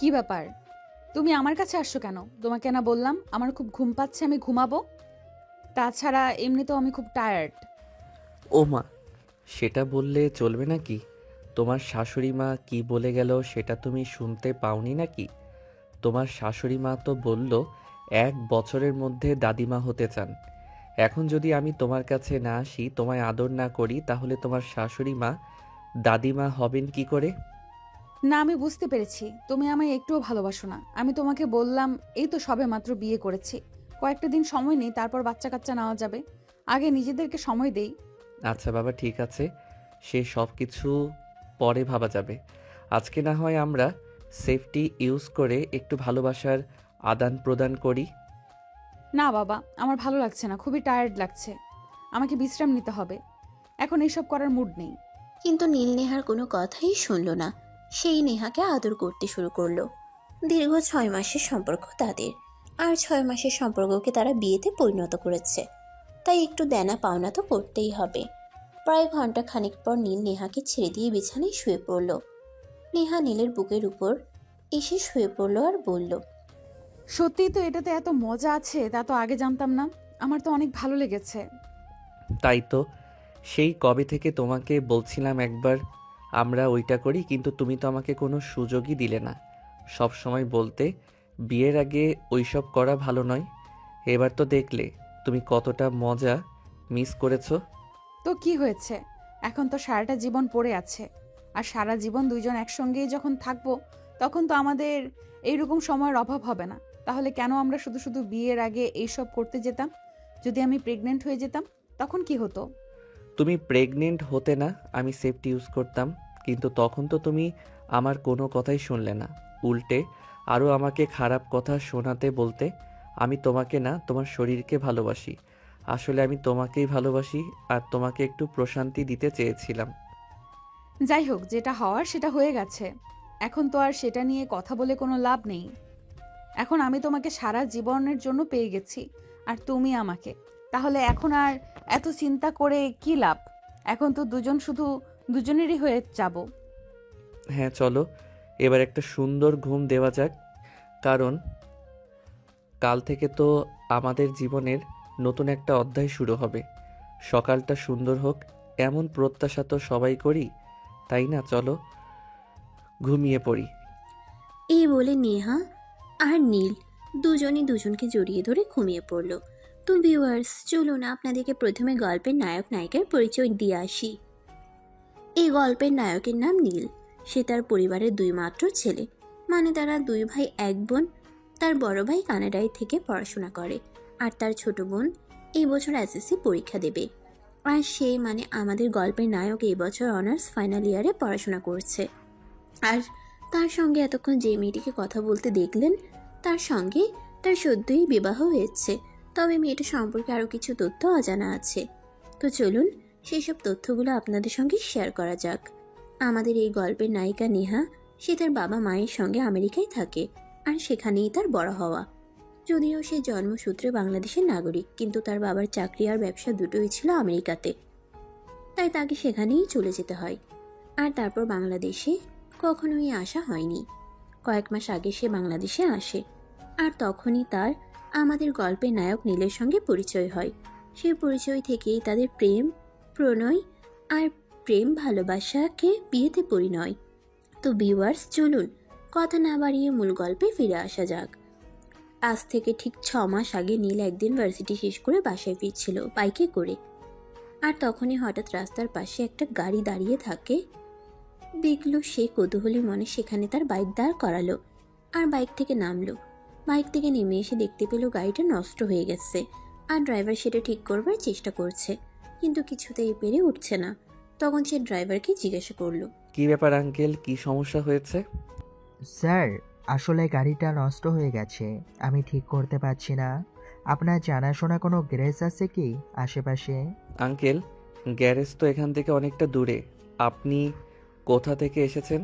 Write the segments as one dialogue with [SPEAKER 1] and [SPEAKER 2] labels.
[SPEAKER 1] কি ব্যাপার? তুমি আমার কাছে আসছো কেন? তোমাকে না বললাম আমার খুব ঘুম পাচ্ছে, আমি ঘুমাবো। তাছাড়া এমনিতেও আমি খুব টায়ার্ড।
[SPEAKER 2] ও মা, সেটা বললে চলবে নাকি? তোমার শাশুড়ি মা কি বলে গেল সেটা তুমি শুনতে পাওনি নাকি? তোমার শাশুড়ি মা তো বলল 1 বছরের মধ্যে দাদিমা হতে চান। এখন যদি আমি তোমার কাছে না আসি, তোমায় আদর না করি, তাহলে তোমার শাশুড়ি মা দাদিমা হবেন কি করে?
[SPEAKER 1] না, আমি বুঝতে পেরেছি তুমি আমায় একটুও ভালোবাসো না। আমি তোমাকে বললাম এই তো সবে মাত্র বিয়ে করেছি, কয়েকটা দিন সময় নেই, তারপর বাচ্চা কাচ্চা নেওয়া যাবে। আগে নিজেদেরকে সময় দেই।
[SPEAKER 2] আচ্ছা বাবা, ঠিক আছে, সে সব কিছু পরে ভাবা যাবে। আজকে না হয় আমরা সেফটি ইউজ করে একটু ভালোবাসার আদান প্রদান করি।
[SPEAKER 1] না বাবা, আমার ভালো লাগছে না, খুবই টায়ার্ড লাগছে। আমাকে বিশ্রাম নিতে হবে, এখন এইসব করার মুড নেই।
[SPEAKER 3] কিন্তু নীল নেহার কোনো কথাই শুনল না। সেই নেহাকে আদর করতে শুরু করলো। দীর্ঘ 6 মাসের সম্পর্ক তাদের, আর 6 মাসের সম্পর্ককে তারা বিয়েতে পরিণত করেছে। তাই একটু দেনা পাওনা তো করতেই হবে। প্রায় ঘন্টা খানিক পর নীল নেহাকে ছেড়ে দিয়ে বিছানায় শুয়ে পড়ল। নেহা নীলের বুকের উপর এসে শুয়ে পড়ল আর বলল,
[SPEAKER 1] সত্যিই তো এটাতে এত মজা আছে, তা তো আগে জানতাম না। আমার তো অনেক ভালো লেগেছে।
[SPEAKER 2] তাই তো, সেই কবে থেকে তোমাকে বলছিলাম একবার আমরা ওইটা করি, কিন্তু তুমি তো আমাকে কোনো সুযোগই দিলে না। সব সময় বলতে বিয়ের আগে ওইসব করা ভালো নয়। এবার তো দেখলে তুমি কতটা মজা মিস করেছো।
[SPEAKER 1] তো কি হয়েছে? এখন তো সারাটা জীবন পড়ে আছে। আর সারা জীবন দুইজন একসঙ্গেই যখন থাকবো, তখন তো আমাদের এইরকম সময়ের অভাব হবে না। তাহলে কেন আমরা শুধু শুধু বিয়ের আগে এইসব করতে যেতাম? যদি আমি প্রেগনেন্ট হয়ে যেতাম, তখন কি হতো?
[SPEAKER 2] তুমি প্রেগনেন্ট হতে না, আমি সেফটি ইউজ করতাম। কিন্তু তখন তো তুমি আমার কোনো কথাই শুনলে না, উল্টে আরও আমাকে খারাপ কথা শোনাতে বলতে। আমি তোমাকে না, তোমার শরীরকে ভালোবাসি। আসলে আমি তোমাকেই ভালোবাসি, আর তোমাকে একটু প্রশান্তি দিতে চেয়েছিলাম।
[SPEAKER 1] যাই হোক, যেটা হওয়ার সেটা হয়ে গেছে। এখন তো আর সেটা নিয়ে কথা বলে কোনো লাভ নেই। এখন আমি তোমাকে সারা জীবনের জন্য পেয়ে গেছি, আর তুমি আমাকে। তাহলে এখন আর এত চিন্তা করে কি লাভ? এখন তো দুজন শুধু দুজনেরই হয়ে যাব।
[SPEAKER 2] হ্যাঁ চলো, এবার একটা সুন্দর ঘুম দেওয়া যাক, কারণ কাল থেকে তো আমাদের জীবনের নতুন একটা অধ্যায় শুরু হবে। সকালটা সুন্দর হোক, এমন প্রত্যাশা তো সবাই করি, তাই না? চলো ঘুমিয়ে পড়ি।
[SPEAKER 3] এই বলে নেহা আর নীল দুজনই দুজনকে জড়িয়ে ধরে ঘুমিয়ে পড়ল। তো ভিউয়ার্স, চলুন আপনাদেরকে প্রথমে গল্পের নায়ক নায়িকার পরিচয় দিয়ে আসি। এই গল্পের নায়কের নাম নীল। সে তার পরিবারের দুই মাত্র ছেলে, মানে তারা দুই ভাই এক বোন। তার বড় ভাই কানাডায় থেকে পড়াশোনা করে, আর তার ছোট বোন এই বছর এসএসসি পরীক্ষা দেবে। আর সে মানে আমাদের গল্পের নায়ক এই বছর অনার্স ফাইনাল ইয়ারে পড়াশোনা করছে। আর তার সঙ্গে এতক্ষণ যে মেয়েটিকে কথা বলতে দেখলেন, তার সঙ্গে তার সদ্যই বিবাহ হয়েছে। তবে মেয়েটা সম্পর্কে আরও কিছু তথ্য অজানা আছে। তো চলুন সেই সব তথ্যগুলো আপনাদের সঙ্গে শেয়ার করা যাক। আমাদের এই গল্পের নায়িকা নেহা, সে তার বাবা মায়ের সঙ্গে আমেরিকায় থাকে, আর সেখানেই তার বড় হওয়া। যদিও সে জন্মসূত্রে বাংলাদেশের নাগরিক, কিন্তু তার বাবার চাকরি আর ব্যবসা দুটোই ছিল আমেরিকাতে, তাই তাকে সেখানেই চলে যেতে হয়। আর তারপর বাংলাদেশে কখনোই আসা হয়নি। কয়েক মাস আগে সে বাংলাদেশে আসে, আর তখনই তার আমাদের গল্পের নায়ক নীলের সঙ্গে পরিচয় হয়। সেই পরিচয় থেকেই তাদের প্রেম, প্রণয় আর প্রেম ভালোবাসাকে বিয়েতে পরিণয়। তো ভিউয়ার্স, চলুন কথা না বাড়িয়ে মূল গল্পে ফিরে আসা যাক। আজ থেকে ঠিক 6 মাস আগে নীল একদিন ভার্সিটি শেষ করে বাসায় ফিরছিল বাইকে করে। আর তখনই হঠাৎ রাস্তার পাশে একটা গাড়ি দাঁড়িয়ে থাকে। দেখলো সে কৌতূহলী মনে সেখানে তার বাইক দাঁড় করালো, আর বাইক থেকে নামলো। বাইক থেকে নেমে এসে দেখতে পেল গাড়িটা নষ্ট হয়ে গেছে, আর ড্রাইভার সেটা ঠিক করবার চেষ্টা করছে, কিন্তু কিছুতেই পেরে উঠছে না। তখন সে ড্রাইভারকে জিজ্ঞাসা করলো,
[SPEAKER 2] কি ব্যাপার আঙ্কেল, কি সমস্যা হয়েছে?
[SPEAKER 4] স্যার, আসলে গাড়িটা নষ্ট হয়ে গেছে, আমি ঠিক করতে পারছি না। আপনার জানাশোনা কোনো গ্যারেজ আছে কি আশেপাশে?
[SPEAKER 2] আঙ্কেল, গ্যারেজ তো এখান থেকে অনেকটা দূরে। আপনি কোথা থেকে এসেছেন?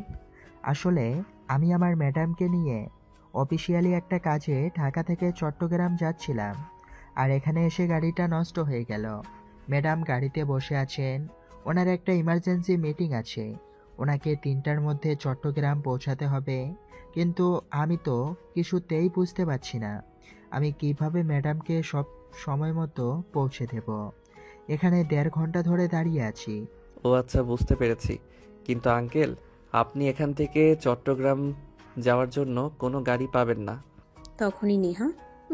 [SPEAKER 4] আসলে আমি আমার ম্যাডামকে নিয়ে অফিসিয়ালি একটা কাজে ঢাকা থেকে চট্টগ্রাম যাচ্ছিলাম, আর এখানে এসে গাড়িটা নষ্ট হয়ে গেল। ম্যাডাম গাড়িতে বসে আছেন, ওনার একটা ইমার্জেন্সি মিটিং আছে, ওনাকে 3টার মধ্যে চট্টগ্রাম পৌঁছাতে হবে। কিন্তু আমি তো কিছুতেই বুঝতে পারছি না আমি কিভাবে ম্যাডামকে সব সময় মতো পৌঁছে দেব। এখানে 1.5 ঘন্টা ধরে দাঁড়িয়ে আছি।
[SPEAKER 2] ও আচ্ছা, বুঝতে পেরেছি। কিন্তু আঙ্কেল, আপনি এখান থেকে চট্টগ্রাম যাওয়ার জন্য কোনো গাড়ি পাবেন না।
[SPEAKER 3] তখনই নেহা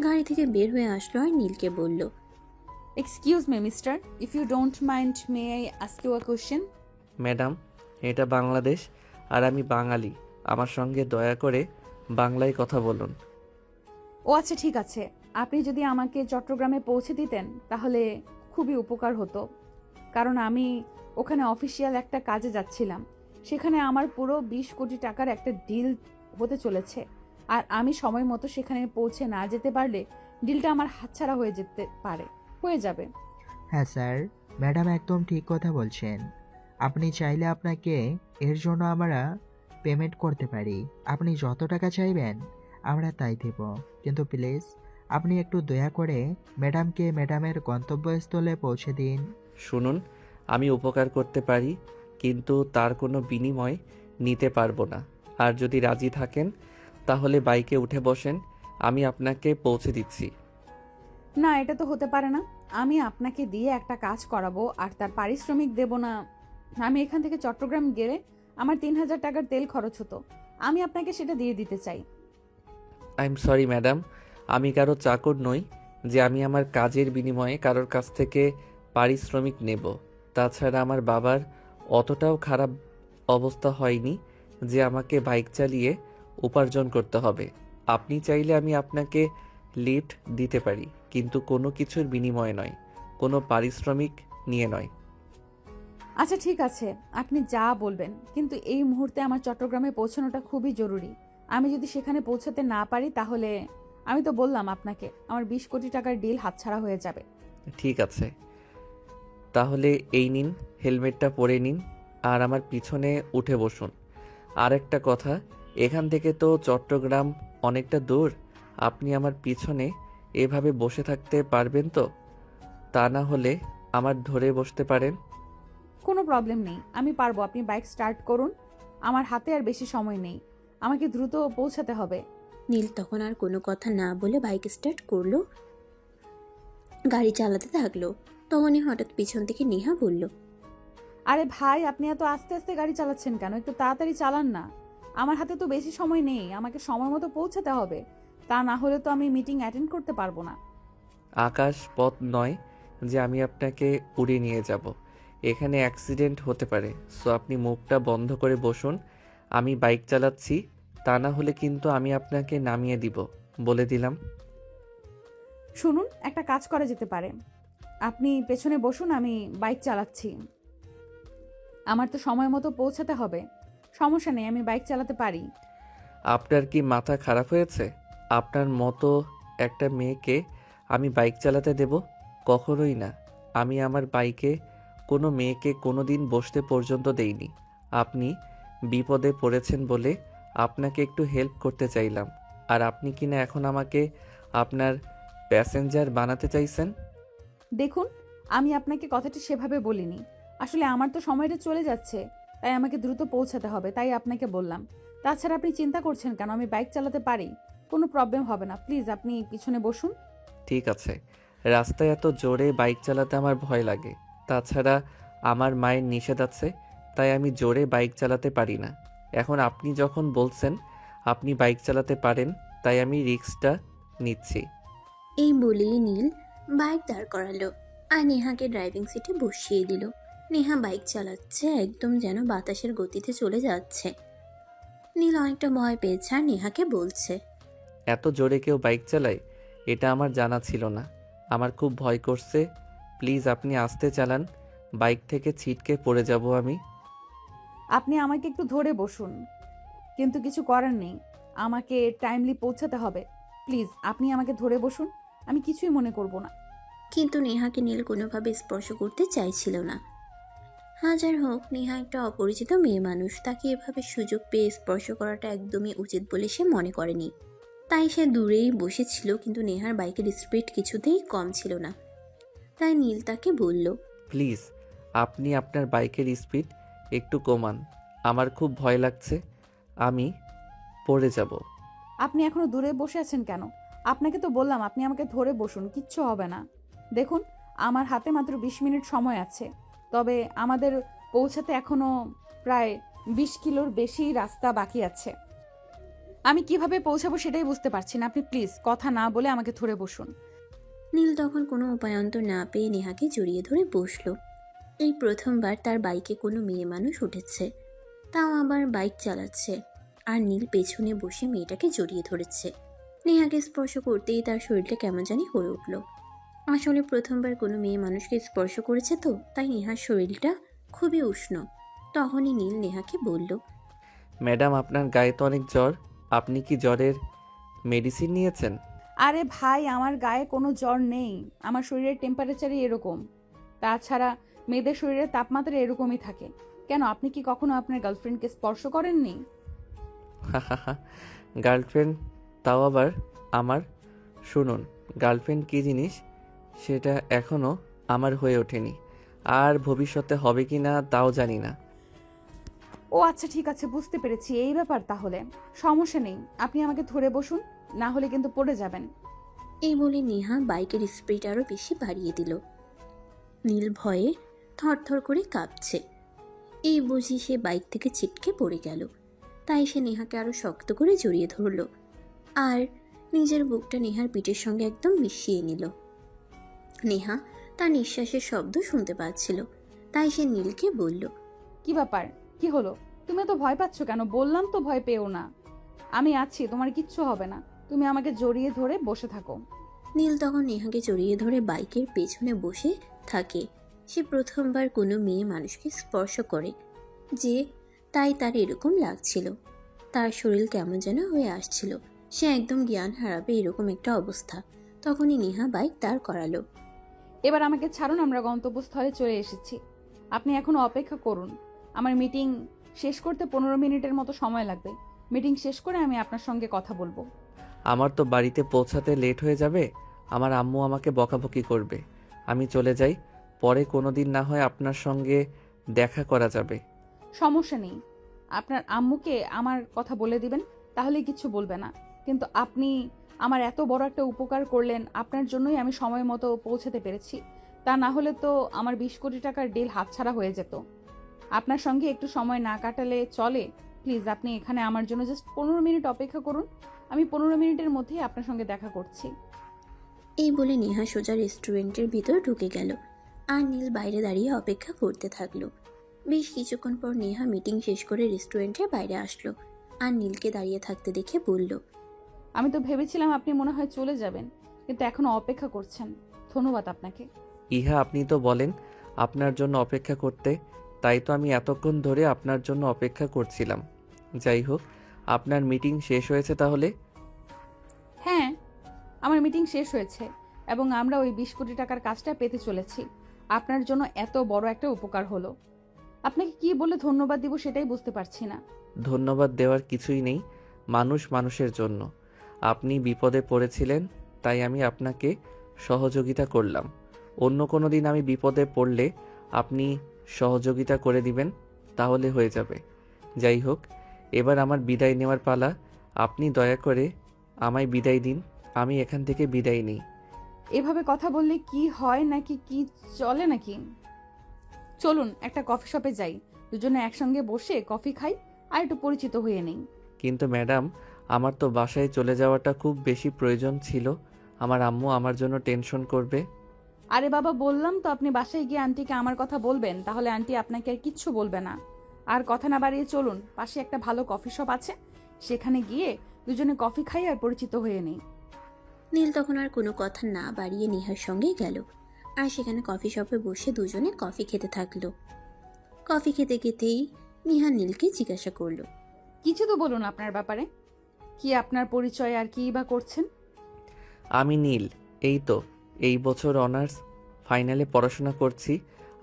[SPEAKER 3] গাড়ি থেকে বের হয়ে আসলো আর নীলকে বলল,
[SPEAKER 1] excuse me mister, if you don't mind may I ask you a question?
[SPEAKER 2] Madam, এটা বাংলাদেশ আর আমি বাঙালি। আমার সঙ্গে দয়া করে বাংলায় কথা বলুন।
[SPEAKER 1] ও আচ্ছা, ঠিক আছে। আপনি যদি আমাকে চট্টগ্রামে পৌঁছে দিতেন তাহলে খুবই উপকার হতো, কারণ আমি ওখানে অফিসিয়াল একটা কাজে যাচ্ছিলাম। সেখানে আমার পুরো 20 কোটি টাকার একটা ডিল হতে চলেছে, আর আমি সময় মতো সেখানে পৌঁছে না যেতে পারলে ডিলটা আমার হাতছাড়া হয়ে যাবে।
[SPEAKER 4] হ্যাঁ স্যার, ম্যাডাম একদম ঠিক কথা বলছেন। আপনি চাইলে আপনাকে এর জন্য আমরা পেমেন্ট করতে পারি। আপনি যত টাকা চাইবেন আমরা তাই দেব। কিন্তু প্লিজ আপনি একটু দয়া করে ম্যাডামকে ম্যাডামের গন্তব্যস্থলে পৌঁছে দিন।
[SPEAKER 2] শুনুন, আমি উপকার করতে পারি, কিন্তু তার কোনো বিনিময় নিতে পারবো না। আর যদি রাজি থাকেন তাহলে বাইকে উঠে বসেন, আমি আপনাকে পৌঁছে দিচ্ছি।
[SPEAKER 1] না, এটা তো হতে পারে না। আমি আপনাকে দিয়ে একটা কাজ করাবো আর তার পারিশ্রমিক দেব না? আমি এখান থেকে চট্টগ্রাম গেলে আমার 3000 টাকার তেল খরচ হতো। আমি আপনাকে সেটা দিয়ে দিতে চাই।
[SPEAKER 2] আই এম সরি ম্যাডাম, আমি কারো চাকর নই যে আমি আমার কাজের বিনিময়ে কারোর কাছ থেকে পারিশ্রমিক নেব। তাছাড়া আমার বাবার অতটাও খারাপ অবস্থা হয়নি যে আমাকে বাইক চালিয়ে উপার্জন করতে হবে। আপনি চাইলে আমি আপনাকে লিফট দিতে পারি, কিন্তু কোনো কিছুর বিনিময়ে নয়, কোনো পারিশ্রমিক নিয়ে নয়।
[SPEAKER 1] আচ্ছা ঠিক আছে, আপনি যা বলবেন, কিন্তু এই মুহূর্তে আমার চট্টগ্রামে পৌঁছানোটা খুবই জরুরি। আমি যদি সেখানে পৌঁছাতে না পারি তাহলে আমি তো বললাম আপনাকে, আমার 20 কোটি টাকার ডিল হাতছাড়া হয়ে যাবে।
[SPEAKER 2] ঠিক আছে, তাহলে এই নিন, হেলমেটটা পরে নিন আর আমার পিছনে উঠে বসুন। আর একটা কথা, এখান থেকে তো চট্টগ্রাম অনেকটা দূর। আপনি আমার পিছনে এভাবে বসে থাকতে পারবেন তো? তা না হলে আমার ধরে বসতে পারেন।
[SPEAKER 1] কোনো প্রবলেম নেই, আমি পারবো। আপনি বাইক স্টার্ট করুন, আমার হাতে আর বেশি সময় নেই, আমাকে দ্রুত পৌঁছাতে হবে।
[SPEAKER 3] নীল তখন আর কোনো কথা না বলে বাইক স্টার্ট করলো, গাড়ি চালাতে থাকলো। তখনই হঠাৎ পিছন থেকে নেহা বলল,
[SPEAKER 1] আরে ভাই, আপনি এত আস্তে আস্তে গাড়ি চালাচ্ছেন কেন? একটু তাড়াতাড়ি চালান না। আমার হাতে তো বেশি সময় নেই, আমাকে সময় মতো পৌঁছাতে হবে। তা না হলে তো আমি মিটিং অ্যাটেন্ড করতে পারবো না।
[SPEAKER 2] আকাশ পথ নয় যে আমি আপনাকে উড়িয়ে নিয়ে যাব। এখানে অ্যাক্সিডেন্ট হতে পারে, সো আপনি মুখটা বন্ধ করে বসুন। আমি বাইক চালাচ্ছি, তা না হলে কিন্তু আমি আপনাকে নামিয়ে দিব, বলে দিলাম।
[SPEAKER 1] শুনুন, একটা কাজ করা যেতে পারে। আপনি পেছনে বসুন, আমি বাইক চালাচ্ছি। আমার তো সময় মতো পৌঁছাতে হবে। সমস্যা নেই, আমি বাইক চালাতে পারি।
[SPEAKER 2] আপনার কি মাথা খারাপ হয়েছে? আপনার মতো একটা মেয়েকে আমি বাইক চালাতে দেব? কখনোই না। আমি আমার বাইকে কোনো মেয়েকে কোনো দিন বসতে পর্যন্ত দেইনি। আপনি বিপদে পড়েছেন বলে আপনাকে একটু হেল্প করতে চাইলাম, আর আপনি কিনা এখন আমাকে আপনার প্যাসেঞ্জার বানাতে চাইছেন।
[SPEAKER 1] দেখুন, আমি আপনাকে কথাটি সেভাবে বলিনি। আসলে আমার তো সময়টা চলে যাচ্ছে, তাই আমাকে দ্রুত পৌঁছাতে হবে, তাই আপনাকে বললাম। তাছাড়া আপনি চিন্তা করছেন কেন? আমি বাইক চালাতে পারি, কোনো প্রবলেম হবে না। প্লিজ আপনি পিছনে বসুন।
[SPEAKER 2] ঠিক আছে, রাস্তায় এত জোরে বাইক চালাতে আমার ভয় লাগে। তাছাড়া আমার মায়ের নিষেধ আছে, তাই আমি জোরে বাইক চালাতে পারি না। এখন আপনি যখন বলছেন আপনি বাইক চালাতে পারেন, তাই আমি রিস্কটা নিচ্ছি।
[SPEAKER 3] এই বলেই নীল বাইক দাঁড় করালো আর নেহাকে ড্রাইভিং সিটে বসিয়ে দিল। নেহা বাইক চালাচ্ছে, একদম যেন বাতাসের গতিতে চলে যাচ্ছে। নীল অনেকটা ভয় পেয়েছে আর নেহাকে বলছে,
[SPEAKER 2] এত জোরে কেউ বাইক চালায়, এটা আমার জানা ছিল না। আমার খুব ভয় করছে। প্লিজ আপনি আস্তে চালান, বাইক থেকে ছিটকে পড়ে যাব আমি।
[SPEAKER 1] আপনি আমাকে একটু ধরে বসুন, কিন্তু কিছু করার নেই, আমাকে টাইমলি পৌঁছাতে হবে। প্লিজ আপনি আমাকে ধরে বসুন, আমি কিছুই মনে করব না।
[SPEAKER 3] কিন্তু নেহাকে নীল কোনোভাবে স্পর্শ করতে চাইছিল না। হাজার হোক নেহা একটা অপরিচিত মেয়ে মানুষ, তাকে এভাবে সুযোগ পেয়ে স্পর্শ করাটা একদমই উচিত বলে সে মনে করেনি। তাই সে দূরেই বসেছিল, কিন্তু নেহার বাইকের স্পিড কিছুতেই কম ছিল না। তাই নীল তাকে বলল,
[SPEAKER 2] প্লিজ আপনি আপনার বাইকের স্পিড একটু কমান, আমার খুব ভয় লাগছে। আমি পড়ে যাব।
[SPEAKER 1] আপনি এখনো দূরে বসে আছেন কেন? আপনাকে তো বললাম আপনি আমাকে ধরে বসুন, কিচ্ছু হবে না। দেখুন, আমার হাতে মাত্র 20 মিনিট সময় আছে। তবে আমাদের পৌঁছাতে এখনো প্রায় 20 কিলোর বেশি রাস্তা বাকি আছে। আমি কিভাবে পৌঁছাবো সেটাই বুঝতে পারছি না। আপনি প্লিজ কথা না বলে আমাকে ধরে বসুন।
[SPEAKER 3] নীল তখন কোনো উপায়ন্তর না পেয়ে নেহাকে জড়িয়ে ধরে বসলো। এই প্রথমবার তার বাইকে কোনো মেয়ে মানুষ উঠেছে, তাও আবার বাইক চালাচ্ছে। আর নীল পেছনে বসে মেয়েটাকে জড়িয়ে ধরেছে। নেহাকে স্পর্শ করতেই তার শরীরটা কেমন জানি করে উঠল। আসলে প্রথমবার কোনো মেয়ে মানুষকে স্পর্শ করেছে তো, তাই নেহার শরীরটা খুবই উষ্ণ। তখনই নীল নেহাকে বলল,
[SPEAKER 2] ম্যাডাম, আপনার গায়ে তো অনেক জ্বর। আপনি কি জ্বরের মেডিসিন নিয়েছেন?
[SPEAKER 1] আরে ভাই, আমার গায়ে কোনো জ্বর নেই। আমার শরীরের টেম্পারেচারই এরকম। তাছাড়া মেয়েদের শরীরের তাপমাত্রা এরকমই থাকে। কেন, আপনি কি কখনো আপনার গার্লফ্রেন্ডকে স্পর্শ করেননি?
[SPEAKER 2] গার্লফ্রেন্ড? তাও আবার আমার? শুনুন, গার্লফ্রেন্ড কী জিনিস সেটা এখনও আমার হয়ে ওঠেনি, আর ভবিষ্যতে হবে কি না তাও জানি না।
[SPEAKER 1] ও আচ্ছা, ঠিক আছে, বুঝতে পেরেছি, এই ব্যাপার তাহলে। সমস্যা নেই, আপনি আমাকে ধরে বসুন, না হলে কিন্তু পড়ে যাবেন।
[SPEAKER 3] এই বলে নেহা বাইকের স্পিড আরও বেশি বাড়িয়ে দিল। নীল ভয়ে থরথর করে কাঁপছে। এই বুঝি সে বাইক থেকে ছিটকে পড়ে গেল। তাই সে নেহাকে আরো শক্ত করে জড়িয়ে ধরল আর নিজের বুকটা নেহার পিঠের সঙ্গে একদম মিশিয়ে নিল। নেহা তার নিঃশ্বাসের শব্দ শুনতে পাচ্ছিল, তাই সে নীলকে বলল,
[SPEAKER 1] কি ব্যাপার, কি হলো? তুমি তো ভয় পাচ্ছ কেন? বললাম তো ভয় পেও না, আমি আছি, তোমার কিচ্ছু হবে না। তুমি আমাকে জড়িয়ে ধরে বসে থাকো।
[SPEAKER 3] নীল তখন নেহাকে জড়িয়ে ধরে বাইকের পেছনে বসে থাকে। সে প্রথমবার কোনো মেয়ে মানুষকে স্পর্শ করে, যে তাই তার এরকম লাগছিল। তার শরীর কেমন যেন হয়ে আসছিল, সে একদম জ্ঞান হারাবে এরকম একটা অবস্থা। তখনই নেহা বাইক দাঁড় করালো।
[SPEAKER 1] এবার আমাকে ছাড়ুন, আমরা গন্তব্যস্থলে চলে এসেছি। আপনি এখনো অপেক্ষা করুন। আমার মিটিং শেষ করতে 15 মিনিটের মতো সময় লাগবে। মিটিং শেষ করে আমি আপনার সঙ্গে কথা বলবো।
[SPEAKER 2] আমার তো বাড়িতে পৌঁছাতে লেট হয়ে যাবে। আমার আম্মু আমাকে বকাবকি করবে। আমি চলে যাই, পরে কোনো দিন না হয় আপনার সঙ্গে দেখা করা যাবে।
[SPEAKER 1] সমস্যা নেই, আপনার আম্মুকে আমার কথা বলে দিবেন, তাহলে কিছু বলবে না। কিন্তু আপনি আমার এত বড় একটা উপকার করলেন, আপনার জন্যই আমি সময় মতো পৌঁছাতে পেরেছি। তা না হলে তো আমার 20 কোটি টাকার ডিল হাতছাড়া হয়ে যেত। আপনার সঙ্গে একটু সময় না কাটালে চলে? প্লিজ আপনি এখানে আমার জন্য জাস্ট 15 মিনিট অপেক্ষা করুন। আমি 15 মিনিটের মধ্যেই আপনার সঙ্গে দেখা করছি।
[SPEAKER 3] এই বলে নেহা সোজা রেস্টুরেন্টের ভিতর ঢুকে গেল আর নীল বাইরে দাঁড়িয়ে অপেক্ষা করতে থাকলো। বেশ কিছুক্ষণ পর নেহা মিটিং শেষ করে রেস্টুরেন্টের বাইরে আসলো আর নীলকে দাঁড়িয়ে থাকতে দেখে বলল,
[SPEAKER 1] আমি তো ভেবেছিলাম আপনি মনে হয় চলে যাবেন, কিন্তু এখনো অপেক্ষা করছেন। ধন্যবাদ আপনাকে।
[SPEAKER 2] ইহা, আপনি তো বলেন আপনার জন্য অপেক্ষা করতে, তাই তো আমি এতক্ষণ ধরে আপনার জন্য অপেক্ষা করছিলাম। যাই হোক, আপনার মিটিং শেষ হয়েছে তাহলে?
[SPEAKER 1] হ্যাঁ, আমার মিটিং শেষ হয়েছে এবং আমরা ওই 20 কোটি টাকার কাজটা পেতে চলেছি। আপনার জন্য এত বড় একটা উপকার হলো। আপনাকে কি বলে ধন্যবাদ দিব সেটাই বুঝতে পারছি না।
[SPEAKER 2] ধন্যবাদ দেওয়ার কিছুই নেই। মানুষ মানুষের জন্য। আপনি বিপদে পড়েছিলেন, তাই আমি আপনাকে সহযোগিতা করলাম। অন্য কোনো দিন আমি বিপদে পড়লে আপনি সহযোগিতা করে দিবেন, তাহলে হয়ে যাবে। যাই হোক, এবার আমার বিদায় নেওয়ার পালা। আপনি দয়া করে আমায় বিদায় দিন, আমি এখান থেকে বিদায় নিই।
[SPEAKER 1] এভাবে কথা বললে কি হয় নাকি কি চলে নাকি? চলুন একটা কফি শপে যাই, দুজনে একসঙ্গে বসে কফি খাই আর একটু পরিচিত হয়ে নেই।
[SPEAKER 2] কিন্তু ম্যাডাম, আমার তো বাসায় চলে যাওয়াটা খুব বেশি প্রয়োজন ছিল। আমার আম্মু আমার জন্য টেনশন করবে।
[SPEAKER 1] আরে বাবা, বললাম তো আপনি বাসায় গিয়ে আন্টিকে আমার কথা বলবেন, তাহলে আন্টি আপনাকে আর কিচ্ছু বলবে না। আর কথা না বাড়িয়ে চলুন, পাশে একটা ভালো কফি শপ আছে, সেখানে গিয়ে দুজনে কফি খাই আর পরিচিত হয়ে নেই।
[SPEAKER 3] নীল তখন আর কোনো কথা না বাড়িয়ে নেহার সঙ্গে গেল আর সেখানে কফি শপে বসে দুজনে কফি খেতে থাকলো। কফি খেতে খেতেই নেহা নীলকে জিজ্ঞাসা করলো,
[SPEAKER 1] কিছু তো বলুন আপনার ব্যাপারে। কি আপনার পরিচয় আর কি বা করছেন?
[SPEAKER 2] আমি নীল। এই তো এই বছর অনার্স ফাইনালে পড়াশোনা করছি।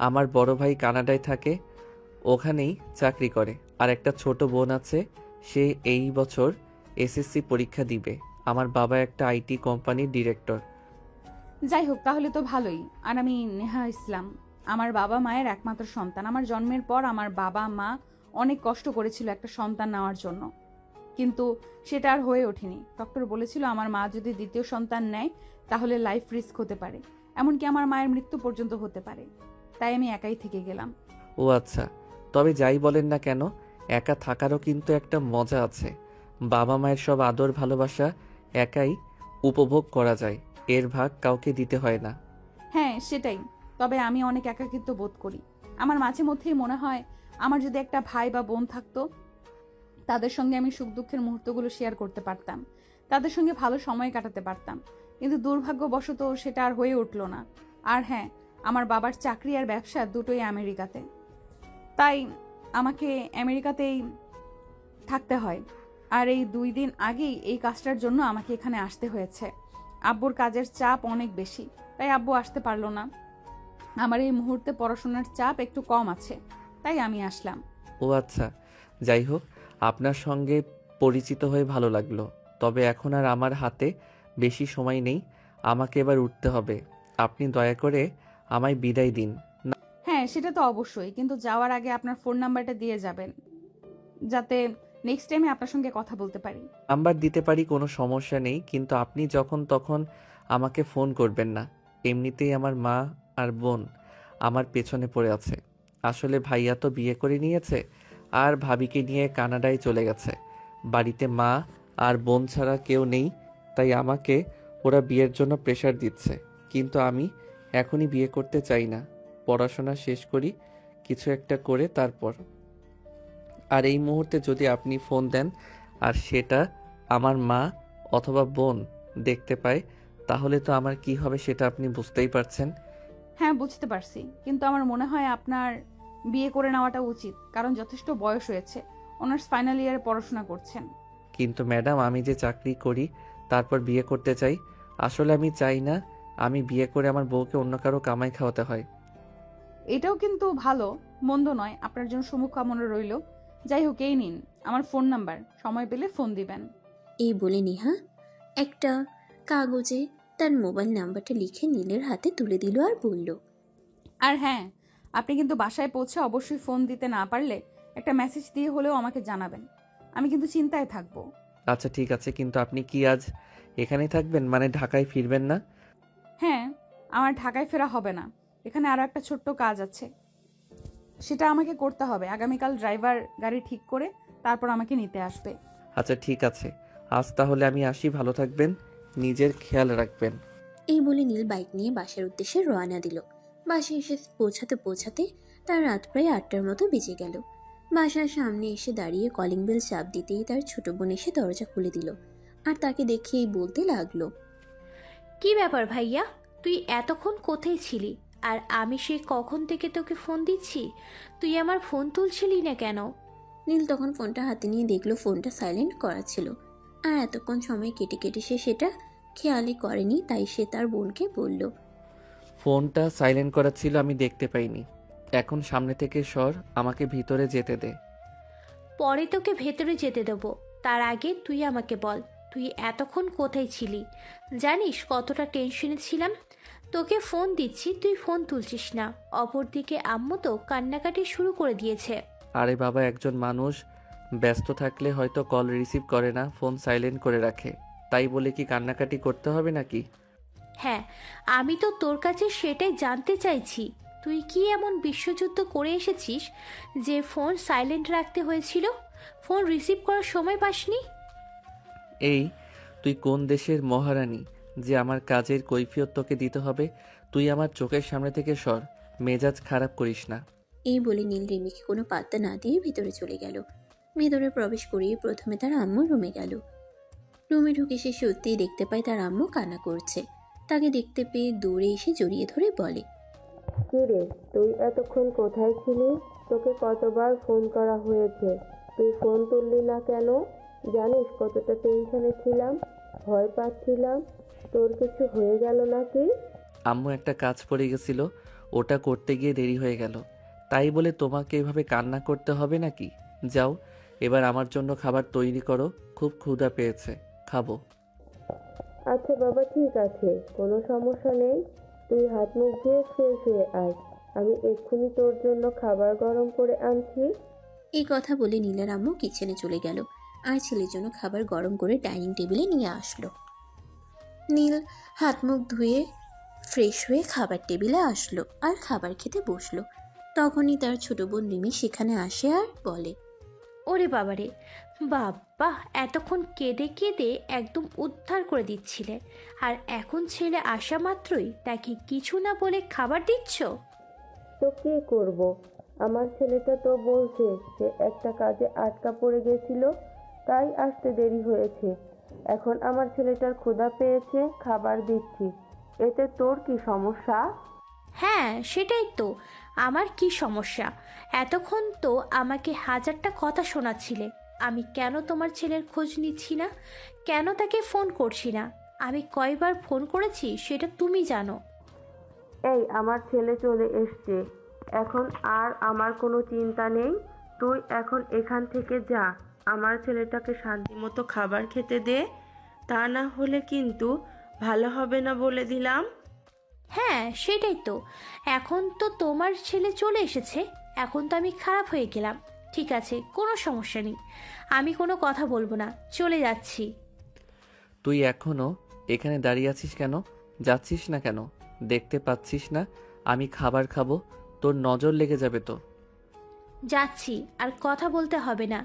[SPEAKER 2] আমার বড় ভাই কানাডায় থাকে, ওখানেই চাকরি করে। আর একটা ছোট বোন আছে, সে এই বছর এসএসসি পরীক্ষা দিবে। আমার বাবা একটা আইটি কোম্পানির ডিরেক্টর।
[SPEAKER 1] যাই হোক, তাহলে তো ভালোই। আর আমি নেহা ইসলাম, আমার বাবা মায়ের একমাত্র সন্তান। আমার জন্মের পর আমার বাবা মা অনেক কষ্ট করেছিল একটা সন্তান নেওয়ার জন্য। কিন্তু সেটা আর হয়ে ওঠেনি। ডক্টর বলেছিল আমার মা যদি দ্বিতীয় সন্তান নেয় তাহলে লাইফ রিস্ক হতে পারে, এমনকি আমার মায়ের মৃত্যু পর্যন্ত হতে পারে। তাই আমি একাই থেকে গেলাম।
[SPEAKER 2] ও আচ্ছা, তবে যাই বলেন না কেন, একা থাকারও কিন্তু একটা মজা আছে। বাবা মায়ের সব আদর ভালোবাসা একাই উপভোগ করা যায়, এর ভাগ কাউকে দিতে হয় না।
[SPEAKER 1] হ্যাঁ সেটাই, তবে আমি অনেক একাকিত্ব বোধ করি। আমার মাঝে মধ্যেই মনে হয় আমার যদি একটা ভাই বা বোন থাকতো, তাদের সঙ্গে আমি সুখ দুঃখের মুহূর্তগুলো শেয়ার করতে পারতাম, তাদের সঙ্গে ভালো সময় কাটাতে পারতাম। কিন্তু দুর্ভাগ্যবশত সেটা আর হয়ে উঠলো না। আর হ্যাঁ, আমার বাবার চাকরি আর ব্যবসা দুটোই আমেরিকাতে, তাই আমাকে আমেরিকাতেই থাকতে হয়। আর এই 2 দিন আগেই এই কাজটার জন্য আমাকে এখানে আসতে হয়েছে। আব্বুর কাজের চাপ অনেক বেশি, তাই আব্বু আসতে পারলো না। আমার এই মুহূর্তে পড়াশোনার চাপ একটু কম আছে, তাই আমি আসলাম।
[SPEAKER 2] ও আচ্ছা, যাই হোক, আপনার সঙ্গে পরিচিত হয়ে ভালো লাগলো। তবে এখন আর আমার হাতে বেশি সময় নেই, আমাকে এবার উঠতে হবে। আপনি দয়া করে আমায় বিদায় দিন।
[SPEAKER 1] হ্যাঁ সেটা তো অবশ্যই, কিন্তু যাওয়ার আগে আপনার ফোন নাম্বারটা দিয়ে যাবেন, যাতে নেক্সট টাইমে আপনার সঙ্গে কথা বলতে পারি।
[SPEAKER 2] নাম্বার দিতে পারি, কোনো সমস্যা নেই, কিন্তু আপনি যখন তখন আমাকে ফোন করবেন না। এমনিতেই আমার মা আর বোন আমার পেছনে পড়ে আছে। আসলে ভাইয়া তো বিয়ে করে নিয়েছে আর ভাবিকে নিয়ে কানাডায় চলে গেছে। বাড়িতে মা আর বোন ছাড়া কেউ নেই, তাই আমাকে ওরা বিয়ের জন্য প্রেশার দিচ্ছে। কিন্তু আমি এখনই বিয়ে করতে চাই না, পড়াশোনা শেষ করি কিছু একটা করে তারপর। আর এই মুহূর্তে যদি আপনি ফোন দেন আর সেটা আমার মা অথবা বোন দেখতে পায়, তাহলে তো আমার কি হবে সেটা আপনি বুঝতেই পারছেন।
[SPEAKER 1] হ্যাঁ বুঝতে পারছি, কিন্তু আমার মনে হয় আপনার বিয়ে করে নেওয়াটা উচিত, কারণ যথেষ্ট বয়স হয়েছে। অনার্স ফাইনাল ইয়ারে পড়াশোনা করছেন।
[SPEAKER 2] কিন্তু ম্যাডাম, আমি যে চাকরি করি তারপর বিয়ে করতে চাই। আসলে আমি চাই না আমি বিয়ে করে আমার বউকে অন্য কারো কামাই খাওয়াতে হয়।
[SPEAKER 1] এটাও কিন্তু ভালো, মন্দ নয়, আপনার জন্য শুভকামনা রইল। যাই হোক, এই নিন আমার ফোন নাম্বার, সময় পেলে ফোন দিবেন।
[SPEAKER 3] এই বলে নেহা একটা কাগজে তার মোবাইল নাম্বারটা লিখে নীলের হাতে তুলে দিল আর বলল,
[SPEAKER 1] আর হ্যাঁ, আপনি কিন্তু বাসায় পৌঁছে অবশ্যই ফোন দিতে না পারলে একটা মেসেজ দিয়ে হলেও আমাকে জানাবেন। আমি কিন্তু চিন্তায় থাকবো।
[SPEAKER 2] আচ্ছা ঠিক আছে, কিন্তু আপনি কি আজ এখানেই থাকবেন, মানে ঢাকায় ফিরবেন না?
[SPEAKER 1] হ্যাঁ, আমার ঢাকায় ফেরা হবে না, এখানে আরো একটা ছোট্ট কাজ আছে, সেটা আমাকে করতে হবে। আগামীকাল ড্রাইভার গাড়ি ঠিক করে তারপর আমাকে নিতে আসবে।
[SPEAKER 2] আচ্ছা ঠিক আছে, আজ তাহলে আমি আসি। ভালো থাকবেন, নিজের খেয়াল রাখবেন।
[SPEAKER 3] এই বলে নীল বাইক নিয়ে বাসার উদ্দেশ্যে রওনা দিল। বাসায় এসে পৌঁছাতে পৌঁছাতে তার রাত প্রায় 8টার মতো বেজে গেল। বাসার সামনে এসে দাঁড়িয়ে কলিং বেল চাপ দিতেই তার ছোট বোন এসে দরজা খুলে দিল আর তাকে দেখেই বলতে লাগলো,
[SPEAKER 5] কি ব্যাপার ভাইয়া, তুই এতক্ষণ কোথায় ছিলি? আর আমি সেই কখন থেকে তোকে ফোন দিচ্ছি, তুই আমার ফোন তুলছিলি না কেন?
[SPEAKER 3] নীল তখন ফোনটা হাতে নিয়ে দেখলো ফোনটা সাইলেন্ট করা ছিল। আর এতক্ষণ সময় কেটে কেটে সে সেটা খেয়ালই করেনি, তাই সে তার বোনকে বলল,
[SPEAKER 2] ফোনটা সাইলেন্ট করা ছিল, আমি দেখতে পাইনি। এখন সামনে থেকে সর, আমাকে ভিতরে যেতে দে।
[SPEAKER 5] পরে তোকে ভেতরে যেতে দেবো, তার আগে তুই আমাকে বল, তুই এতক্ষণ কোথায় ছিলি? জানিস কতটা টেনশনে ছিলাম, তোকে ফোন দিচ্ছি তুই ফোন তুলছিস না, অপরদিকে আম্মু তো কান্নাকাটি শুরু করে দিয়েছে।
[SPEAKER 2] আরে বাবা, একজন মানুষ ব্যস্ত থাকলে হয়তো কল রিসিভ করে না, ফোন সাইলেন্ট করে রাখে, তাই বলে কি কান্নাকাটি করতে হবে নাকি?
[SPEAKER 5] হ্যাঁ, আমি তো তোর কাছে সেটাই জানতে চাইছি, তুই কি এমন বিশ্বযুদ্ধ করে এসেছিস যে ফোন সাইলেন্ট রাখতে হয়েছিল? ফোন রিসিভ করার সময় পাসনি?
[SPEAKER 2] এই, তুই কোন দেশের মহারানী যে আমার কাজের কৈফিয়ত তোকে দিতে হবে? তুই আমার চোখের সামনে থেকে সর, মেজাজ খারাপ করিস না।
[SPEAKER 3] এই বলে নীল রিমিকে কোনো পাত্তা না দিয়ে ভিতরে চলে গেল। ভেতরে প্রবেশ করিয়ে প্রথমে তার আম্মু রুমে গেল। রুমে ঢুকে সে সত্যিই দেখতে পায় তার আম্মু কান্না করছে। তাকে দেখতে পেয়ে দৌড়ে এসে জড়িয়ে ধরে বলে,
[SPEAKER 6] কি রে, তুই এতক্ষণ কোথায় ছিলি? তোকে কতবার ফোন করা হয়েছে, তুই ফোন তুললি না কেন? জানিস কতটা টেনশনে ছিলাম, ভয় পাচ্ছিলাম তোর কিছু হয়ে গেল নাকি।
[SPEAKER 2] আম্মু একটা কাজ পড়ে গেছিল, ওটা করতে গিয়ে দেরি হয়ে গেল, তাই বলে তোমাকে এভাবে কান্না করতে হবে নাকি? যাও, এবার আমার জন্য খাবার তৈরি করো, খুব ক্ষুধা পেয়েছে, খাবো।
[SPEAKER 6] আচ্ছা বাবা, ঠিক আছে, কোনো সমস্যা নেই, তুই হাত মুখ ধুয়ে ফ্রেশ হয়ে আয়, আমি এক্ষুনি তোর জন্য খাবার গরম করে আনছি।
[SPEAKER 3] এই কথা বলে নীলের আম্মু কিচেনে চলে গেল। আর ছেলের জন্য খাবার গরম করে ডাইনিং টেবিলে নিয়ে আসলো। নীল হাত মুখ ধুয়ে ফ্রেশ হয়ে খাবার টেবিলে আসলো আর খাবার খেতে বসলো। তখনই তার ছোট বোন রিমি সেখানে আসে আর বলে,
[SPEAKER 5] ওরে বাবারে, বাবা এতক্ষণ কেঁদে কেঁদে একদম উদ্ধার করে দিচ্ছিলে, আর এখন ছেলে আসা মাত্রই তাকে কিছু না বলে খাবার দিচ্ছ?
[SPEAKER 6] তো কী করব? আমার ছেলেটা তো বলছে সে একটা কাজে আটকা পড়ে গেছিল, তাই আসতে দেরি হয়েছে। এখন আমার ছেলেটার ক্ষুধা পেয়েছে, খাবার দিচ্ছি। এতে তোর কি সমস্যা?
[SPEAKER 5] হ্যাঁ সেটাই তো, আমার কি সমস্যা? এতক্ষণ তো আমাকে হাজারটা কথা শোনাচ্ছিলে আমি কেন তোমার ছেলের খোঁজ নিচ্ছি না, কেন তাকে ফোন করছি না। আমি কয়বার ফোন করেছি সেটা তুমি জানো।
[SPEAKER 6] এই আমার ছেলে চলে এসছে, এখন আর আমার কোনো চিন্তা নেই। তুই এখন এখান থেকে যা, আমার ছেলেটাকে শান্তি মতো খাবার খেতে দে, তা না হলে কিন্তু ভালো হবে না বলে দিলাম।
[SPEAKER 5] হ্যাঁ সেটাই তো, এখন তো তোমার ছেলে চলে এসেছে, এখন তো আমি খারাপ হয়ে গেলাম। ঠিক আছে, কোনো সমস্যা নেই, আমি কোনো কথা বলবো না, চলে যাচ্ছি।
[SPEAKER 2] তুই এখনো এখানে দাঁড়িয়ে আছিস কেন? যাচ্ছিস না কেন? দেখতে পাচ্ছিস না আমি খাবার খাবো? তোর নজর লেগে যাবে তো।
[SPEAKER 5] যাচ্ছি, আর কথা বলতে হবে না।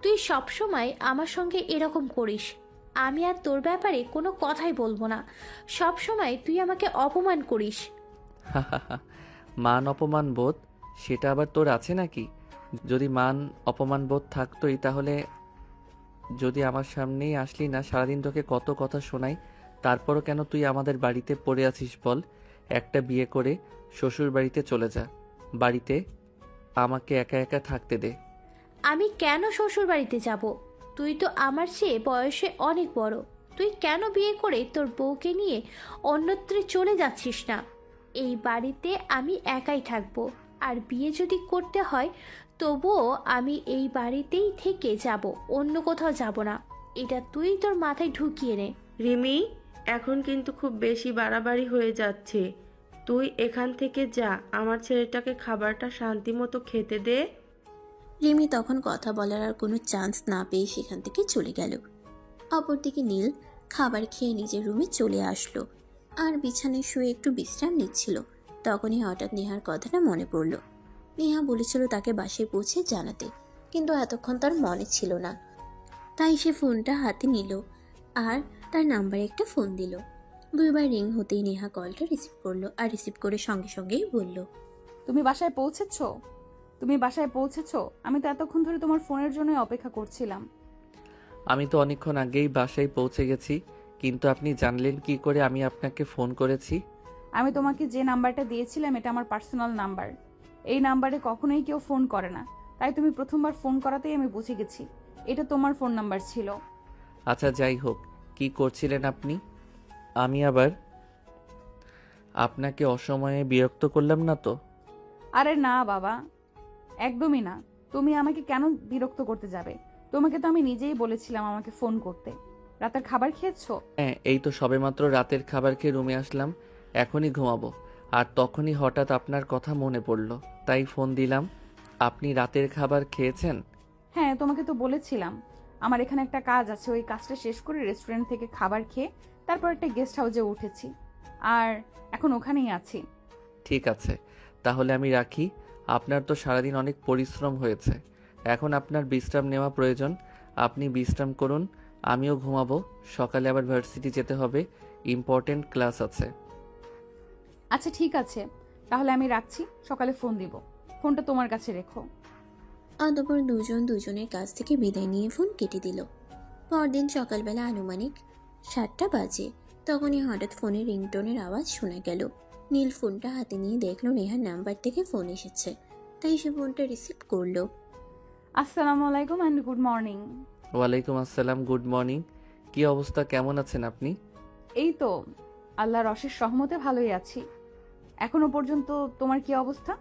[SPEAKER 5] তুই সব সময় আমার সঙ্গে এরকম করিস, আমি আর তোর ব্যাপারে কোনো কথাই বলবো না। সব সময় তুই আমাকে অপমান করিস।
[SPEAKER 2] মান অপমান বোধ সেটা আবার তোর আছে নাকি? যদি মান অপমান বোধ থাকতোই তাহলে যদি আমার সামনেই আসলি না, সারাদিন তোকে কত কথা শোনাই, তারপরও কেন তুই আমাদের বাড়িতে পড়ে আছিস বল? একটা বিয়ে করে শ্বশুর বাড়িতে চলে যা, বাড়িতে আমাকে একা একা থাকতে দে।
[SPEAKER 5] আমি কেন শ্বশুর বাড়িতে যাব? তুই তো আমার চেয়ে বয়সে অনেক বড়, তুই কেন বিয়ে করে তোর বউকে নিয়ে অন্যত্রে চলে যাচ্ছিস না? এই বাড়িতে আমি একাই থাকবো, আর বিয়ে যদি করতে হয় তবুও আমি এই বাড়িতেই থেকে যাব, অন্য কোথাও যাব না। এটা তুই তোর মাথায় ঢুকিয়ে নে।
[SPEAKER 6] রিমি, এখন কিন্তু খুব বেশি বাড়াবাড়ি হয়ে যাচ্ছে। তুই এখান থেকে যা, আমার ছেলেটাকে খাবারটা শান্তি মতো খেতে দে।
[SPEAKER 3] রিমি তখন কথা বলার আর কোনো চান্স না পেয়ে সেখান থেকে চলে গেল। অপরদিকে নীল খাবার খেয়ে নিজের রুমে চলে আসলো আর বিছানায় শুয়ে একটু বিশ্রাম নিচ্ছিল। তখনই হঠাৎ নেহার কথাটা মনে পড়ল। নেহা বলেছিল তাকে বাসায় পৌঁছে জানাতে, কিন্তু এতক্ষণ তার মনে ছিল না। তাই সে ফোনটা হাতে নিল আর তার নাম্বারে একটা ফোন দিল। দুইবার রিং হতেই নেহা কলটা রিসিভ করলো আর রিসিভ করে সঙ্গে সঙ্গেই বলল,
[SPEAKER 1] তুমি বাসায় পৌঁছেছো? তুমি বাসায় পৌঁছেছো? আমি তো এতক্ষণ ধরে তোমার ফোনের জন্যই অপেক্ষা করছিলাম।
[SPEAKER 2] আমি তো অনেকক্ষণ আগেই বাসায় পৌঁছে গেছি, কিন্তু আপনি জানলেন কি করে আমি আপনাকে ফোন করেছি?
[SPEAKER 1] আমি তোমাকে যে নাম্বারটা দিয়েছিলাম এটা আমার পার্সোনাল নাম্বার। এই নাম্বারে কখনোই কেউ ফোন করে না, তাই তুমি প্রথমবার ফোন করাতেই আমি বুঝে গেছি এটা তোমার ফোন নাম্বার ছিল।
[SPEAKER 2] আচ্ছা যাই হোক, কি করছিলেন আপনি? আমি আবার আপনাকে অসময়ে বিরক্ত করলাম না তো?
[SPEAKER 1] আরে না বাবা, একদমই না। তুমি আমাকে কেন বিরক্ত করতে যাবে? তোমাকে তো আমি নিজেই বলেছিলাম আমাকে ফোন করতে। রাতের খাবার খেয়েছো?
[SPEAKER 2] হ্যাঁ, এই তো সবেমাত্র রাতের খাবার খেয়ে রুমে আসলাম, এখনই ঘুমাবো। আর তখনই হঠাৎ আপনার কথা মনে পড়লো, তাই ফোন দিলাম। আপনি রাতের খাবার খেয়েছেন?
[SPEAKER 1] হ্যাঁ, তোমাকে তো বলেছিলাম আমার এখানে একটা কাজ আছে, ওই কাজটা শেষ করে রেস্টুরেন্ট থেকে খাবার খেয়ে তারপর একটা গেস্ট হাউসে উঠেছি, আর এখন ওখানেই আছি।
[SPEAKER 2] ঠিক আছে, তাহলে আমি রাখি। আপনার তো সারাদিন অনেক পরিশ্রম হয়েছে, এখন আপনার বিশ্রাম নেওয়া প্রয়োজন। আপনি বিশ্রাম করুন, আমিও ঘুমাবো। সকালে আবার ভার্সিটি যেতে হবে, ইম্পর্টেন্ট ক্লাস আছে।
[SPEAKER 1] আচ্ছা ঠিক আছে, তাহলে আমি রাখছি, সকালে ফোন দিব। ফোনটা তোমার কাছে রেখো।
[SPEAKER 3] অতঃপর দুজন দুজনের কাছ থেকে বিদায় নিয়ে ফোন কেটে দিল। পরদিন সকালবেলা আনুমানিক 7টা বাজে। তখনই হঠাৎ ফোনে রিংটোনের আওয়াজ শোনা গেল। নীল ফোনটা হাতে নিয়ে দেখলো নেহার নাম্বার থেকে ফোন এসেছে, তাই সে ফোনটা রিসিভ করলো।
[SPEAKER 1] আসসালামু আলাইকুম অ্যান্ড গুড মর্নিং।
[SPEAKER 2] ওয়ালাইকুম আসসালাম, গুড মর্নিং। কি অবস্থা, কেমন আছেন আপনি?
[SPEAKER 1] এই তো আল্লাহর অশেষ সহমতে ভালোই আছি। এখনো পর্যন্ত তোমার কি অবস্থা?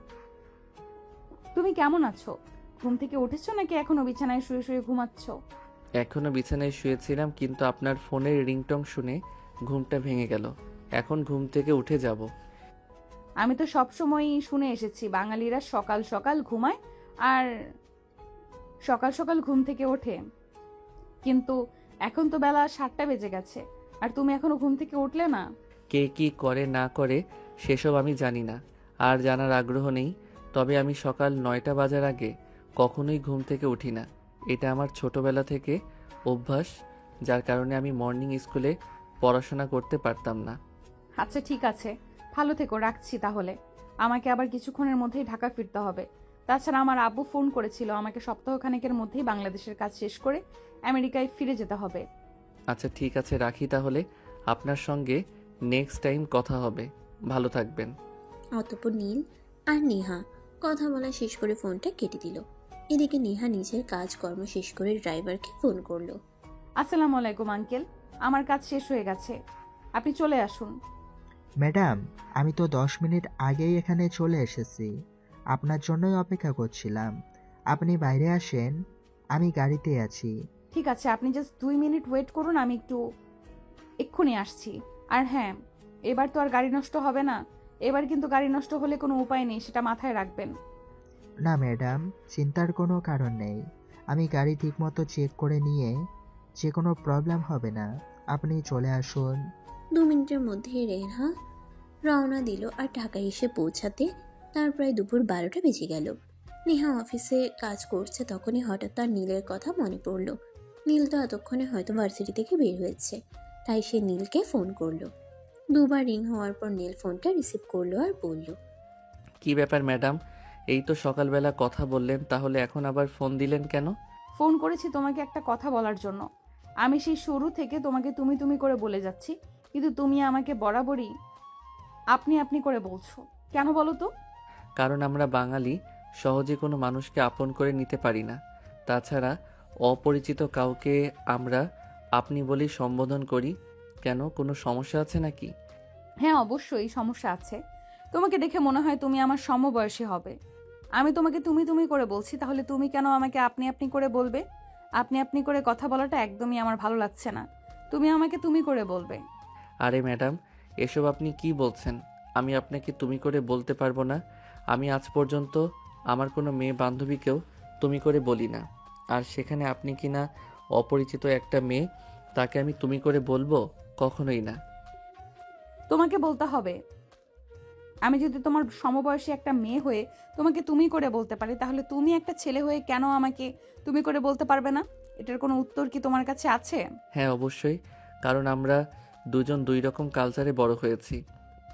[SPEAKER 1] তুমি কেমন আছো? ঘুম থেকে উঠেছো নাকি এখনো বিছানায় শুয়ে শুয়ে ঘুমাচ্ছ?
[SPEAKER 2] এখনো বিছানায় শুয়েছিলাম, কিন্তু আপনার ফোনের রিংটং শুনে ঘুমটা ভেঙে গেল। এখন ঘুম থেকে উঠে যাব।
[SPEAKER 1] আমি তো সবসময়ই শুনে এসেছি বাঙালিরা সকাল সকাল ঘুমায় আর সকাল সকাল ঘুম থেকে ওঠে। কিন্তু এখন তো বেলা 7টা বেজে গেছে, আর তুমি এখনো ঘুম থেকে উঠলে না।
[SPEAKER 2] কে কি করে না করে সেসব আমি জানি না, আর জানার আগ্রহ নেই। তবে আমি সকাল 9টা বাজার আগে কখনোই ঘুম থেকে উঠি না। এটা আমার ছোটবেলা থেকে অভ্যাস, যার কারণে আমি মর্নিং স্কুলে পড়াশোনা করতে পারতাম না।
[SPEAKER 1] আচ্ছা ঠিক আছে, ভালো থেকো, রাখছি তাহলে। আমাকে আবার কিছুক্ষণের মধ্যেই ঢাকা ফিরতে হবে। তাছাড়া আমার আব্বু ফোন করেছিল, আমাকে সপ্তাহখানেকের মধ্যেই বাংলাদেশের কাজ শেষ করে আমেরিকায় ফিরে যেতে হবে।
[SPEAKER 2] আচ্ছা ঠিক আছে, রাখি তাহলে। আপনার সঙ্গে নেক্সট টাইম কথা হবে। ভালো থাকবেন।
[SPEAKER 3] অতঃপর নীল আর নেহা কথা বলা শেষ করে ফোনটা কেটে দিল। এদিকে নেহা নিজের কাজকর্ম শেষ করে ড্রাইভারকে ফোন করলো।
[SPEAKER 1] আসসালামু আলাইকুম আঙ্কেল, আমার কাজ শেষ হয়ে গেছে, আপনি চলে আসুন।
[SPEAKER 4] ম্যাডাম, আমি তো 10 মিনিট আগেই এখানে চলে এসেছি। আপনার জন্যই অপেক্ষা করছিলাম। আপনি বাইরে আসেন, আমি গাড়িতে আছি।
[SPEAKER 1] ঠিক আছে, আপনি জাস্ট 2 মিনিট ওয়েট করুন, আমি এক্ষুনি আসছি। আর হ্যাঁ, এবার তো আর গাড়ি নষ্ট হবে না। এবার কিন্তু গাড়ি নষ্ট হলে কোনো উপায় নেই, সেটা মাথায় রাখবেন।
[SPEAKER 4] না ম্যাডাম, চিন্তার কোনো কারণ নেই। আমি গাড়ি ঠিকমতো চেক করে নিয়ে যে কোনো প্রবলেম হবে না। আপনি চলে আসুন।
[SPEAKER 3] 2 মিনিটের মধ্যেই রেহা রওনা দিল, আর ঢাকায় এসে পৌঁছাতে তার প্রায় দুপুর 12টা বেজে গেল। নেহা অফিসে কাজ করছে, তখনই হঠাৎ তার নীলের কথা মনে পড়ল। নীল তো এতক্ষণে হয়তো ভার্সিটি থেকে বের হয়েছে, তাই সে নীলকে ফোন করলো। দুবার রিং হওয়ার পর নীল ফোনটা রিসিভ করলো আর বলল,
[SPEAKER 2] কি ব্যাপার ম্যাডাম, এই তো সকালবেলা কথা বললেন, তাহলে এখন আবার ফোন দিলেন কেন?
[SPEAKER 1] ফোন করেছি তোমাকে একটা কথা বলার জন্য। আমি সেই শুরু থেকে তোমাকে তুমি তুমি করে বলে যাচ্ছি, কিন্তু তুমি আমাকে বরাবরই আপনি আপনি করে বলছো কেন বলো তো?
[SPEAKER 2] কারণ আমরা বাঙালি সহজে কোনো মানুষকে আপন করে নিতে পারি না। তাছাড়া অপরিচিত কাউকে আমরা আপনি বলেই সম্বোধন করি। কেন, কোনো সমস্যা আছে নাকি?
[SPEAKER 1] হ্যাঁ অবশ্যই সমস্যা আছে। তোমাকে দেখে মনে হয় তুমি আমার সমবয়সী হবে। আমি তোমাকে তুমি তুমি করে বলছি, তাহলে তুমি কেন আমাকে আপনি আপনি করে বলবে? আপনি আপনি করে কথা বলাটা একদমই আমার ভালো লাগছে না। তুমি আমাকে তুমি করে বলবে।
[SPEAKER 2] আরে ম্যাডাম, এসব আপনি কি বলছেন? আমি আপনাকে তুমি করে বলতে পারবো না। আমি আজ পর্যন্ত আমার কোনো মেয়ে বান্ধবীকেও তুমি করে বলি না। আর সেখানে আপনি কি না অপরিচিত একটা মেয়ে, তাকে আমি তুমি করে বলবো? কখনোই না।
[SPEAKER 1] তোমাকে বলতে হবে। আমি যদি তোমার সমবয়সী একটা মেয়ে হয়ে তোমাকে তুমি করে বলতে পারি, তাহলে তুমি একটা ছেলে হয়ে কেন আমাকে তুমি করে বলতে পারবে না? এটার কোনো উত্তর কি তোমার কাছে আছে?
[SPEAKER 2] হ্যাঁ অবশ্যই, কারণ আমরা দুজন দুই রকম কালচারে বড় হয়েছি।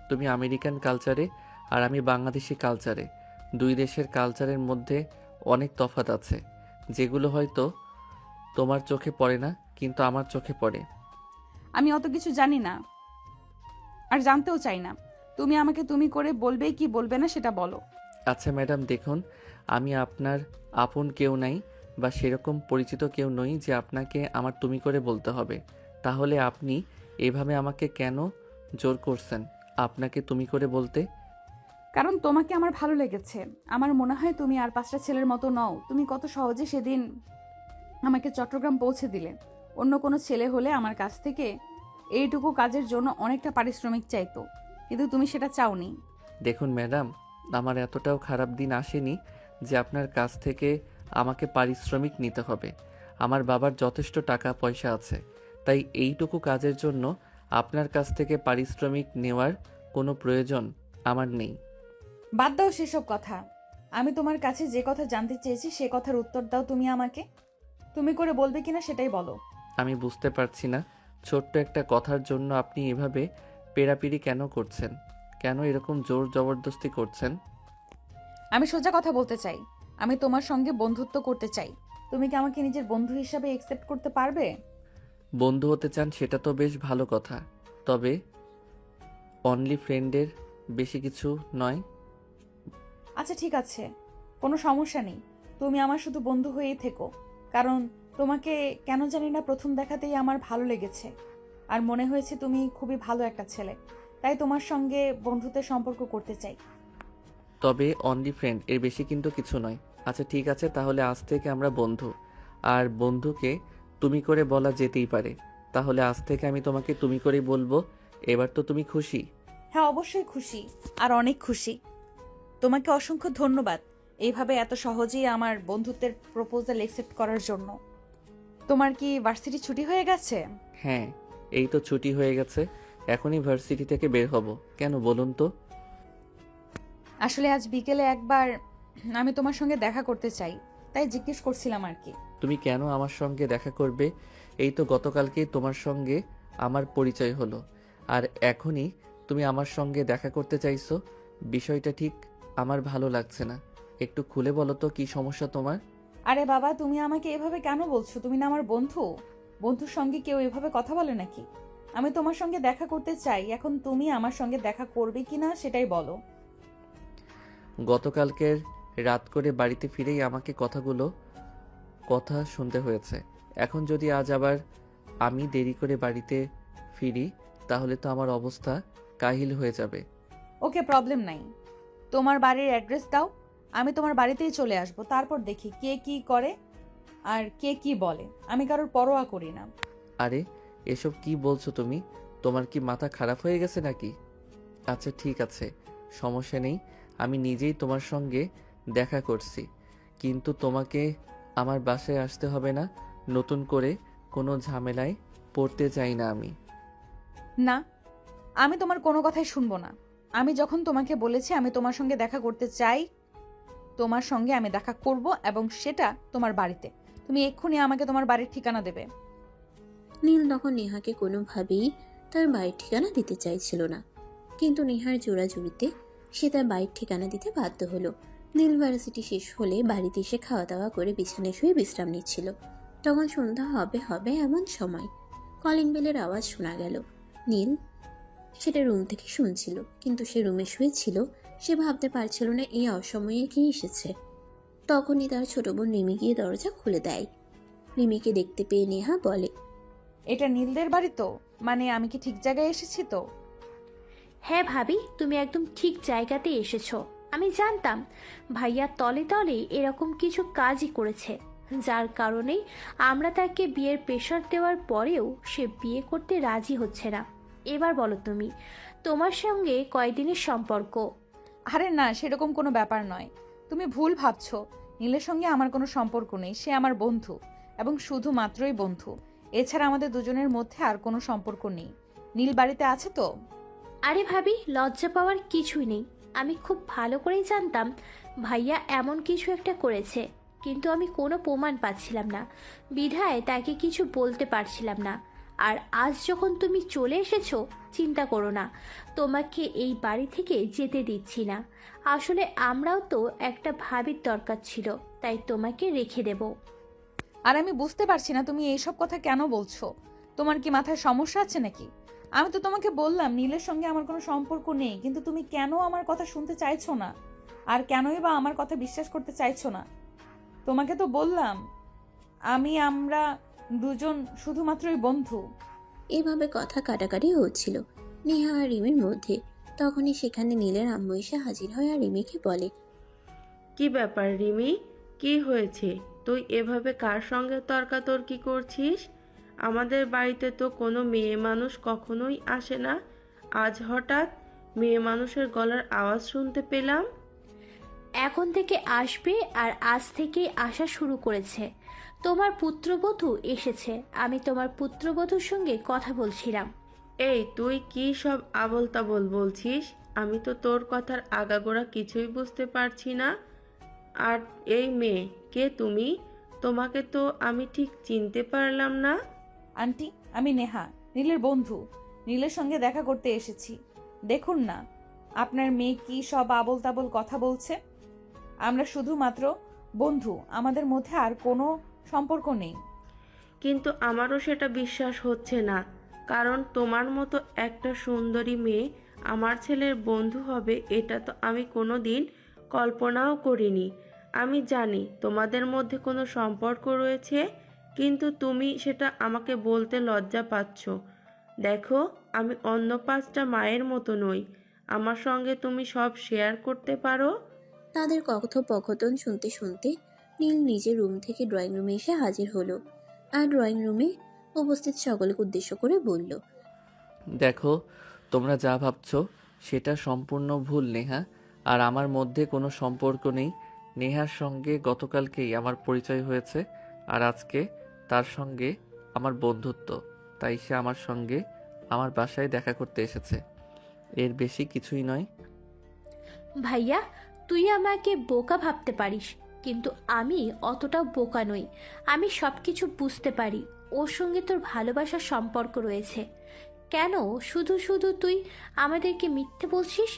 [SPEAKER 2] তুমি আমেরিকান কালচারে আর আমি বাংলাদেশি কালচারে। দুই দেশের কালচারের মধ্যে অনেক তফাৎ আছে, যেগুলো হয়তো তোমার চোখে পড়ে না, কিন্তু আমার চোখে পড়ে।
[SPEAKER 1] আমি অত কিছু জানি না, আর জানতেও চাই না। তুমি আমাকে তুমি করে বলবে কি বলবে না সেটা বলো।
[SPEAKER 2] আচ্ছা ম্যাডাম দেখুন, আমি আপনার আপন কেউ নাই বা সেরকম পরিচিত কেউ নই যে আপনাকে আমার তুমি করে বলতে হবে। তাহলে আপনি এভাবে আমাকে কেন জোর করছেন আপনাকে তুমি করে বলতে?
[SPEAKER 1] কারণ তোমাকে আমার ভালো লেগেছে। আমার মনে হয় তুমি আর 5টা ছেলের মতো নও। তুমি কত সহজে সেদিন আমাকে চট্টগ্রাম পৌঁছে দিলে। অন্য কোনো ছেলে হলে আমার কাছ থেকে এইটুকু কাজের জন্য অনেকটা পারিশ্রমিক চাইতো, কিন্তু তুমি সেটা চাওনি।
[SPEAKER 2] দেখুন ম্যাডাম, আমার এতটাও খারাপ দিন আসেনি যে আপনার কাছ থেকে আমাকে পারিশ্রমিক নিতে হবে। আমার বাবার যথেষ্ট টাকা পয়সা আছে, তাই এইটুকু কাজের জন্য আপনার কাছ থেকে পারিশ্রমিক নেওয়ার কোনো প্রয়োজন আমার নেই।
[SPEAKER 1] বাদ দাও সেসব কথা। আমি তোমার কাছে যে কথা জানতে চেয়েছি সে কথার উত্তর দাও। তুমি আমাকে তুমি করে বলবে কিনা সেটাই বলো।
[SPEAKER 2] আমি বুঝতে পারছি না, ছোট্ট একটা কথার জন্য আপনি এভাবে পেড়াপিড়ি কেন করছেন? কেন এরকম জোর জবরদস্তি করছেন?
[SPEAKER 1] আমি সোজা কথা বলতে চাই। আমি তোমার সঙ্গে বন্ধুত্ব করতে চাই। তুমি কি আমাকে নিজের বন্ধু হিসাবে একসেপ্ট করতে পারবে?
[SPEAKER 2] বন্ধু হতে চান সেটা তো বেশ ভালো কথা, তবে অনলি ফ্রেন্ডের বেশি কিছু নয়।
[SPEAKER 1] আচ্ছা ঠিক আছে, কোনো সমস্যা নেই। তুমি আমার শুধু বন্ধু হয়েই থেকো। কারণ তোমাকে কেন জানি না প্রথম দেখাতেই আমার ভালো লেগেছে, আর মনে হয়েছে তুমি খুবই ভালো একটা ছেলে। তাই তোমার সঙ্গে বন্ধুত্বের সম্পর্ক করতে চাই।
[SPEAKER 2] তবে অনলি ফ্রেন্ড, এর বেশি কিন্তু কিছু নয়। আচ্ছা ঠিক আছে, তাহলে আজ থেকে আমরা বন্ধু। আর বন্ধুকে তুমি করে বলা যেতেই পারে। তাহলে আজ থেকে আমি তোমাকে তুমি করেই বলবো। এবার তো তুমি খুশি?
[SPEAKER 1] হ্যাঁ অবশ্যই খুশি, আর অনেক খুশি। তোমাকে অসংখ্য ধন্যবাদ এইভাবে এত সহজেই আমার বন্ধুত্বের প্রপোজাল একসেপ্ট করার জন্য। তোমার কি ভার্সিটি ছুটি হয়ে গেছে?
[SPEAKER 2] হ্যাঁ, এই তো ছুটি হয়ে গেছে, এখনই ভার্সিটি থেকে বের হব। কেন বলুন তো?
[SPEAKER 1] আসলে আজ বিকেলে একবার আমি তোমার সঙ্গে দেখা করতে চাই, তাই জিজ্ঞেস করছিলাম আর কি।
[SPEAKER 2] তুমি কেন আমার সঙ্গে দেখা করবে? এই তো গতকালকেই তোমার সঙ্গে আমার পরিচয় হলো, আর এখনই তুমি আমার সঙ্গে দেখা করতে চাইছো? বিষয়টা ঠিক আমার ভালো লাগছে না। একটু খুলে বলো তো কি সমস্যা তোমার?
[SPEAKER 1] আরে বাবা, তুমি আমাকে এভাবে কেন বলছো? তুমি না আমার বন্ধু। বন্ধুর সঙ্গে কেউ এভাবে কথা বলে নাকি? আমি তোমার সঙ্গে দেখা করতে চাই, এখন তুমি আমার সঙ্গে দেখা করবে কিনা সেটাই বলো।
[SPEAKER 2] গতকালকের রাত করে বাড়িতে ফিরেই আমাকে কথা শুনতে হয়েছে। এখন যদি আজ আবার আমি দেরি করে বাড়িতে ফিরি, তাহলে তো আমার অবস্থা কাহিল হয়ে যাবে।
[SPEAKER 1] ওকে, প্রবলেম নাই। তোমার বাড়ির অ্যাড্রেস দাও, আমি তোমার বাড়িতেই চলে আসব। তারপর দেখি কে কি করে আর কে কি বলে। আমি কারোর পরোয়া করি না।
[SPEAKER 2] আরে এসব কি বলছো তুমি? তোমার কি মাথা খারাপ হয়ে গেছে নাকি? আচ্ছা ঠিক আছে, সমস্যা নেই, আমি নিজেই তোমার সঙ্গে দেখা করছি। কিন্তু তোমাকে আমার বাসায় আসতে হবে না। নতুন করে কোনো ঝামেলায় পড়তে চাই না আমি।
[SPEAKER 1] না, আমি তোমার কোনো কথাই শুনবো না। আমি যখন তোমাকে বলেছি আমি তোমার সঙ্গে দেখা করতে চাই, তোমার সঙ্গে আমি দেখা করব, এবং সেটা তোমার বাড়িতে। তুমি এক্ষুনি আমাকে তোমার বাড়ির ঠিকানা দেবে।
[SPEAKER 3] নীল তখন নেহাকে কোনোভাবেই তার বাড়ির ঠিকানা দিতে চাইছিল না, কিন্তু নেহার জোড়াজুড়িতে সে তার বাড়ির ঠিকানা দিতে বাধ্য হলো। নীল ভার্সিটি শেষ হলে বাড়িতে এসে খাওয়া দাওয়া করে বিছানায় শুয়ে বিশ্রাম নিচ্ছিল। তখন সন্ধ্যা হবে হবে এমন সময় কলিং বেলের আওয়াজ শোনা গেল। নীল সেটা রুম থেকে শুনছিল, কিন্তু সে রুমে শুয়েছিল। সে ভাবতে পারছিল না এই অসময়ে কে এসেছে। তখনই তার ছোট বোন রিমি গিয়ে দরজা খুলে দেয়। রিমিকে দেখতে পেয়ে নেহা বলে,
[SPEAKER 1] এটা নীলদের বাড়ি তো? মানে আমি কি ঠিক জায়গায় এসেছি তো?
[SPEAKER 5] হ্যাঁ ভাবি, তুমি একদম ঠিক জায়গাতে এসেছো। আমি জানতাম ভাইয়া তলে তলে এরকম কিছু কাজই করেছে, যার কারণেই আমরা তাকে বিয়ের প্রেশার দেওয়ার পরেও সে বিয়ে করতে রাজি হচ্ছে না। এবার বলো তুমি, তোমার সঙ্গে কয়দিনের সম্পর্ক?
[SPEAKER 1] আরে না, সেরকম কোনো ব্যাপার নয়। তুমি ভুল ভাবছো। নীলের সঙ্গে আমার কোনো সম্পর্ক নেই। সে আমার বন্ধু, এবং শুধুমাত্রই বন্ধু। এছাড়া আমাদের দুজনের মধ্যে আর কোনো সম্পর্ক নেই। নীল বাড়িতে আছে তো?
[SPEAKER 5] আরে ভাবি, লজ্জা পাওয়ার কিছুই নেই। আমি খুব ভালো করেই জানতাম ভাইয়া এমন কিছু একটা করেছে, কিন্তু আমি কোনো প্রমাণ পাচ্ছিলাম না, বিধায় তাকে কিছু বলতে পারছিলাম না। আর আজ যখন তুমি চলে এসেছো, চিন্তা করো না, তোমাকে এই বাড়ি থেকে যেতে দিচ্ছি না। আসলে আমরাও তো একটা ভাবির দরকার ছিল, তাই তোমাকে রেখে দেব।
[SPEAKER 1] আর আমি বুঝতে পারছি না তুমি এইসব কথা কেন বলছো। তোমার কি মাথায় সমস্যা আছে নাকি? আমি তো তোমাকে বললাম নীলের সঙ্গে আমার কোনো সম্পর্ক নেই, কিন্তু তুমি কেন আমার কথা শুনতে চাইছো না? আর কেনই বা আমার কথা বিশ্বাস করতে চাইছো না? তোমাকে তো বললাম আমরা দুজন শুধুমাত্রই বন্ধু।
[SPEAKER 3] এভাবে কথা কাটাকাটি হচ্ছিল নেহা আর রিমির মধ্যে। তখনই সেখানে নীলের আম্মু এসে হাজির হয় আর রিমিকে বলে,
[SPEAKER 6] কি ব্যাপার রিমি, কি হয়েছে? তুই এভাবে কার সঙ্গে তর্কাতর্কি করছিস? আমাদের বাড়িতে তো কোনো মেয়ে মানুষ কখনোই আসে না, আজ হঠাৎ মেয়ে মানুষের গলার আওয়াজ শুনতে পেলাম।
[SPEAKER 5] এখন থেকে আসবে, আর আজ থেকেই আসা শুরু করেছে। তোমার পুত্রবধূ এসেছে। আমি তোমার পুত্রবধূর সঙ্গে কথা বলছিলাম।
[SPEAKER 6] এই তুই কি সব আবোল তাবোল বলছিস? আমি তো তোর কথার আগাগোড়া কিছুই বুঝতে পারছি না। আর এই মেয়ে কে তুমি? তোমাকে তো আমি ঠিক চিনতে পারলাম না।
[SPEAKER 1] আন্টি, আমি নেহা, নীলের বন্ধু। নীলের সঙ্গে দেখা করতে এসেছি। দেখুন না, আপনার মেয়ে কি সব আবোল তাবোল কথা বলছে। আমরা শুধুমাত্র বন্ধু, আমাদের মধ্যে আর কোনো সম্পর্ক নেই।
[SPEAKER 6] কিন্তু আমারও সেটা বিশ্বাস হচ্ছে না, কারণ তোমার মতো একটা সুন্দরী মেয়ে আমার ছেলের বন্ধু হবে এটা তো আমি কোনো দিন কল্পনাও করিনি। আমি জানি তোমাদের মধ্যে কোনো সম্পর্ক রয়েছে, কিন্তু তুমি সেটা আমাকে বলতে লজ্জা পাচ্ছ। দেখো, আমি অন্য 5টা মায়ের মতো নই, আমার সঙ্গে তুমি সব শেয়ার করতে পারো।
[SPEAKER 3] তাদের কথোপকথন শুনতে শুনতে নীল নিজের রুম থেকে ড্রয়িং রুমে এসে হাজির হলো আর ড্রয়িং রুমে উপস্থিত সকলকে উদ্দেশ্য করে বলল,
[SPEAKER 2] দেখো, তোমরা যা ভাবছো সেটা সম্পূর্ণ ভুল নেহা। আর আমার মধ্যে কোনো সম্পর্ক নেই। নেহার সঙ্গে গতকালকেই আমার পরিচয় হয়েছে, আর আজকে তার সঙ্গে আমার বন্ধুত্ব, তাই সে আমার সঙ্গে আমার বাসায় দেখা করতে এসেছে। এর বেশি কিছুই নয়।
[SPEAKER 5] ভাইয়া, তুই আমাকে বোকা ভাবতে পারিস, কিন্তু আমি অতটাও বোকা নই। আমি সব কিছু বুঝতে পারি। ওর সঙ্গে তোর ভালোবাসার সম্পর্ক রয়েছে। কেন শুধু শুধু তুই আমাদেরকে মিথ্যে বলছিস?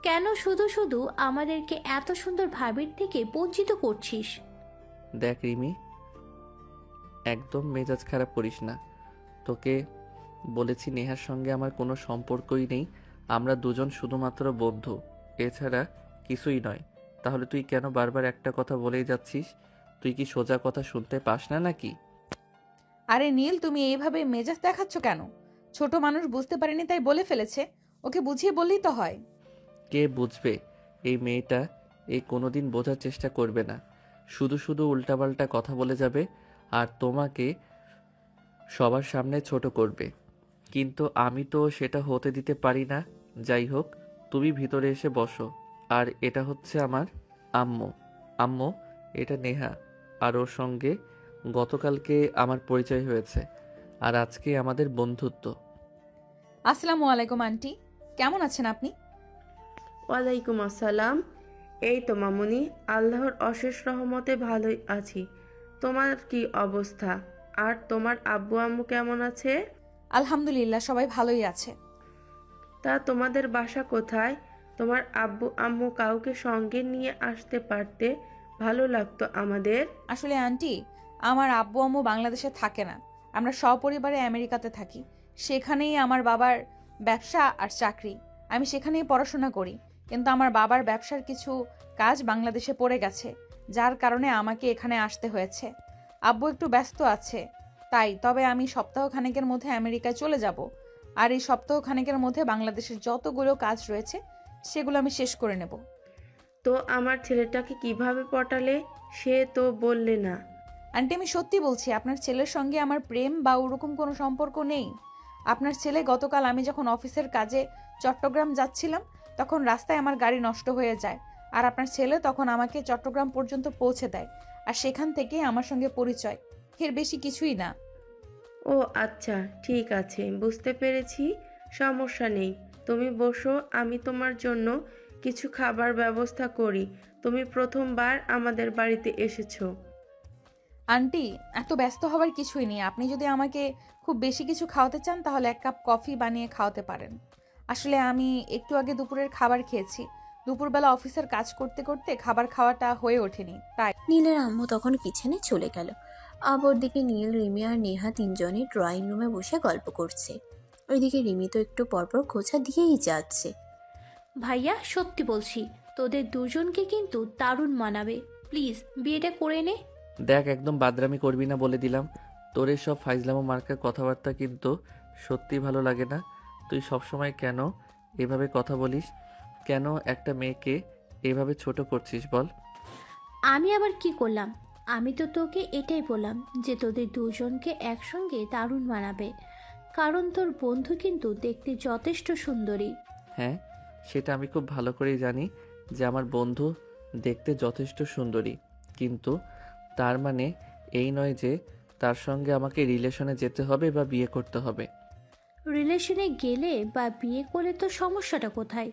[SPEAKER 5] কেন শুধু শুধু আমাদেরকে এত সুন্দর ভাবির থেকে বঞ্চিত করছিস?
[SPEAKER 2] দেখ রিমি, একদম মেজাজ খারাপ করিস না। তোকে বলেছি নেহার সঙ্গে আমার কোনো সম্পর্কই নেই। আমরা দুজন শুধুমাত্র বন্ধু, এছাড়া কিছুই নয়। তাহলে তুই কেন বারবার একটা কথা বলেই যাচ্ছিস? তুই কি সোজা কথা শুনতে পাস না নাকি?
[SPEAKER 1] আরে নীল, তুমি এইভাবে মেজাজ দেখাচ্ছ কেন? ছোট মানুষ বুঝতে পারেনি তাই বলে ফেলেছে, ওকে বুঝিয়ে বললেই তো হয়।
[SPEAKER 2] কে বুঝবে? এই মেয়েটা এই কোনোদিন বোঝার চেষ্টা করবে না, শুধু শুধু উল্টাপাল্টা কথা বলে যাবে আর তোমাকে সবার সামনে ছোট করবে। কিন্তু আমি তো সেটা হতে দিতে পারি না। যাই হোক, তুমি ভিতরে এসে বসো। আর এটা হচ্ছে আমার আম্মু। আম্মু, এটা নেহা, আর ওর সঙ্গে গতকালকে আমার পরিচয় হয়েছে, আর আজকে আমাদের বন্ধুত্ব।
[SPEAKER 1] আসসালামু আলাইকুম আন্টি, কেমন আছেন আপনি?
[SPEAKER 6] ওয়ালাইকুম আসসালাম। এই তো মামুনি, আল্লাহর অশেষ রহমতে ভালোই আছি। তোমার কি অবস্থা? আর তোমার আব্বু আম্মু কেমন আছে?
[SPEAKER 1] আলহামদুলিল্লাহ, সবাই ভালোই আছে।
[SPEAKER 6] তা তোমাদের বাসা কোথায়? তোমার আব্বু আম্মু কাউকে সঙ্গে নিয়ে আসতে পারতে, ভালো লাগতো আমাদের।
[SPEAKER 1] আসলে আন্টি, আমার আব্বু আম্মু বাংলাদেশে থাকে না, আমরা সপরিবারে আমেরিকাতে থাকি। সেখানেই আমার বাবার ব্যবসা আর চাকরি। আমি সেখানেই পড়াশোনা করি, কিন্তু আমার বাবার ব্যবসার কিছু কাজ বাংলাদেশে পড়ে গেছে, যার কারণে আমাকে এখানে আসতে হয়েছে। আব্বু একটু ব্যস্ত আছে তাই, তবে আমি সপ্তাহখানেকের মধ্যে আমেরিকায় চলে যাব। আর এই সপ্তাহখানেকের মধ্যে বাংলাদেশের যতগুলো কাজ রয়েছে সেগুলো আমি শেষ করে নেব।
[SPEAKER 6] তো আমার ছেলেটাকে কিভাবে পটালে? সে তো বললে না।
[SPEAKER 1] আন্টি, আমি সত্যি বলছি, আপনার ছেলের সঙ্গে আমার প্রেম বা ওরকম কোনো সম্পর্ক নেই। আপনার ছেলে গতকাল আমি যখন অফিসের কাজে চট্টগ্রাম যাচ্ছিলাম, তখন রাস্তায় আমার গাড়ি নষ্ট হয়ে যায়, আর আপনার ছেলে তখন আমাকে চট্টগ্রাম পর্যন্ত পৌঁছে দেয়, আর সেখান থেকে আমার সঙ্গে পরিচয়। এর বেশি কিছুই না।
[SPEAKER 6] ও আচ্ছা, ঠিক আছে, বুঝতে পেরেছি। সমস্যা নেই, তুমি বসো, আমি তোমার জন্য কিছু খাবার ব্যবস্থা করি। তুমি প্রথমবার আমাদের বাড়িতে এসেছো।
[SPEAKER 1] আন্টি, এত ব্যস্ত হওয়ার কিছুই নেই। আপনি যদি আমাকে খুব বেশি কিছু খাওয়াতে চান তাহলে এক কাপ কফি বানিয়ে খাওয়াতে পারেন। আসলে আমি একটু আগে দুপুরের খাবার খেয়েছি। দুপুরবেলা অফিসের কাজ করতে করতে খাবার খাওয়াটা হয়ে ওঠেনি তাই।
[SPEAKER 3] নীলের আম্মু তখন কিচেনে চলে গেল। অপরদিকে নীল, রিমি আর নেহা তিনজনই ড্রয়িং রুমে বসে গল্প করছে। ওইদিকে রিমি তো একটু পরপর খোঁচা দিয়েই যাচ্ছে।
[SPEAKER 5] ভাইয়া, সত্যি বলছি, তোদের দুজনকে কিন্তু দারুণ মানাবে। প্লিজ বিয়েটা করে নে।
[SPEAKER 2] দেখ, একদম বাদরামি করবি না বলে দিলাম। তোর এসব ফাইজলামো মার্কা কথাবার্তা কিন্তু সত্যি ভালো লাগে না। তুই সবসময় কেন এভাবে কথা বলিস? কেন একটা মেয়েকে এভাবে ছোট করছিস বল?
[SPEAKER 5] আমি আবার কি করলাম? আমি তো তোকে এটাই বললাম যে তোদের দুজনকে একসঙ্গে দারুণ মানাবে, কারণ তোর বন্ধু কিন্তু দেখতে যথেষ্ট সুন্দরী।
[SPEAKER 2] হ্যাঁ, সেটা আমি খুব ভালো করেই জানি যে আমার বন্ধু দেখতে যথেষ্ট সুন্দরী, কিন্তু তার মানে এই নয় যে তার সঙ্গে আমাকে রিলেশনে যেতে হবে বা বিয়ে করতে হবে।
[SPEAKER 5] রিলেশনে গেলে বা বিয়ে করলে তো সমস্যাটা কোথায়?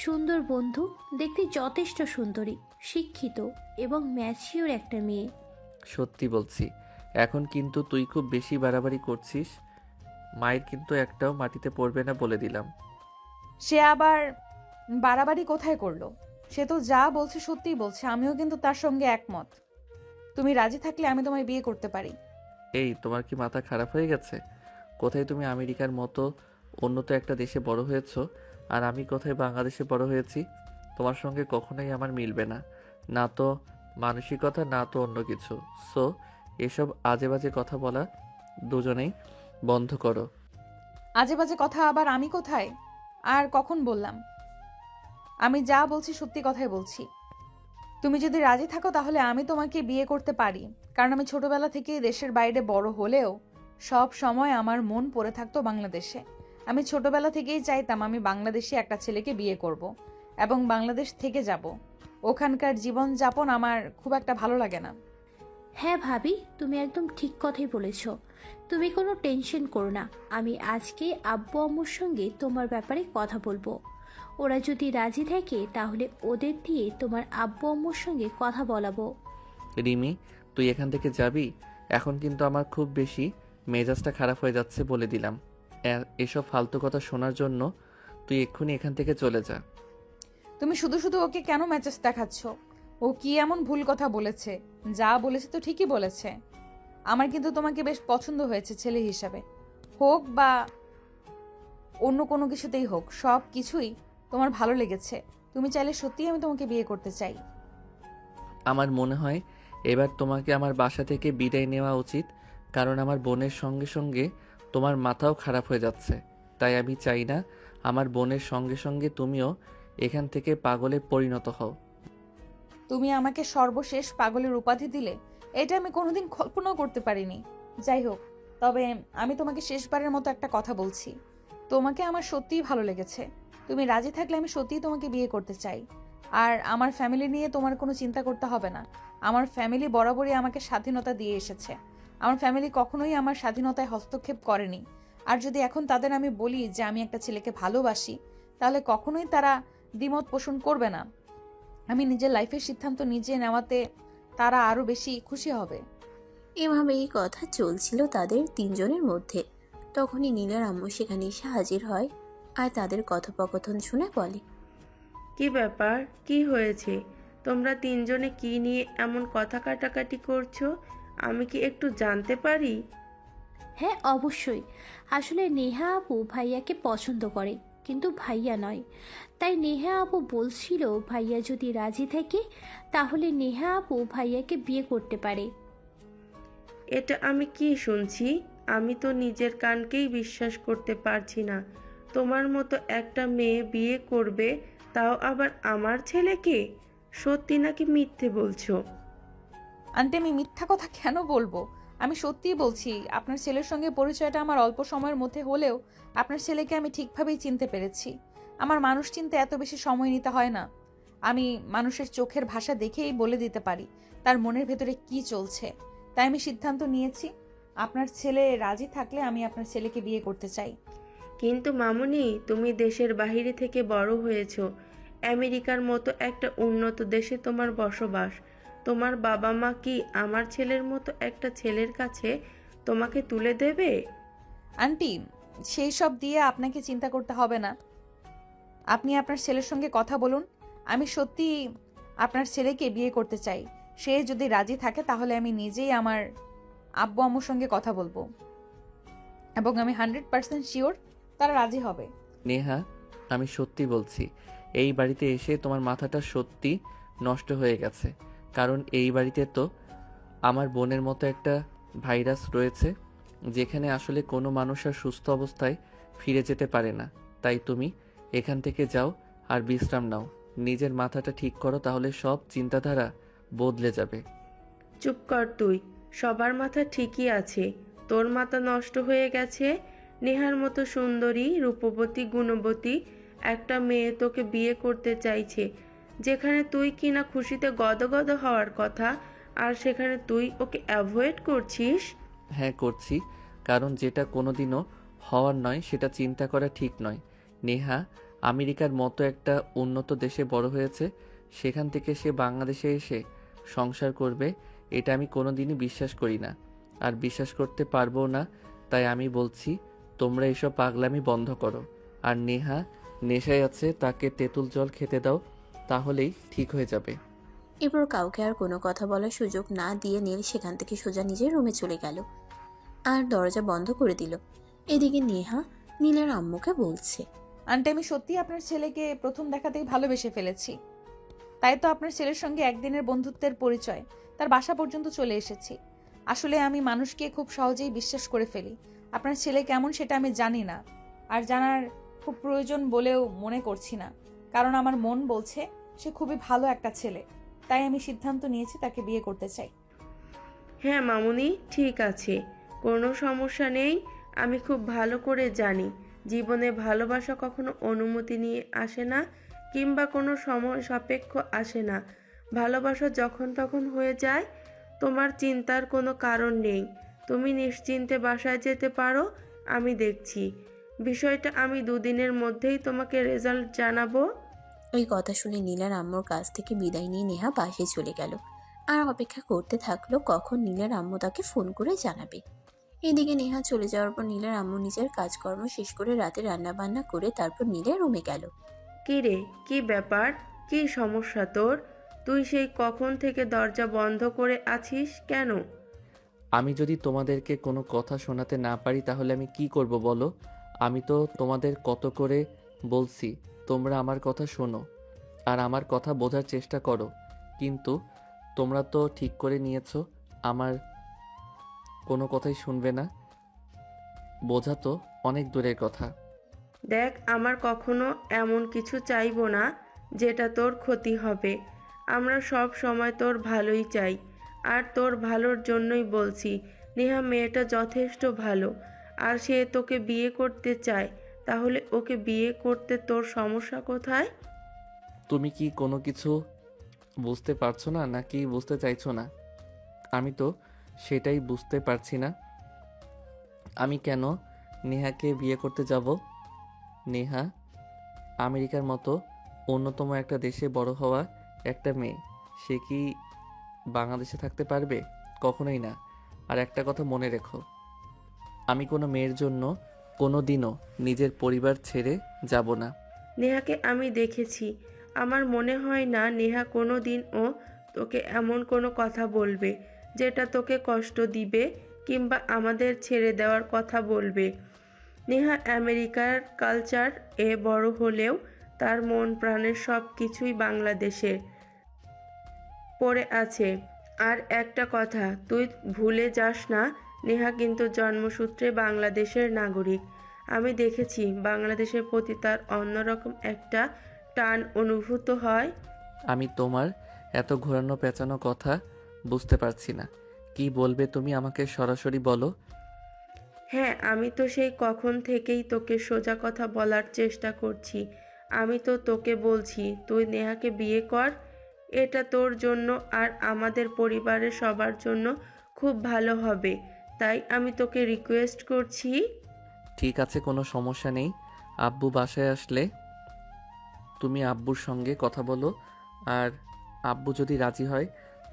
[SPEAKER 5] সুন্দর বন্ধু, দেখতে যথেষ্ট সুন্দরী, শিক্ষিত এবং ম্যাচিওর একটা মেয়ে।
[SPEAKER 2] সত্যি বলছি, এখন কিন্তু তুই খুব বেশি বাড়াবাড়ি করছিস। মায়ের কিন্তু একটাও মাটিতে পড়বে না বলে দিলাম।
[SPEAKER 1] সে আবার বাড়াবাড়ি কোথায় করলো? সে তো যা বলছে সত্যিই বলছে, আমিও কিন্তু তার সঙ্গে একমত। তুমি রাজি থাকলে আমি তোমায় বিয়ে করতে পারি।
[SPEAKER 2] এই, তোমার কি মাথা খারাপ হয়ে গেছে? কোথায় তুমি আমেরিকার মতো উন্নত একটা দেশে বড় হয়েছো, আর আমি কোথায় বাংলাদেশে বড় হয়েছি? তোমার সঙ্গে কখনোই আমার মিলবে না, না তো মানসিকতা, না তো অন্য কিছু। সো এসব আজে বাজে কথা বলা দুজনেই বন্ধ করো।
[SPEAKER 1] আজে বাজে কথা আবার আমি কোথায় আর কখন বললাম? আমি যা বলছি সত্যি কথাই বলছি। তুমি যদি রাজি থাকো তাহলে আমি তোমাকে বিয়ে করতে পারি, কারণ আমি ছোটবেলা থেকেই দেশের বাইরে বড় হলেও সব সময় আমার মন পড়ে থাকতো বাংলাদেশে। আমি ছোটবেলা থেকেই চাইতাম আমি বাংলাদেশে একটা ছেলেকে বিয়ে করব এবং বাংলাদেশ থেকে যাব। ওখানকার জীবন যাপন আমার খুব একটা ভালো লাগে না।
[SPEAKER 5] হ্যাঁ ভাবি, তুমি একদম ঠিক কথাই বলেছ। তুমি কোনো টেনশন করো না, আমি আজকে আব্বু আম্মুর সঙ্গে তোমার ব্যাপারে কথা বলবো। ওরা যদি রাজি থাকে তাহলে ওদের দিয়ে তোমার আব্বু আম্মুর সঙ্গে কথা বলাবো।
[SPEAKER 2] রিমি, তুই এখান থেকে যাবি? এখন কিন্তু আমার খুব বেশি মেজাজটা খারাপ হয়ে যাচ্ছে বলে দিলাম। এসব ফালতু কথা শোনার জন্য তুই এক্ষুনি এখান থেকে চলে যা।
[SPEAKER 1] তুমি শুধু শুধু ওকে কেন মেজাজ দেখাচ্ছ? ও কি এমন ভুল কথা বলেছে? যা বলেছে তো ঠিকই বলেছে। আমার কিন্তু তোমাকে বেশ পছন্দ হয়েছে ছেলে হিসাবে, হোক বা অন্য কোনো কিছুতেই হোক, সব কিছুই তোমার ভালো লেগেছে। তুমি চাইলে সত্যিই আমি তোমাকে বিয়ে করতে চাই।
[SPEAKER 2] আমার মনে হয় এবার তোমাকে আমার বাসা থেকে বিদায় নেওয়া উচিত, কারণ আমার বোনের সঙ্গে সঙ্গে তোমার মাথাও খারাপ হয়ে যাচ্ছে। তাই আমি চাই না আমার বোনের সঙ্গে সঙ্গে তুমিও এখান থেকে পাগলে পরিণত হও।
[SPEAKER 1] তুমি আমাকে সর্বশেষ পাগলের উপাধি দিলে, এটা আমি কোনোদিন কল্পনাও করতে পারিনি। যাই হোক, তবে আমি তোমাকে শেষবারের মতো একটা কথা বলছি। তোমাকে আমার সত্যিই ভালো লেগেছে। তুমি রাজি থাকলে আমি সত্যিই তোমাকে বিয়ে করতে চাই। আর আমার ফ্যামিলি নিয়ে তোমার কোনো চিন্তা করতে হবে না। আমার ফ্যামিলি বরাবরই আমাকে স্বাধীনতা দিয়ে এসেছে। আমার ফ্যামিলি কখনোই আমার স্বাধীনতায় হস্তক্ষেপ করেনি। আর যদি এখন তাদের আমি বলি যে আমি একটা ছেলেকে ভালোবাসি, তাহলে কখনোই তারা দ্বিমত পোষণ করবে না। আমি নিজের লাইফের সিদ্ধান্ত নিজে নেওয়াতে তারা আরো বেশি খুশি হবে।
[SPEAKER 3] এভাবেই কথা চলছিল তাদের তিনজনের মধ্যে। তখনই নীলার আম্মু সেখানে এসে হাজির হয় আর তাদের কথোপকথন শুনে বলে,
[SPEAKER 6] কি ব্যাপার, কি হয়েছে? তোমরা তিনজনে কি নিয়ে এমন কথা কাটাকাটি করছো? আমি কি একটু জানতে পারি?
[SPEAKER 5] হ্যাঁ অবশ্যই, আসলে নেহা আপু ভাইয়াকে পছন্দ করে, কিন্তু ভাইয়া নয়। তাই নেহা আপু বলছিল ভাইয়া যদি রাজি থাকে তাহলে নেহা আপু ভাইয়াকে বিয়ে করতে পারে।
[SPEAKER 6] এটা আমি কি শুনছি? আমি তো নিজের কানকেই বিশ্বাস করতে পারছি না। তোমার মতো একটা মেয়ে বিয়ে করবে, তাও আবার আমার ছেলেকে? সত্যি নাকি মিথ্যে বলছো?
[SPEAKER 1] আন্টি, আমি মিথ্যা কথা কেন বলবো? আমি সত্যিই বলছি। আপনার ছেলের সঙ্গে পরিচয়টা আমার অল্প সময়ের মধ্যে হলেও আপনার ছেলেকে আমি ঠিকভাবেই চিনতে পেরেছি। আমার মানুষ চিনতে এত বেশি সময় নিতে হয় না। আমি মানুষের চোখের ভাষা দেখেই বলে দিতে পারি তার মনের ভেতরে কি চলছে। তাই আমি সিদ্ধান্ত নিয়েছি, আপনার ছেলে রাজি থাকলে আমি আপনার ছেলেকে বিয়ে করতে চাই।
[SPEAKER 6] কিন্তু মামুনি, তুমি দেশের বাইরে থেকে বড় হয়েছো। আমেরিকার মতো একটা উন্নত দেশে তোমার বসবাস। তোমার বাবা মা কি আমার ছেলের মতো একটা ছেলের কাছে তোমাকে তুলে দেবে?
[SPEAKER 1] আন্টি, সেই সব দিয়ে আপনাকে চিন্তা করতে হবে না। আপনি আপনার ছেলের সঙ্গে কথা বলুন। আমি সত্যি আপনার ছেলেকে বিয়ে করতে চাই। সে যদি রাজি থাকে তাহলে আমি নিজেই আমার আব্বু আম্মুর সঙ্গে কথা বলবো, এবং আমি 100% শিওর তারা রাজি হবে।
[SPEAKER 2] নেহা, আমি সত্যি বলছি, এই বাড়িতে এসে তোমার মাথাটা সত্যি নষ্ট হয়ে গেছে। কারণ এই বাড়িতে তো আমার বোনের মতো একটা ভাইরাস রয়েছে, যেখানে আসলে কোনো মানুষ আর সুস্থ অবস্থায় ফিরে যেতে পারে না। তাই তুমি এখান থেকে যাও আর বিশ্রাম নাও, নিজের মাথাটা ঠিক করো, তাহলে সব চিন্তাধারা বদলে যাবে।
[SPEAKER 6] চুপ কর তুই। সবার মাথা ঠিকই আছে, তোর মাথা নষ্ট হয়ে গেছে। নেহার মতো সুন্দরী, রূপবতী, গুণবতী একটা মেয়ে তোকে বিয়ে করতে চাইছে, যেখানে তুই কিনা খুশিতে গদগদ হওয়ার কথা, আর সেখানে তুই ওকে অ্যাভয়েড করছিস।
[SPEAKER 2] হ্যাঁ করছি, কারণ যেটা কোনোদিনও হওয়ার নয় সেটা চিন্তা করা ঠিক নয়। নেহা আমেরিকার মতো একটা উন্নত দেশে বড় হয়েছে, সেখান থেকে সে বাংলাদেশে এসে সংসার করবে, এটা আমি কোনোদিনই বিশ্বাস করি না, আর বিশ্বাস করতে পারবো না। তাই আমি বলছি তোমরা এসব পাগলামি বন্ধ করো। আর নেহা নেশায় আছে, তাকে তেঁতুল জল খেতে দাও, তাহলেই ঠিক হয়ে যাবে।
[SPEAKER 3] এরপর কাউকে আর কোনো কথা বলার সুযোগ না দিয়ে নীল সেখান থেকে সোজা নিজের রুমে চলে গেল আর দরজা বন্ধ করে দিল। এদিকে নেহা নীলের আম্মুকে বলছে,
[SPEAKER 1] আন্টি, আমি সত্যি আপনার ছেলেকে প্রথম দেখাতেই ভালোবেসে ফেলেছি। তাই তো আপনার ছেলের সঙ্গে একদিনের বন্ধুত্বের পরিচয়, তার বাসা পর্যন্ত চলে এসেছি। আসলে আমি মানুষকে খুব সহজেই বিশ্বাস করে ফেলি। আপনার ছেলে কেমন সেটা আমি জানি না, আর জানার খুব প্রয়োজন বলেও মনে করছি না, কারণ আমার মন বলছে সে খুবই ভালো একটা ছেলে। তাই আমি সিদ্ধান্ত নিয়েছি তাকে বিয়ে করতে চাই।
[SPEAKER 6] হ্যাঁ মামুনি, ঠিক আছে, কোনো সমস্যা নেই। আমি খুব ভালো করে জানি জীবনে ভালোবাসা কখনো অনুমতি নিয়ে আসে না, কিংবা কোনো সময় সাপেক্ষ আসে না। ভালোবাসা যখন তখন হয়ে যায়। তোমার চিন্তার কোনো কারণ নেই। তুমি নিশ্চিন্তে বাসায় যেতে পারো, আমি দেখছি বিষয়টা। আমি 2 দিনের মধ্যেই তোমাকে রেজাল্ট জানাবো।
[SPEAKER 3] ওই কথা শুনে নীলার আম্মুর কাছ থেকে বিদায় নিয়ে নেহা বাসে চলে গেল আর অপেক্ষা করতে থাকলো কখন নীলার আম্মু তাকে ফোন করে জানাবে। এদিকে নেহা চলে যাওয়ার পর নীলার আম্মু নিজের কাজকর্ম শেষ করে রাতে রান্না বান্না করে তারপর নীলের রুমে গেল।
[SPEAKER 6] কি রে, কি ব্যাপার? কি সমস্যা তোর? তুই সেই কখন থেকে দরজা বন্ধ করে আছিস কেন?
[SPEAKER 2] আমি যদি তোমাদেরকে কোনো কথা শোনাতে না পারি তাহলে আমি কি করব বলো? আমি তো তোমাদের কত করে বলছি তোমরা আমার কথা শোনো আর আমার কথা বোঝার চেষ্টা করো, কিন্তু তোমরা তো ঠিক করে নিয়েছো আমার কোনো কথাই শুনবে না। বোঝা তো অনেক দূরের কথা।
[SPEAKER 6] দেখ, আমার কখনো এমন কিছু চাইবো না যেটা তোর ক্ষতি হবে। আমরা সব সময় তোর ভালোই চাই, আর তোর ভালোর জন্যই বলছি। নেহা মেয়েটা যথেষ্ট ভালো, আর সে তোকে বিয়ে করতে চায়। তাহলে ওকে বিয়ে করতে তোর সমস্যা কোথায়?
[SPEAKER 2] তুমি কি কোনো কিছু বুঝতে পারছো না নাকি বুঝতে চাইছো না? আমি তো সেটাই বুঝতে পারছি না। আমি কেন নেহাকে বিয়ে করতে যাব? নেহা আমেরিকার মতো অন্যতম একটা দেশে বড় হওয়া একটা মেয়ে, সে কি বাংলাদেশে থাকতে পারবে? কখনোই না। আর একটা কথা মনে রেখো, আমি কোনো মেয়ের জন্য কোনো দিনও নিজের পরিবার ছেড়ে যাব না।
[SPEAKER 6] নেহাকে আমি দেখেছি। আমার মনে হয় না নেহা কোনো দিনও তোকে এমন কোনো কথা বলবে যেটা তোকে কষ্ট দিবে কিংবা আমাদের ছেড়ে দেওয়ার কথা বলবে। নেহা আমেরিকার কালচার এ বড় হলেও তার মন প্রাণের সব কিছুই বাংলাদেশে পড়ে আছে। আর একটা কথা তুই ভুলে যাস না, নেহা কিন্তু জন্মসূত্রে বাংলাদেশের নাগরিক। আমি দেখেছি বাংলাদেশের প্রতি তার অন্যরকম একটা টান অনুভূত হয়।
[SPEAKER 2] আমি তোমার এত ঘোরানো পেঁচানো কথা বুঝতে পারছি না। কি বলবে তুমি আমাকে সরাসরি বলো।
[SPEAKER 6] হ্যাঁ, আমি তো সেই কখন থেকেই তোকে সোজা কথা বলার চেষ্টা করছি। আমি তো তোকে বলছি তুই নেহাকে বিয়ে কর। এটা তোর জন্য আর আমাদের পরিবারের সবার জন্য খুব ভালো হবে। তাই আমি তোকে রিকোয়েস্ট করছি।
[SPEAKER 2] ঠিক আছে, কোনো সমস্যা নেই। আব্বু বাসায় আসলে তুমি আব্বুর সঙ্গে কথা বলো, আর আব্বু যদি রাজি হয়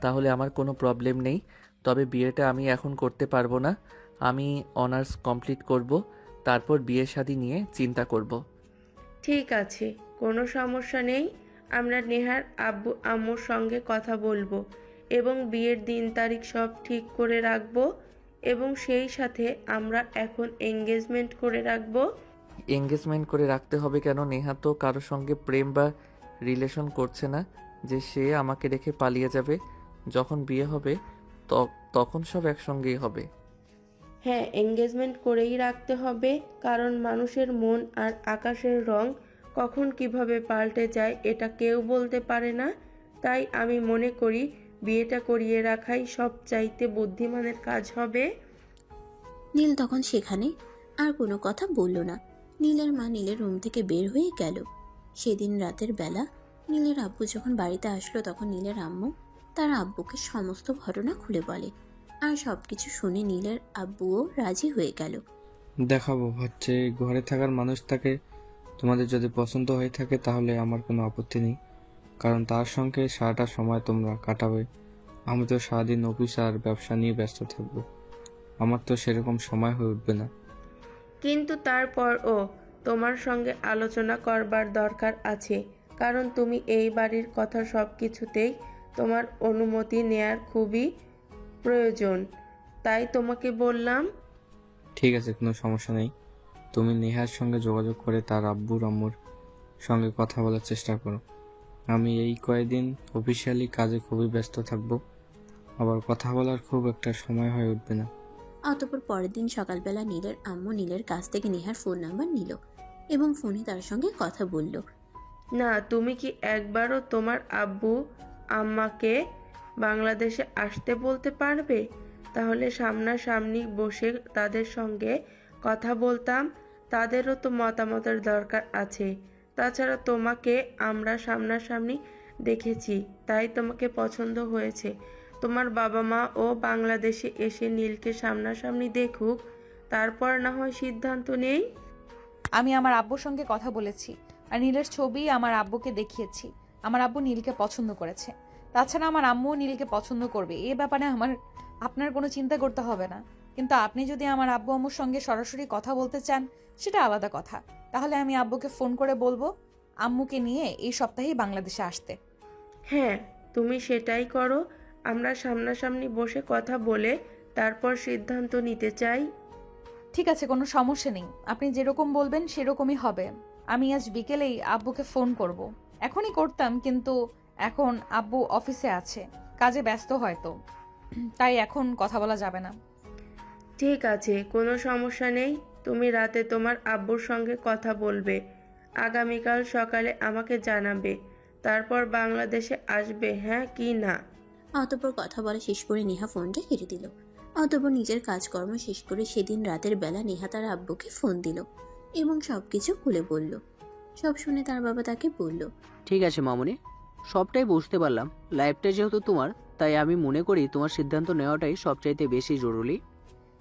[SPEAKER 2] তাহলে আমার কোনো প্রবলেম নেই। তবে বিয়েটা আমি এখন করতে পারবো না। আমি অনার্স কমপ্লিট করব, তারপর বিয়ে শাদী নিয়ে চিন্তা করব।
[SPEAKER 6] ঠিক আছে, কোনো সমস্যা নেই। আমরা নেহার আব্বু আম্মুর সঙ্গে কথা বলবো এবং বিয়ের দিন তারিখ সব ঠিক করে রাখবো, এবং সেই সাথে আমরা এখন এঙ্গেজমেন্ট করে রাখবো।
[SPEAKER 2] এঙ্গেজমেন্ট করে রাখতে হবে কেন? নেহা তো কারোর সঙ্গে প্রেম বা রিলেশন করছে না যে সে আমাকে রেখে পালিয়ে যাবে। যখন বিয়ে হবে তখন সব একসঙ্গেই হবে।
[SPEAKER 6] হ্যাঁ, এঙ্গেজমেন্ট করেই রাখতে হবে, কারণ মানুষের মন আর আকাশের রং কখন কিভাবে পাল্টে যায় এটা কেউ বলতে পারে না। তাই আমি মনে করি বিয়েটা করিয়ে রাখাই সবচাইতে বুদ্ধিমানের কাজ হবে।
[SPEAKER 3] নীল তখন সেখানে আর কোনো কথা বলল না। নীলের মা নীলের রুম থেকে বের হয়ে গেল। সেদিন রাতের বেলা নীলের আব্বু যখন বাড়িতে আসলো তখন নীলের আম্মু তার আব্বুকে সমস্ত ঘটনা খুলে বলে, আর সবকিছু শুনে নীলের আব্বুও রাজি হয়ে গেল।
[SPEAKER 7] দেখাবো হচ্ছে ঘরে থাকার মানুষ তাকে তোমাদের যদি পছন্দ হয়ে থাকে তাহলে আমার কোনো আপত্তি নেই, কারণ তার সঙ্গে সারাটা সময় তোমরা কাটাবে। আমি তো সারাদিন অফিস আর ব্যবসা নিয়ে ব্যস্ত থাকবো, আমার তো সেরকম সময় হয়ে উঠবে না।
[SPEAKER 6] কিন্তু তারপরও তোমার সঙ্গে আলোচনা করবার দরকার আছে, কারণ তুমি এই বাড়ির কথা সব কিছুতেই তোমার অনুমতি নেয়ার খুবই প্রয়োজন। তাই তোমাকে বললাম।
[SPEAKER 7] ঠিক আছে, কোনো সমস্যা নেই। তুমি নেহার সঙ্গে যোগাযোগ করে তার আব্বুর আম্মুর সঙ্গে কথা বলার চেষ্টা করো। আমি এই কয়েকদিন অফিসিয়ালি কাজে খুবই ব্যস্ত থাকবো, আবার কথা বলার খুব একটা সময় হয়ে উঠবে না।
[SPEAKER 3] অতঃপর পরের দিন সকালবেলা নীলের আম্মু নীলের কাছ থেকে নেহার ফোন নাম্বার নিল এবং ফোনে তার সঙ্গে কথা বলল।
[SPEAKER 6] না, তুমি কি একবারও তোমার আব্বু আম্মাকে বাংলাদেশে আসতে বলতে পারবে? তাহলে সামনাসামনি বসে তাদের সঙ্গে কথা বলতাম। তাদেরও তো মতামতের দরকার আছে। তাছাড়া তোমাকে আমরা সামনাসামনি দেখেছি, তাই তোমাকে পছন্দ হয়েছে। তোমার বাবা মা ও বাংলাদেশে এসে নীলকে সামনাসামনি দেখুক, তারপর না হয় সিদ্ধান্ত নেই।
[SPEAKER 1] আমি আমার আব্বুর সঙ্গে কথা বলেছি আর নীলের ছবি আমার আব্বুকে দেখিয়েছি। আমার আব্বু নীলকে পছন্দ করেছে। তাছাড়া আমার আম্মুও নীলকে পছন্দ করবে, এ ব্যাপারে আপনার কোনো চিন্তা করতে হবে না। কিন্তু আপনি যদি আমার আব্বু আম্মুর সঙ্গে সরাসরি কথা বলতে চান সেটা আলাদা কথা। তাহলে আমি আব্বুকে ফোন করে বলবো আম্মুকে নিয়ে এই সপ্তাহেই বাংলাদেশে আসতে।
[SPEAKER 6] হ্যাঁ, তুমি সেটাই করো। আমরা সামনাসামনি বসে কথা বলে তারপর সিদ্ধান্ত নিতে চাই।
[SPEAKER 1] ঠিক আছে, কোনো সমস্যা নেই। আপনি যেরকম বলবেন সেরকমই হবে। আমি আজ বিকেলেই আব্বুকে ফোন করব। এখনই করতাম, কিন্তু এখন আব্বু অফিসে আছে, কাজে ব্যস্ত হয়তো, তাই এখন কথা বলা যাবে না।
[SPEAKER 6] ঠিক আছে, কোনো সমস্যা নেই। তুমি রাতে তোমার আব্বুর সঙ্গে কথা বলবে, আগামীকাল সকালে আমাকে জানাবে, তারপর বাংলাদেশে আসবে, হ্যাঁ কি না?
[SPEAKER 3] অতঃপর কথা বলা শেষ করে নেহা ফোনটা কেটে দিল। অতঃপর নিজের কাজকর্ম শেষ করে সেদিন রাতের বেলা নেহা তার আব্বুকে ফোন দিল এবং সবকিছু খুলে বলল। সব শুনে তার বাবা তাকে বলল,
[SPEAKER 8] ঠিক আছে মামুনি, সবটাই বুঝতে পারলাম। লাইফটা যেহেতু তোমার, তাই আমি মনে করি তোমার সিদ্ধান্ত নেওয়াটাই সবচাইতে বেশি জরুরি।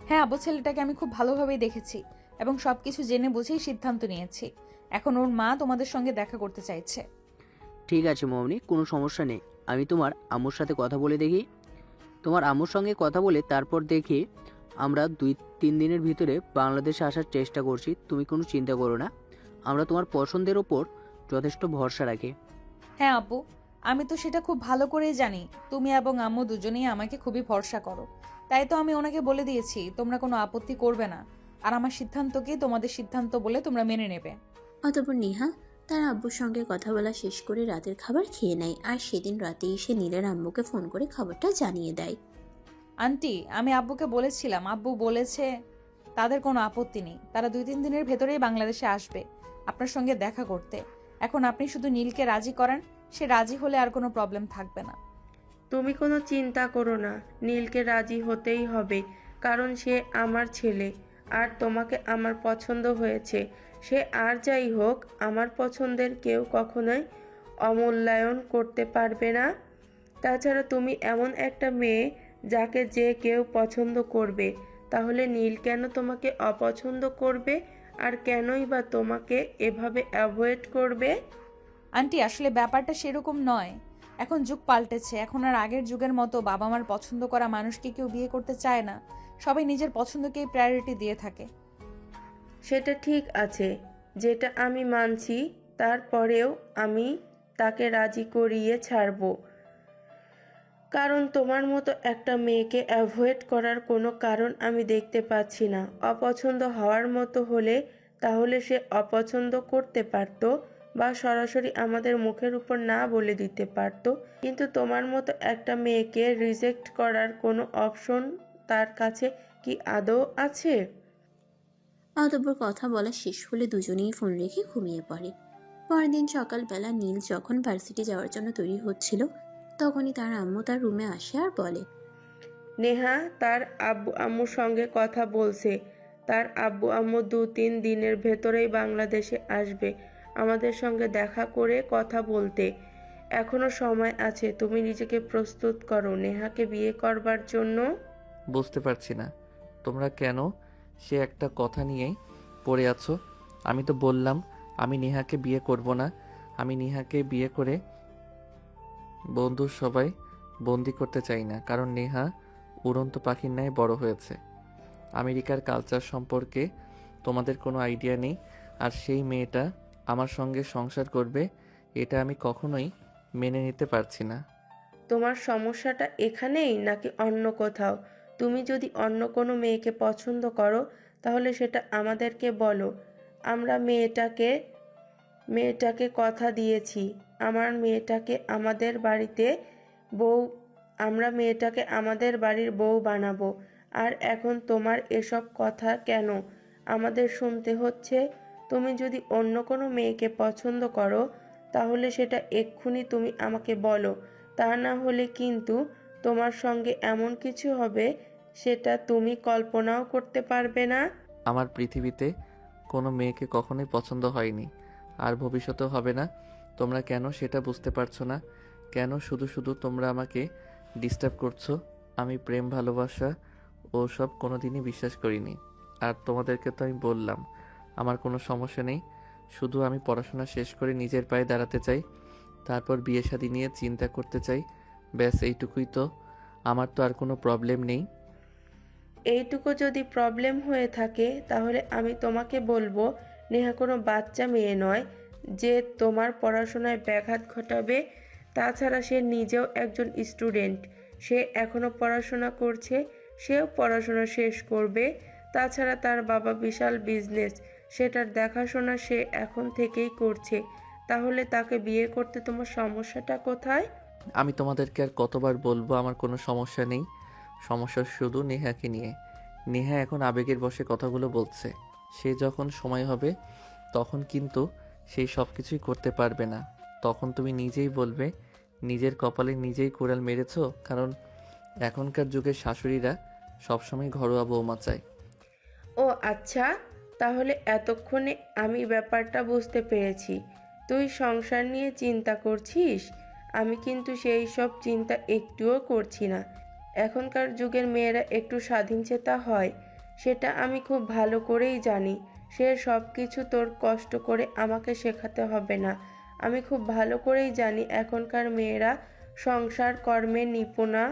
[SPEAKER 1] হ্যাঁ আব্বু, ছেলেটাকে আমি খুব ভালোভাবেই দেখেছি এবং সবকিছু জেনে বুঝেই সিদ্ধান্ত নিয়েছি। এখন ওর মা তোমাদের সঙ্গে দেখা করতে চাইছে।
[SPEAKER 8] ঠিক আছে মামুনি, কোনো সমস্যা নেই। আমি তোমার আম্মুর সাথে কথা বলে দেখি। তোমার আম্মুর সঙ্গে কথা বলে তারপর দেখি আমরা 2-3 দিনের ভিতরে বাংলাদেশে আসার চেষ্টা করছি। তুমি কোনো চিন্তা করো না, আমরা তোমার পছন্দের ওপর যথেষ্ট ভরসা রাখি।
[SPEAKER 1] হ্যাঁ আব্বু, আমি তো সেটা খুব ভালো করেই জানি। তুমি এবং আম্মু দুজনেই আমাকে খুবই ভরসা করো, তাই তো আমি ওনাকে বলে দিয়েছি তোমরা কোনো আপত্তি করবে না, আর আমার সিদ্ধান্তকে তোমাদের সিদ্ধান্ত বলে তোমরা মেনে নেবে।
[SPEAKER 3] অতঃপর নেহা তার আব্বুর সঙ্গে কথা বলা শেষ করে রাতের খাবার খেয়ে নেয় আর সেদিন রাতেই সে নীলের আম্মুকে ফোন করে খবরটা জানিয়ে দেয়।
[SPEAKER 1] আন্টি, আমি আব্বুকে বলেছিলাম, আব্বু বলেছে তাদের কোনো আপত্তি নেই, তারা 2-3 দিনের ভেতরেই বাংলাদেশে আসবে আপনার সঙ্গে দেখা করতে। এখন আপনি শুধু নীলকে রাজি করান, সে রাজি হলে আর কোনো প্রবলেম থাকবে না।
[SPEAKER 6] তুমি কোনো চিন্তা করো না, নীলকে রাজি হতেই হবে, কারণ সে আমার ছেলে আর তোমাকে আমার পছন্দ হয়েছে। সে আর যাই হোক, আমার পছন্দের কেউ কখনোই অমূল্যায়ন করতে পারবে না। তাছাড়া তুমি এমন একটা মেয়ে যাকে যে কেউ পছন্দ করবে, তাহলে নীল কেন তোমাকে অপছন্দ করবে আর কেনই বা তোমাকে এভাবে অ্যাভয়েড করবে?
[SPEAKER 1] আন্টি, আসলে ব্যাপারটা সেরকম নয়। এখন যুগ পাল্টেছে, এখন আর আগের যুগের মতো বাবা মার পছন্দ করা মানুষকে কেউ বিয়ে করতে চায় না। সবাই নিজের পছন্দকেই প্রায়োরিটি দিয়ে থাকে।
[SPEAKER 6] সেটা ঠিক আছে, যেটা আমি মানছি, তারপরেও আমি তাকে রাজি করিয়ে ছাড়বো, কারণ তোমার মতো একটা মেয়েকে অ্যাভয়েড করার কোনো কারণ আমি দেখতে পাচ্ছি না। অপছন্দ হওয়ার মতো হলে তাহলে সে অপছন্দ করতে পারতো বা সরাসরি আমাদের মুখের উপর না বলে দিতে পারতো, কিন্তু তোমার মতো একটা মেয়েকে রিজেক্ট করার কোনো অপশন তার কাছে কি আদৌ আছে?
[SPEAKER 3] অতঃপর কথা বলা শেষ হলে দুজনেই ফোন রেখে ঘুমিয়ে পড়ে। পরের দিন সকালবেলা নীল যখন ভার্সিটি যাওয়ার জন্য তৈরি হচ্ছিল, তখনই তার আম্মু তার রুমে আসে আর বলে,
[SPEAKER 6] নেহা তার আব্বু আম্মুর সঙ্গে কথা বলছে। তার আব্বু আম্মু 2-3 দিনের ভেতরেই বাংলাদেশে আসবে আমাদের সঙ্গে দেখা করে কথা বলতে। এখনো সময় আছে, তুমি নিজেকে প্রস্তুত করো নেহাকে বিয়ে করবার জন্য।
[SPEAKER 2] বুঝতে পারছি না তোমরা কেন সে একটা কথা নিয়েই পড়ে আছো। আমি তো বললাম আমি নেহাকে বিয়ে করব না। আমি নেহাকে বিয়ে করে বন্ধুর সবাই বন্দি করতে চাই না, কারণ নেহা উড়ন্ত পাখির ন্যায় বড় হয়েছে। আমেরিকার কালচার সম্পর্কে তোমাদের কোনো আইডিয়া নেই, আর সেই মেয়েটা আমার সঙ্গে সংসার করবে, এটা আমি কখনোই মেনে নিতে পারছি না।
[SPEAKER 6] তোমার সমস্যাটা এখানেই নাকি অন্য কোথাও? তুমি যদি অন্য কোনো মেয়েকে পছন্দ করো তাহলে সেটা আমাদেরকে বলো। আমরা মেয়েটাকে কথা দিয়েছি, আমরা মেয়েটাকে আমাদের বাড়ির বউ বানাবো। আর এখন তোমার এসব কথা কেন আমাদের শুনতে হচ্ছে? তুমি যদি অন্য কোনো মেয়েকে পছন্দ করো তাহলে সেটা এক্ষুনি তুমি আমাকে বলো, তা না হলে কিন্তু তোমার সঙ্গে এমন কিছু হবে সেটা তুমি কল্পনাও করতে পারবে না।
[SPEAKER 2] আমার পৃথিবীতে কোনো মেয়েকে কখনোই পছন্দ হয়নি, আর ভবিষ্যতেও হবে না। তোমরা কেন সেটা বুঝতে পারছো না? কেন শুধু শুধু তোমরা আমাকে ডিস্টার্ব করছো। আমি প্রেম ভালোবাসা ও সব কোনোদিনই বিশ্বাস করিনি। আর তোমাদেরকে তো আমি বললাম আমার কোনো সমস্যা নেই, শুধু আমি পড়াশোনা শেষ করে নিজের পায়ে দাঁড়াতে চাই, তারপর বিয়ে শাদী নিয়ে চিন্তা করতে চাই। ব্যাস এইটুকুই তো, আমার তো আর কোনো প্রবলেম নেই।
[SPEAKER 6] এইটুকু যদি প্রবলেম হয়ে থাকে তাহলে আমি তোমাকে বলবো নেহা কোনো বাচ্চা মেয়ে নয় যে তোমার পড়াশোনায় ব্যাঘাত ঘটাবে। তাছাড়া সে নিজেও একজন স্টুডেন্ট, সে এখনও পড়াশোনা করছে, সেও পড়াশোনা শেষ করবে। তাছাড়া তার বাবা বিশাল বিজনেস, সেটার দেখাশোনা সে এখন থেকেই করছে। তাহলে তাকে বিয়ে করতে তোমার সমস্যাটা কোথায়?
[SPEAKER 2] আমি তোমাদেরকে আর কতবার বলবো আমার কোনো সমস্যা নেই। সমস্যা শুধু নেহাকে নিয়ে। নেহা এখন আবেগের বশে কথাগুলো বলছে। সে যখন সময় হবে তখন কিন্তু সেই সব কিছুই করতে পারবে না। তখন তুমি নিজেই বলবে নিজের কপালে নিজেই কুড়াল মেরেছো। কারণ এখনকার যুগের শাশুড়িরা সবসময় ঘরোয়া বৌমা চায়।
[SPEAKER 6] ও আচ্ছা, তাহলে এতক্ষণে আমি ব্যাপারটা বুঝতে পেরেছি। তুই সংসার নিয়ে চিন্তা করছিস, আমি কিন্তু সেই সব চিন্তা একটুও করছি না। এখনকার যুগের মেয়েরা একটু স্বাধীনচেতা হয়, সেটা আমি খুব ভালো করেই জানি। সে সব কিছু তোর কষ্ট করে আমাকে শেখাতে হবে না। আমি খুব ভালো করেই জানি এখনকার মেয়েরা সংসার কর্মে নিপুণা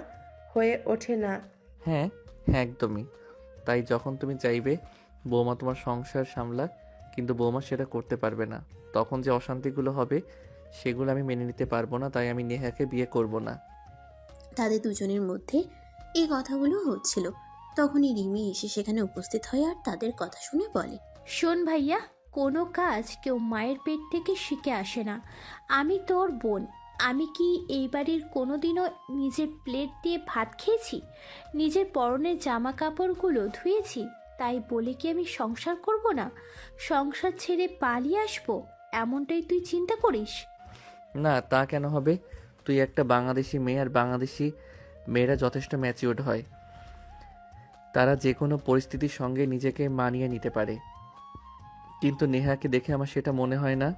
[SPEAKER 6] হয়ে ওঠে না।
[SPEAKER 2] হ্যাঁ, হ্যাঁ, একদমই তাই। যখন তুমি চাইবে বৌমা তোমার সংসার সামলাক, কিন্তু বৌমা সেটা করতে পারবে না, তখন যে অশান্তিগুলো হবে সেগুলো আমি মেনে নিতে পারবো না। তাই আমি নেহাকে বিয়ে করব না।
[SPEAKER 3] তাদের দুজনের মধ্যে এই কথাগুলো হচ্ছিল। তখনই রিমি এসে সেখানে উপস্থিত হয় আর তাদের কথা শুনে বলে,
[SPEAKER 5] শোন ভাইয়া, কোনো কাজ কেউ মায়ের পেট থেকে শিখে আসে না। আমি তোর বোন, আমি কি এই বাড়ির কোনোদিনও নিজের প্লেট দিয়ে ভাত খেয়েছি? নিজের পরনের জামা কাপড়গুলো ধুয়েছি? তাই বলে কি আমি সংসার করব না? সংসার ছেড়ে পালিয়ে আসবো এমনটাই তুই চিন্তা করিস?
[SPEAKER 2] না, তা কেন হবে? তুই একটা বাংলাদেশি মেয়ে, আর বাংলাদেশি মেয়েরা যথেষ্ট ম্যাচিউরড হয়। তারা যে কোনো পরিস্থিতির সঙ্গে নিজেকে মানিয়ে নিতে পারে। কিন্তু নেহাকে দেখে আমার সেটা মনে হয় না।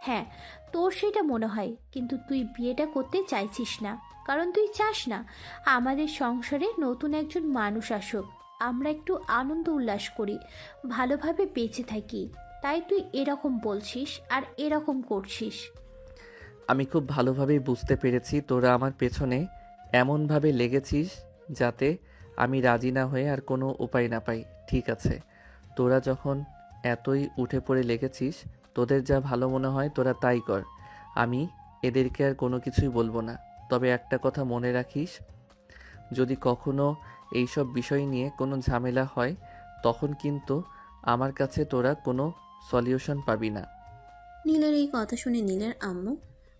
[SPEAKER 5] হ্যাঁ, তোর সেটা মনে হয়, কিন্তু তুই বিয়েটা করতে চাইছিস না, কারণ তুই চাস না আমাদের সংসারে নতুন একজন মানুষ আসুক, আমরা একটু আনন্দ উল্লাস করি, ভালোভাবে বেঁচে থাকি। তাই তুই এরকম বলছিস আর এরকম করছিস।
[SPEAKER 2] আমি খুব ভালোভাবেই বুঝতে পেরেছি তোরা আমার পেছনে এমনভাবে লেগেছিস যাতে আমি রাজি না হয়ে আর কোনো উপায় না পাই। ঠিক আছে, তোরা যখন এতই উঠে পড়ে লেগেছিস, তোদের যা ভালো মনে হয় তোরা তাই কর। আমি এদেরকে আর কোনো কিছুই বলবো না। তবে একটা কথা মনে রাখিস, যদি কখনো এইসব বিষয় নিয়ে কোনো ঝামেলা হয় তখন কিন্তু আমার কাছে তোরা কোনো সলিউশন পাবি না।
[SPEAKER 3] নীলের এই কথা শুনে নীলের আম্মু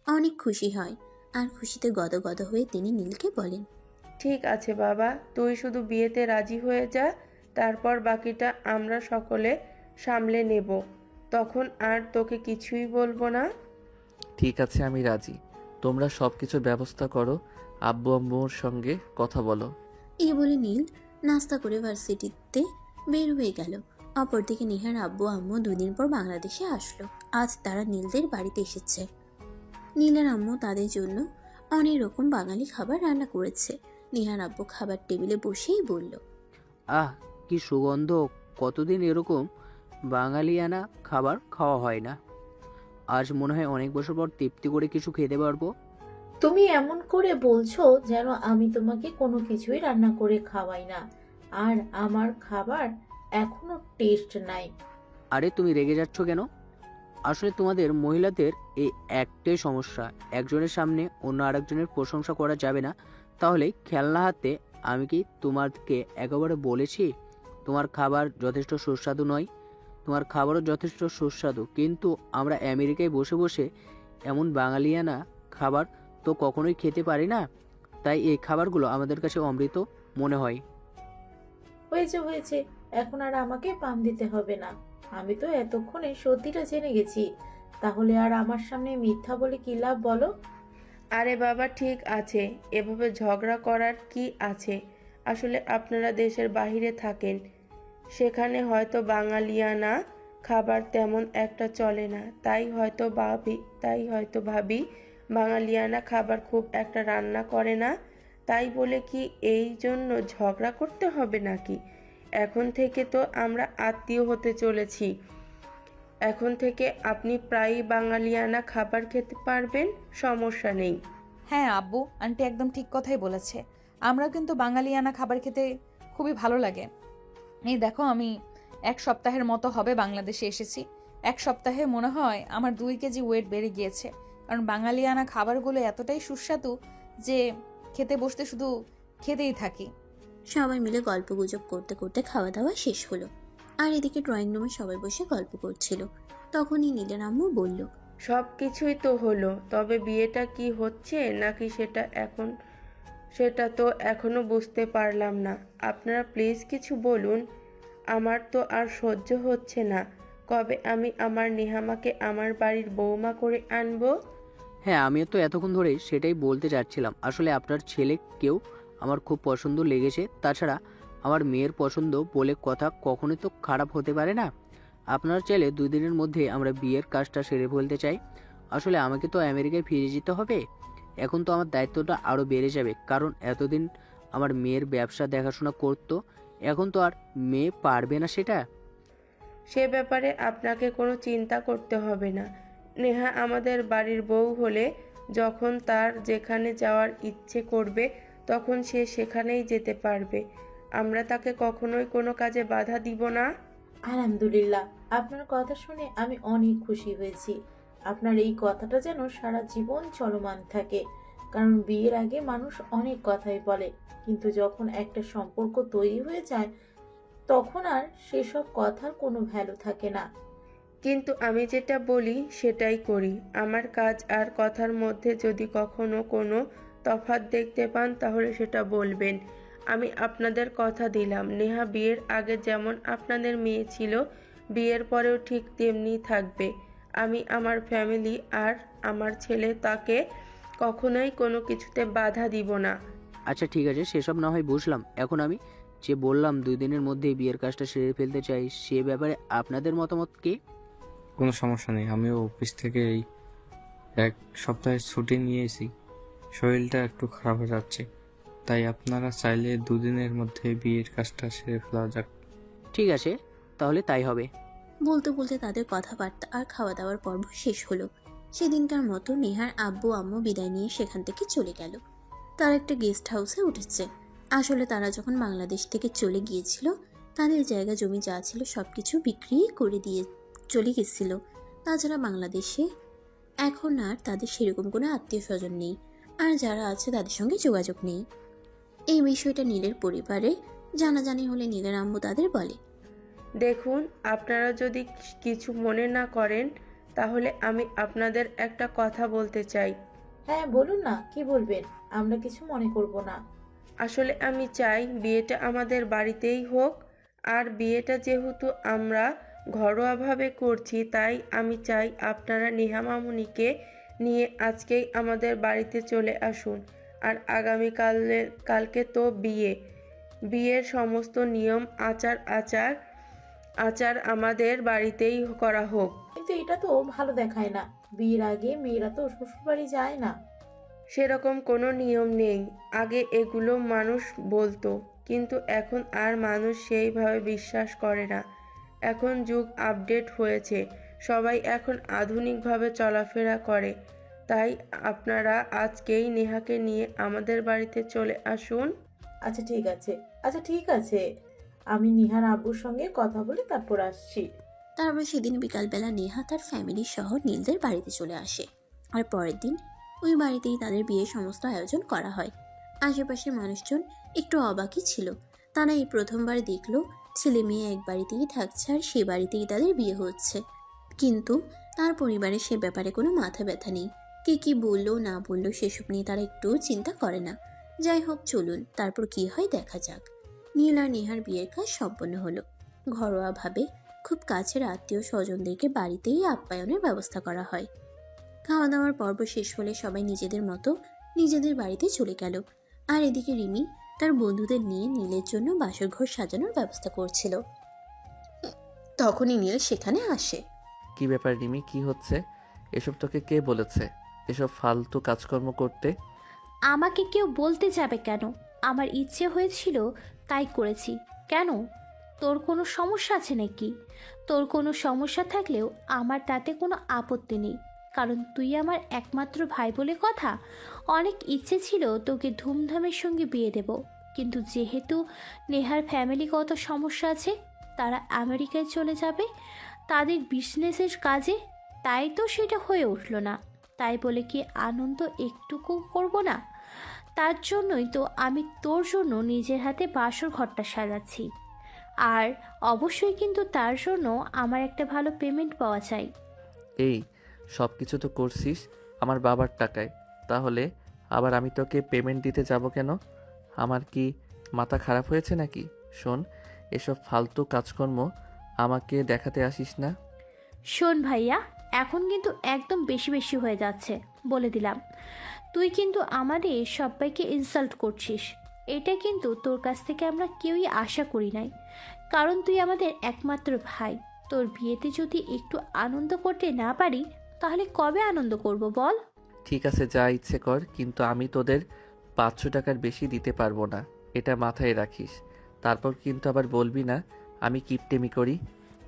[SPEAKER 3] অনেক খুশি হয় আর খুশিতে গদগদ হয়ে তিনি নীলকে বলেন,
[SPEAKER 6] ঠিক আছে বাবা, তুই শুধু বিয়েতে রাজি হয়ে যা, তারপর বাকিটা আমরা সকলে সামলে নেব। তখন আর তোকে কিছুই বলবো না।
[SPEAKER 2] ঠিক আছে, আমি রাজি। তোমরা সব কিছুর ব্যবস্থা করো, আব্বু আম্মুর সঙ্গে কথা বলো।
[SPEAKER 3] এই বলে নীল নাস্তা করে ভার্সিটিতে বের হয়ে গেল। অপরদিকে নিহার আব্বু আম্মু দুদিন পর বাংলাদেশে আসলো। আজ তারা নীলদের বাড়িতে এসেছে। নীলের আম্মু তাদের জন্য অনেক রকম বাঙালি খাবার রান্না করেছে। নিহার আব্বু খাবার টেবিলে বসেই বলল,
[SPEAKER 8] আহ, কি সুগন্ধ! কতদিন এরকম বাঙালিয়ানা খাবার খাওয়া হয় না। আজ মনে হয় অনেক বছর পর তৃপ্তি করে কিছু খেতে পারবো।
[SPEAKER 9] তুমি এমন করে বলছো যেন আমি তোমাকে কোনো কিছুই রান্না করে খাওয়াই না, আর আমার খাবার এখনো টেস্ট নাই।
[SPEAKER 8] আরে তুমি রেগে যাচ্ছ কেন? আসলে তোমাদের মহিলাদের এই একটাই সমস্যা, একজনের সামনে অন্য আরেকজনের প্রশংসা করা যাবে না। তাহলে খেলনা হাতে আমি কি তোমাকে একেবারে বলেছি তোমার খাবার যথেষ্ট সুস্বাদু নয়? তোমার খাবারও যথেষ্ট সুস্বাদু, কিন্তু আমরা আমেরিকায় বসে বসে এমন বাঙালিয়ানা খাবার তো কখনোই খেতে পারি না। তাই এই খাবারগুলো আমাদের কাছে অমৃত মনে হয়।
[SPEAKER 9] হয়েছে হয়েছে, এখন আর আমাকে পাম দিতে হবে না। আমি তো এতক্ষণে সত্যিটা জেনে গেছি, তাহলে আর আমার সামনে মিথ্যা বলে কি লাভ বলো?
[SPEAKER 6] আরে বাবা ঠিক আছে, এভাবে ঝগড়া করার কি আছে? আসলে আপনারা দেশের বাইরে থাকেন, সেখানে হয়তো বাঙালিয়ানা খাবার তেমন একটা চলে না, তাই হয়তো ভাবি বাঙালিয়ানা খাবার খুব একটা রান্না করে না। তাই বলে কি এই জন্য ঝগড়া করতে হবে নাকি? এখন থেকে তো আমরা আত্মীয় হতে চলেছি। এখন থেকে আপনি প্রায়ই বাঙালিয়ানা খাবার খেতে পারবেন, সমস্যা নেই।
[SPEAKER 1] হ্যাঁ আব্বু, আন্টি একদম ঠিক কথাই বলেছে। আমরা কিন্তু বাঙালিয়ানা খাবার খেতে খুবই ভালো লাগে। এই দেখো, আমি 1 সপ্তাহের মতো হবে বাংলাদেশে এসেছি। 1 সপ্তাহে মনে হয় আমার 2 কেজি ওয়েট বেড়ে গিয়েছে, কারণ বাঙালিয়ানা খাবারগুলো এতটাই সুস্বাদু যে খেতে বসতে শুধু খেতেই থাকি।
[SPEAKER 3] সবাই মিলে গল্পগুজব করতে করতে খাওয়া দাওয়া শেষ হলো। আর এদিকে ড্রয়িং রুমে সবাই বসে গল্প করছিল। তখনই নীলের আম্মু বলল,
[SPEAKER 6] সব কিছুই তো হলো, তবে বিয়েটা কি হচ্ছে নাকি সেটা তো এখনো বুঝতে পারলাম না। আপনারা প্লিজ কিছু বলুন, আমার তো আর সহ্য হচ্ছে না। কবে আমি আমার নেহামাকে আমার বাড়ির বৌমা করে আনবো?
[SPEAKER 8] হ্যাঁ, আমিও তো এতক্ষণ ধরে সেটাই বলতে চাচ্ছিলাম। আসলে আপনার ছেলেকেও আমার খুব পছন্দ লেগেছে। তাছাড়া আমার মেয়ের পছন্দ বলে কথা কখনোই তো খারাপ হতে পারে না। আপনার চাইলে 2 দিনের মধ্যে আমরা বিয়ের কাজটা সেরে ফেলতে চাই। আসলে আমাকে তো আমেরিকায় ফিরে যেতে হবে। এখন তো আমার দায়িত্বটা আরও বেড়ে যাবে, কারণ এতদিন আমার মেয়ের ব্যবসা দেখাশোনা করতো, এখন তো আর মেয়ে পারবে না সেটা।
[SPEAKER 6] সে ব্যাপারে আপনাকে কোনো চিন্তা করতে হবে না। নেহা আমাদের বাড়ির বউ হলে যখন তার যেখানে যাওয়ার ইচ্ছে করবে তখন সে সেখানেই যেতে পারবে। আমরা তাকে কখনোই কোনো কাজে বাধা দিব না।
[SPEAKER 9] আলহামদুলিল্লাহ, আপনার কথা শুনে আমি অনেক খুশি হয়েছি। আপনার এই কথাটা যেন সারা জীবন চলমান থাকে, কারণ বিয়ের আগে মানুষ অনেক কথাই বলে, কিন্তু যখন একটা সম্পর্ক তৈরি হয়ে যায় তখন আর সেসব কথার কোনো ভ্যালু থাকে না।
[SPEAKER 6] কিন্তু আমি যেটা বলি সেটাই করি। আমার কাজ আর কথার মধ্যে যদি কখনো কোনো তফাৎ দেখতে পান তাহলে সেটা বলবেন। আমি আপনাদের কথা দিলাম, নেহা বিয়ের আগে যেমন আপনাদের মেয়ে ছিল, বিয়ের পরেও ঠিক তেমনি থাকবে। আমি আমার ফ্যামিলি আর আমার ছেলে তাকে কখনোই কোনো কিছুতে বাধা দিব না।
[SPEAKER 8] আচ্ছা ঠিক আছে, সেসব না হয় বুঝলাম। এখন আমি যে বললাম 2 দিনের মধ্যেই বিয়ের কাজটা সেরে ফেলতে চাই, সে ব্যাপারে আপনাদের মতামত কি?
[SPEAKER 7] কোনো সমস্যা নেই, আমিও অফিস থেকে এই 1 সপ্তাহের ছুটি নিয়েছি। শরীরটা একটু খারাপ হয়ে যাচ্ছে, তাই আপনারা চাইলে 2 দিনের মধ্যে বিয়ের কাজটা সেরে ফেলা যাক।
[SPEAKER 8] ঠিক আছে, তাহলে তাই হবে।
[SPEAKER 3] বলতে বলতে তাদের কথাবার্তা আর খাওয়া দাওয়ার পর্ব শেষ হলো। সেদিনকার মতো নেহার আব্বু আম্মু বিদায় নিয়ে সেখান থেকে চলে গেল। তার একটা গেস্ট হাউসে উঠেছে। আসলে তারা যখন বাংলাদেশ থেকে চলে গিয়েছিল, তাদের জায়গা জমি যা ছিল সবকিছু বিক্রি করে দিয়ে চলে গেছিল। তাছাড়া বাংলাদেশে এখন আর তাদের সেরকম কোনো আত্মীয় স্বজন নেই, আর যারা আছে তাদের সঙ্গে যোগাযোগ নেই। এই বিষয়টা নীলের পরিবারে জানাজানি হলে নীলের আম্মু তাদের বলে,
[SPEAKER 6] দেখুন, আপনারা যদি কিছু মনে না করেন তাহলে আমি আপনাদের একটা কথা বলতে চাই।
[SPEAKER 9] হ্যাঁ বলুন না, কি বলবেন? আমরা কিছু মনে করব না।
[SPEAKER 6] আসলে আমি চাই বিয়েটা আমাদের বাড়িতেই হোক, আর বিয়েটা যেহেতু আমরা ঘরোয়াভাবে করছি তাই আমি চাই আপনারা নেহা মামুনিকে নিয়ে আজকেই আমাদের বাড়িতে চলে আসুন। আর কালকে তো বিয়ের সমস্ত নিয়ম আচার আমাদের বাড়িতেই করা হোক।
[SPEAKER 9] কিন্তু এটা তো ভালো দেখায় না। বিয়ের আগে মেয়েরা তো শ্বশুরবাড়ি যায় না।
[SPEAKER 6] সেরকম কোনো নিয়ম নেই। আগে এগুলো মানুষ বলতো, কিন্তু এখন আর মানুষ সেইভাবে বিশ্বাস করে না। এখন যুগ আপডেট হয়েছে, সবাই এখন আধুনিকভাবে চলাফেরা করে। তাই আপনারা আজকেই নেহাকে নিয়ে আমাদের বাড়িতে চলে আসুন।
[SPEAKER 9] আচ্ছা ঠিক আছে, আমি নিহার আব্বুর সঙ্গে কথা বলে তারপর আসছি।
[SPEAKER 3] তারপর সেদিন বিকালবেলা নেহা তার ফ্যামিলি সহ নীলদের বাড়িতে চলে আসে। আর পরের দিন ওই বাড়িতেই তাদের বিয়ের সমস্ত আয়োজন করা হয়। আশেপাশের মানুষজন একটু অবাকই ছিল। তারা এই প্রথমবার দেখলো ছেলে মেয়ে এক বাড়িতেই থাকছে আর সে বাড়িতেই তাদের বিয়ে হচ্ছে। কিন্তু তার পরিবারে সে ব্যাপারে কোনো মাথা ব্যথা নেই। কে কি বললো না বললো সেসব নিয়ে তারা একটুও চিন্তা করে না। যাই হোক, চলুন তারপর কি হয় দেখা যাক। নীল আর নেহার বিয়ের কাজ সম্পন্ন হলো। ঘরোয়াভাবে খুব কাছের আত্মীয় স্বজনদেরকে বাড়িতেই আপ্যায়নের ব্যবস্থা করা হয়। খাওয়া দাওয়ার পর্ব শেষ হলে সবাই নিজেদের মতো নিজেদের বাড়িতে চলে গেল। আর এদিকে রিমি তার বন্ধুদের নিয়ে নীলের জন্য বাসর ঘর সাজানোর ব্যবস্থা করছিল। তখনই নীল সেখানে আসে।
[SPEAKER 2] কি ব্যাপার রিমি, কি হচ্ছে? এসব তোকে কে বলেছে এসব ফালতু কাজকর্ম করতে?
[SPEAKER 5] আমাকে কেউ বলতে যাবে কেন? আমার ইচ্ছে হয়েছিল তাই করেছি। কেন? তোর কোনো সমস্যা আছে নাকি? তোর কোনো সমস্যা থাকলেও আমার তাতে কোনো আপত্তি নেই, কারণ তুই আমার একমাত্র ভাই বলে কথা। অনেক ইচ্ছে ছিল তোকে ধুমধামের সঙ্গে বিয়ে দেব, কিন্তু যেহেতু নেহার ফ্যামিলিগত সমস্যা আছে, তারা আমেরিকায় চলে যাবে তাদের বিজনেসের কাজে, তাই তো সেটা হয়ে উঠল না। তাই বলে কি আনন্দ একটুকু করব না? তার জন্যই তো আমি তোর জন্য নিজের হাতে বাসর ঘরটা সাজাচ্ছি। আর অবশ্যই কিন্তু তার জন্য আমার একটা ভালো পেমেন্ট পাওয়া চাই।
[SPEAKER 2] এই সব কিছু তো করছিস আমার বাবার টাকায়, তাহলে আবার আমি তোকে পেমেন্ট দিতে যাব কেন? আমার কি মাথা খারাপ হয়েছে নাকি? শোন, এসব ফালতু কাজকর্ম আমাকে দেখাতে আসিস না।
[SPEAKER 5] শোন ভাইয়া, এখন কিন্তু একদম বেশি বেশি হয়ে যাচ্ছে, বলে দিলাম। তুই কিন্তু আমাদের সবাইকে ইনসাল্ট করছিস। এটা কিন্তু তোর কাছ থেকে আমরা কেউই আশা করি নাই, কারণ তুই আমাদের একমাত্র ভাই। তোর বিয়েতে যদি একটু আনন্দ করতে না পারি, তাহলে কবে আনন্দ করব বল?
[SPEAKER 2] ঠিক আছে, যা ইচ্ছে কর, কিন্তু আমি তোদের 500 টাকার বেশি দিতে পারবো না, এটা মাথায় রাখিস। তারপর কিন্তু আবার বলবি না আমি কিপটেমি করি।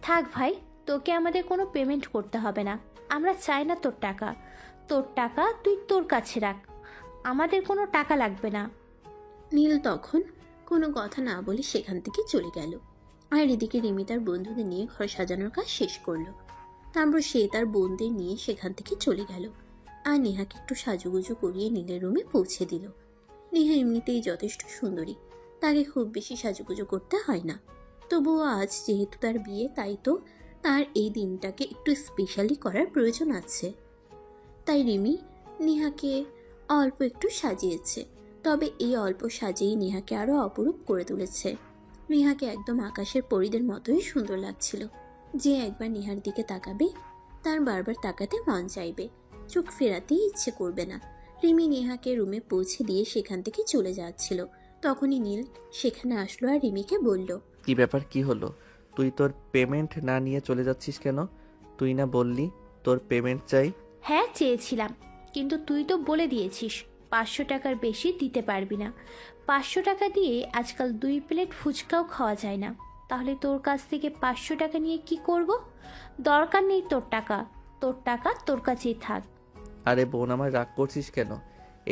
[SPEAKER 5] থাক ভাই, তোকে আমাদের কোনো পেমেন্ট করতে হবে না। আমরা চাই না তোর টাকা। তোর টাকা তুই তোর কাছে রাখ, আমাদের কোনো টাকা লাগবে না।
[SPEAKER 3] নীল তখন কোনো কথা না বলে সেখান থেকে চলে গেল। আর এদিকে রিমি তার বন্ধুদের নিয়ে ঘর সাজানোর কাজ শেষ করলো। তারপর সে তার বোনদের নিয়ে সেখান থেকে চলে গেল আর নেহাকে একটু সাজুগুজু করিয়ে নীলের রুমে পৌঁছে দিল। নেহা এমনিতেই যথেষ্ট সুন্দরী, তাকে খুব বেশি সাজুগুজু করতে হয় না। তবুও আজ যেহেতু তার বিয়ে, তাই তো তার এই দিনটাকে একটু স্পেশালি করার প্রয়োজন আছে। তাই রিমি নেহাকে অল্প একটু সাজিয়েছে, তবে এই অল্প সাজেই নেহাকে আরও অপরূপ করে তুলেছে। নেহাকে একদম আকাশের পরীদের মতোই সুন্দর লাগছিল। যে একবার নেহার দিকে তাকাবে, তার বারবার তাকাতে মন চাইবে, চোখ ফেরাতেই ইচ্ছে করবে না। রিমি নেহাকে রুমে পৌঁছে দিয়ে সেখান থেকে চলে যাচ্ছিল, তখনই নীল সেখানে আসলো আর রিমিকে বলল,
[SPEAKER 2] কি ব্যাপার, কি হলো? তুই তোর পেমেন্ট না নিয়ে চলে যাচ্ছিস কেন? তুই না বললি তোর পেমেন্ট চাই?
[SPEAKER 5] হ্যাঁ চেয়েছিলাম, কিন্তু তুই তো বলে দিয়েছিস 500 টাকার বেশি দিতে পারবি না। 500 টাকা দিয়ে আজকাল 2 প্লেট ফুচকাও খাওয়া যায় না। তাহলে তোর কাছ থেকে 500 টাকা নিয়ে কি করব? দরকার নেই তোর টাকা, তোর টাকা তোর কাছেই থাক।
[SPEAKER 2] আরে বোন, আমার রাগ করছিস কেন?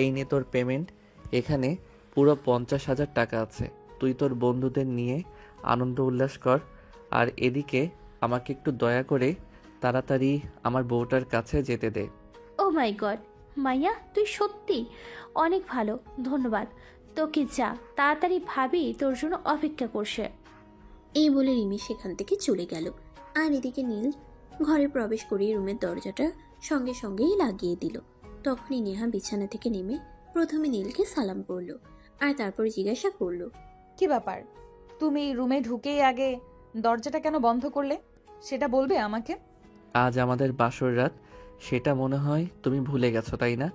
[SPEAKER 2] এই নে তোর পেমেন্ট, এখানে পুরো 50,000 টাকা আছে। তুই তোর বন্ধুদের নিয়ে আনন্দ উল্লাস কর, আর এদিকে আমাকে একটু দয়া করে তাড়াতাড়ি আমার বউটার কাছে যেতে দে।
[SPEAKER 5] ও মাই গড, মাইয়া তুই সত্যি অনেক ভালো, ধন্যবাদ তোকে। যা তাড়াতাড়ি, ভাবি তোর জন্য অপেক্ষা করছে।
[SPEAKER 3] এই বলে রিমি সেখান থেকে চলে গেল। আর এদিকে নীল ঘরে প্রবেশ করে রুমের দরজাটা সঙ্গে সঙ্গেই লাগিয়ে দিল। তখনই নেহা বিছানা থেকে নেমে প্রথমে নীলকে সালাম করলো, আর তারপর জিজ্ঞাসা করলো,
[SPEAKER 1] কি ব্যাপার, তুমি রুমে ঢুকেই আগে দরজাটা কেন বন্ধ করলে? সেটা বলবে আমাকে?
[SPEAKER 2] আজ আমাদের বাসর রাত, সেটা মনে হয় তুমি ভুলে গেছো, তাই না?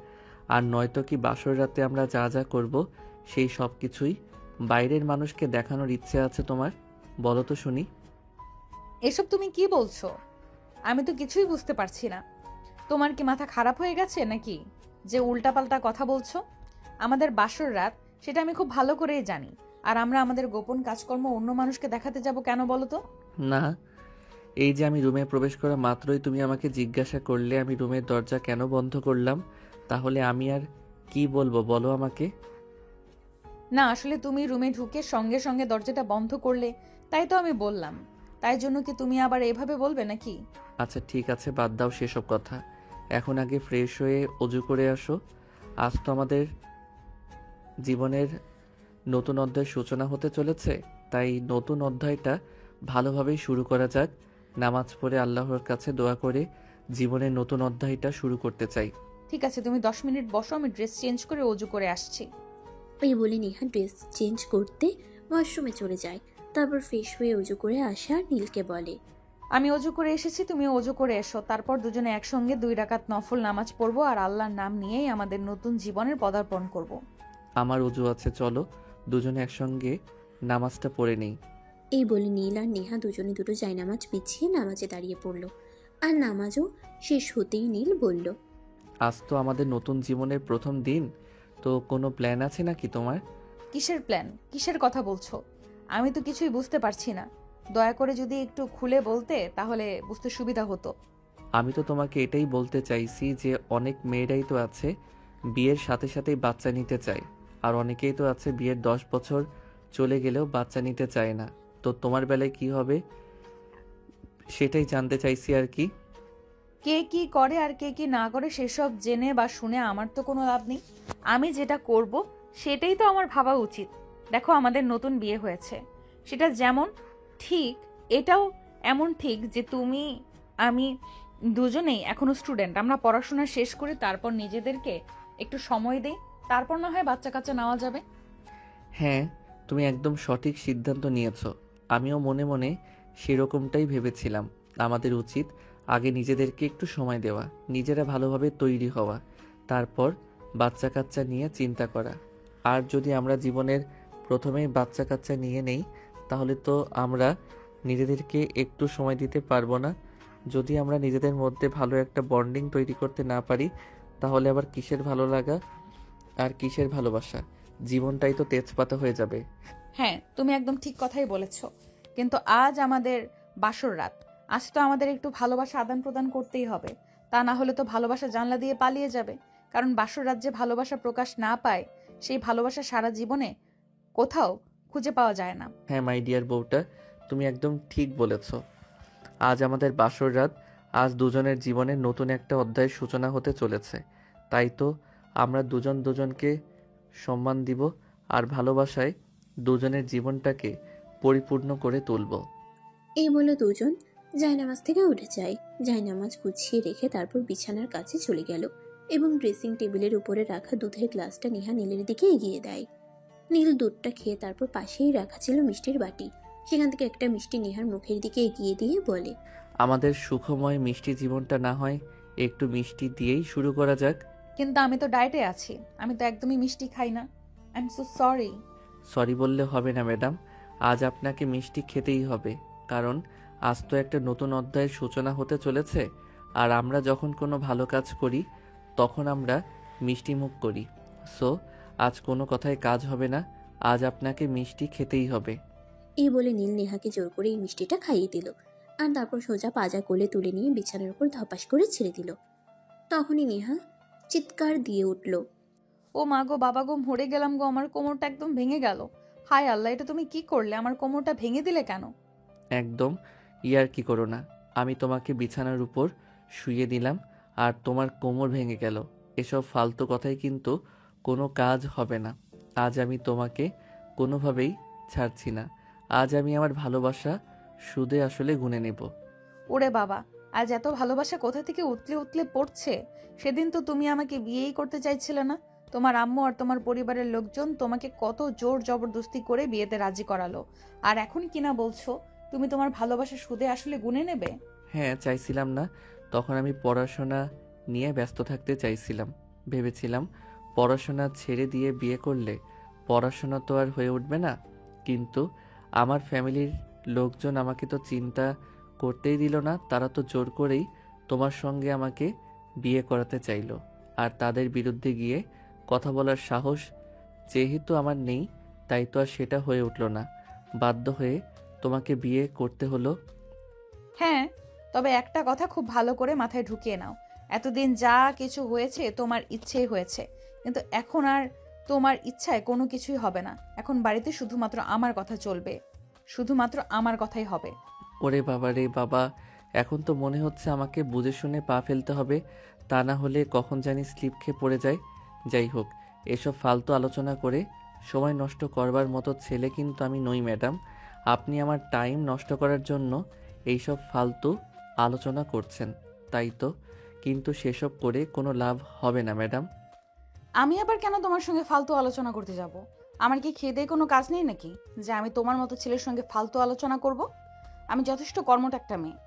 [SPEAKER 2] আর নয়তো কি বাসর রাতে আমরা যা যা করব সেই সব কিছুই বাইরের মানুষকে দেখানোর ইচ্ছে আছে তোমার? বলো তো শুনি।
[SPEAKER 1] এসব তুমি কি বলছো? আমি তো কিছুই বুঝতে পারছি না। তোমার কি মাথা খারাপ হয়ে গেছে নাকি যে উল্টাপাল্টা কথা বলছো? আমাদের বাসর রাত, সেটা আমি খুব ভালো করেই জানি। আর আমরা আমাদের গোপন কাজকর্ম অন্য মানুষকে দেখাতে যাব কেন বলো তো?
[SPEAKER 2] না, এই যে আমি রুমে প্রবেশ করা মাত্রই তুমি আমাকে জিজ্ঞাসা করলে আমি রুমের দরজা কেন বন্ধ করলাম, তাহলে আমি আর কি বলবো বলো আমাকে?
[SPEAKER 1] না, আসলে তুমি রুমে ঢুকে সঙ্গে সঙ্গে দরজাটা বন্ধ করলে, তাই তো আমি বললাম। তাই জন্য কি তুমি আবার এভাবে বলবে নাকি?
[SPEAKER 2] আচ্ছা ঠিক আছে, বাদ দাও সেসব কথা। এখন আগে ফ্রেশ হয়ে অজু করে আসো। আজ তো আমাদের জীবনের নতুন অধ্যায় সূচনা হতে চলেছে, তাই নতুন অধ্যায়টা ভালোভাবেই শুরু করা যাক। নামাজ পড়ে আল্লাহর কাছে দোয়া করে জীবনের নতুন অধ্যায়টা শুরু করতে চাই।
[SPEAKER 1] ঠিক আছে, তুমি 10 মিনিট বসো, আমি ড্রেস চেঞ্জ করে অজু করে আসছি।
[SPEAKER 3] এই বলে নেহা ড্রেস চেঞ্জ করতে ওয়াশরুমে চলে যায়। তারপর ফ্রেশ হয়ে উজু করে আসে আর নীলকে বলে,
[SPEAKER 1] আমি অজু করে এসেছি, তুমি অজু করে এসো। তারপর দুজনে একসঙ্গে 2 রাকাত নফল নামাজ পড়বো আর আল্লাহর নাম নিয়েই আমাদের নতুন জীবনের পদার্পণ করব।
[SPEAKER 2] আমার অজু আছে, চলো দুজনে একসঙ্গে নামাজটা পড়ে নেই।
[SPEAKER 3] এই বলে নীল আর নেহা দুজনে দুটো জায়নামাজ বিছিয়ে নামাজে দাঁড়িয়ে পড়ল। আর নামাজও শেষ হতেই নীল বলল,
[SPEAKER 2] আজ তো আমাদের নতুন জীবনের প্রথম দিন, তো তো কোনো প্ল্যান আছে নাকি তোমার?
[SPEAKER 1] কিসের প্ল্যান? কিসের কথা বলছো? আমি তো কিছুই বুঝতে পারছি না। দয়া করে যদি একটু খুলে বলতে তাহলে বুঝতে সুবিধা হতো।
[SPEAKER 2] আমি তো তোমাকে এটাই বলতে চাইছি যে অনেক মেয়েরাই তো আছে বিয়ের সাথে সাথেই বাচ্চা নিতে চায়, আর অনেকেই তো আছে বিয়ের 10 বছর চলে গেলেও বাচ্চা নিতে চায় না। তো তোমার বেলায় কি হবে সেটাই জানতে চাইছি আর কি।
[SPEAKER 1] কে কি করে আর কে কি না করে সেসব জেনে বা শুনে আমার তো কোনো লাভ নেই। আমি যেটা করব সেটাই তো আমার ভাবা উচিত। দেখো, আমাদের নতুন বিয়ে হয়েছে, সেটা যেমন ঠিক এটাও এমন ঠিক যে তুমি আমি দুজনেই এখনো স্টুডেন্ট। আমরা পড়াশোনা শেষ করে তারপর নিজেদেরকে একটু সময় দেই, তারপর না হয় বাচ্চা কাচ্চা নেওয়া যাবে।
[SPEAKER 2] হ্যাঁ, তুমি একদম সঠিক সিদ্ধান্ত নিয়েছো। আমিও মনে মনে সেরকমটাই ভেবেছিলাম। আমাদের উচিত আগে নিজেদেরকে একটু সময় দেওয়া, নিজেরা ভালোভাবে তৈরি হওয়া, তারপর বাচ্চা কাচ্চা নিয়ে চিন্তা করা। আর যদি আমরা জীবনের প্রথমেই বাচ্চা কাচ্চা নিয়ে নেই তাহলে তো আমরা নিজেদেরকে একটু সময় দিতে পারবো না। যদি আমরা নিজেদের মধ্যে ভালো একটা বন্ডিং তৈরি করতে না পারি তাহলে আবার কিসের ভালো লাগা আর কিসের ভালোবাসা? জীবনটাই তো তেজপাতা হয়ে যাবে।
[SPEAKER 1] হ্যাঁ, তুমি একদম ঠিক কথাই বলেছ। কিন্তু আজ আমাদের বাসর রাত। আজ তো আমাদের একটু ভালোবাসা আদান প্রদান করতেই হবে। তা না হলে তো ভালোবাসা জানলা দিয়ে পালিয়ে যাবে। কারণ বাসর রাত যে ভালোবাসা প্রকাশ না পায়, সেই ভালোবাসা সারা জীবনে কোথাও খুঁজে পাওয়া যায় না।
[SPEAKER 2] হ্যাঁ মাই ডিয়ার বউটা, তুমি একদম ঠিক বলেছ। আজ আমাদের বাসর রাত। আজ দুজনের জীবনে নতুন একটা অধ্যায়ের সূচনা হতে চলেছে। তাই তো আমরা দুজন দুজনকে সম্মান দিব আর ভালোবাসায় দুজনের জীবনটাকে পরিপূর্ণ করে তুলব।
[SPEAKER 3] এই বলে দুজন জায়নামাজ থেকে উঠে যায়। জায়নামাজ গুছিয়ে রেখে তারপর বিছানার কাছে চলে গেল এবং ড্রেসিং টেবিলের উপরে রাখা দুধের গ্লাসটা নেহা নীলের দিকে এগিয়ে দেয়। নীল দুধটা খেয়ে তারপর পাশেই রাখা ছিল মিষ্টির বাটি, সেখান থেকে একটা মিষ্টি নেহার মুখের দিকে এগিয়ে দিয়ে বলে,
[SPEAKER 2] আমাদের সুখময় মিষ্টি জীবনটা না হয় একটু মিষ্টি দিয়েই শুরু করা যাক।
[SPEAKER 1] কিন্তু আমি তো ডায়েটে আছি, আমি তো একদমই মিষ্টি খাই না। I am so sorry.
[SPEAKER 2] Sorry বললে হবে না ম্যাডাম, আজ আপনাকে মিষ্টি খেতেই হবে। কারণ আজ তো একটা নতুন অধ্যায়ের সূচনা হতে চলেছে। আর আমরা যখন কোনো ভালো কাজ করি তখন আমরা মিষ্টি মুখ করি। সো আজ কোনো কথায় কাজ হবে না, আজ আপনাকে মিষ্টি খেতেই হবে।
[SPEAKER 3] এই বলে নীল নেহাকে জোর করে এই মিষ্টিটা খাইয়ে দিল আর তারপর সোজা পাজা কোলে তুলে নিয়ে বিছানার উপর ধপাস করে ছেড়ে দিল। তখনই নেহা চিৎকার দিয়ে উঠল,
[SPEAKER 1] ও মা গো, বাবা গো, মরে গেলাম গো, আমার কোমরটা একদম ভেঙে গেল। হায় আল্লাহ, এটা তুমি কি করলে? আমার কোমরটা ভেঙে দিলে কেন?
[SPEAKER 2] একদম ইয়ার কি করো না, আমি তোমাকে বিছানার উপর শুইয়ে দিলাম আর তোমার কোমর ভেঙে গেল। এসব ফালতু কথায় কিন্তু কোনো কাজ হবে না। আজ আমি তোমাকে কোনোভাবেই ছাড়ছি না। আজ আমি আমার ভালোবাসা সুদে আসলে গুনে নেব।
[SPEAKER 1] ওরে বাবা, আজ এত ভালোবাসা কোথা থেকে উতলে উতলে পড়ছে। সেদিন তো তুমি আমাকে বিয়েই করতে চাইছিলে না। তোমার আম্মু আর তোমার পরিবারের লোকজন তোমাকে কত জোর জবরদস্তি করে বিয়েতে রাজি করালো, আর এখন কিনা বলছো তুমি তোমার ভালোবাসা সুদে আসলে গুনে নেবে?
[SPEAKER 2] হ্যাঁ, চাইছিলাম না। তখন আমি পড়াশোনা নিয়ে ব্যস্ত থাকতে চাইছিলাম। ভেবেছিলাম পড়াশোনা ছেড়ে দিয়ে বিয়ে করলে পড়াশোনা তো আর হয়ে উঠবে না। কিন্তু আমার ফ্যামিলির লোকজন আমাকে তো চিন্তা করতেই দিল না। তারা তো জোর করেই তোমার সঙ্গে আমাকে বিয়ে করাতে চাইলো। আর তাদের বিরুদ্ধে গিয়ে কথা বলার সাহস যেহেতু আমার নেই, তাই তো আর সেটা হয়ে উঠল না। বাধ্য হয়ে তোমাকে বিয়ে করতে হলো।
[SPEAKER 1] হ্যাঁ, তবে একটা কথা খুব ভালো করে মাথায় ঢুকিয়ে নাও। এতদিন যা কিছু হয়েছে তোমার ইচ্ছেই হয়েছে, কিন্তু এখন আর তোমার ইচ্ছায় কোনো কিছুই হবে না। এখন বাড়িতে শুধুমাত্র আমার কথা চলবে, শুধুমাত্র আমার কথাই হবে।
[SPEAKER 2] ওরে বাবা রে বাবা, এখন তো মনে হচ্ছে আমাকে বুঝে শুনে পা ফেলতে হবে, তা না হলে কখন জানি স্লিপ খেয়ে পড়ে যায়। যাই হোক, এসব ফালতু আলোচনা করে সময় নষ্ট করবার মতো ছেলে কিন্তু আমি নই ম্যাডাম। আপনি আমার টাইম নষ্ট করার জন্য এইসব ফালতু আলোচনা করছেন, তাই তো। কিন্তু সেসব করে কোনো লাভ হবে না ম্যাডাম।
[SPEAKER 1] আমি আবার কেন তোমার সঙ্গে ফালতু আলোচনা করতে যাব? আমার কি খেয়ে দেয়ে কোনো কাজ নেই নাকি যে আমি তোমার মতো ছেলের সঙ্গে ফালতু আলোচনা করব? আমি যথেষ্ট কর্মঠ একটা মেয়ে।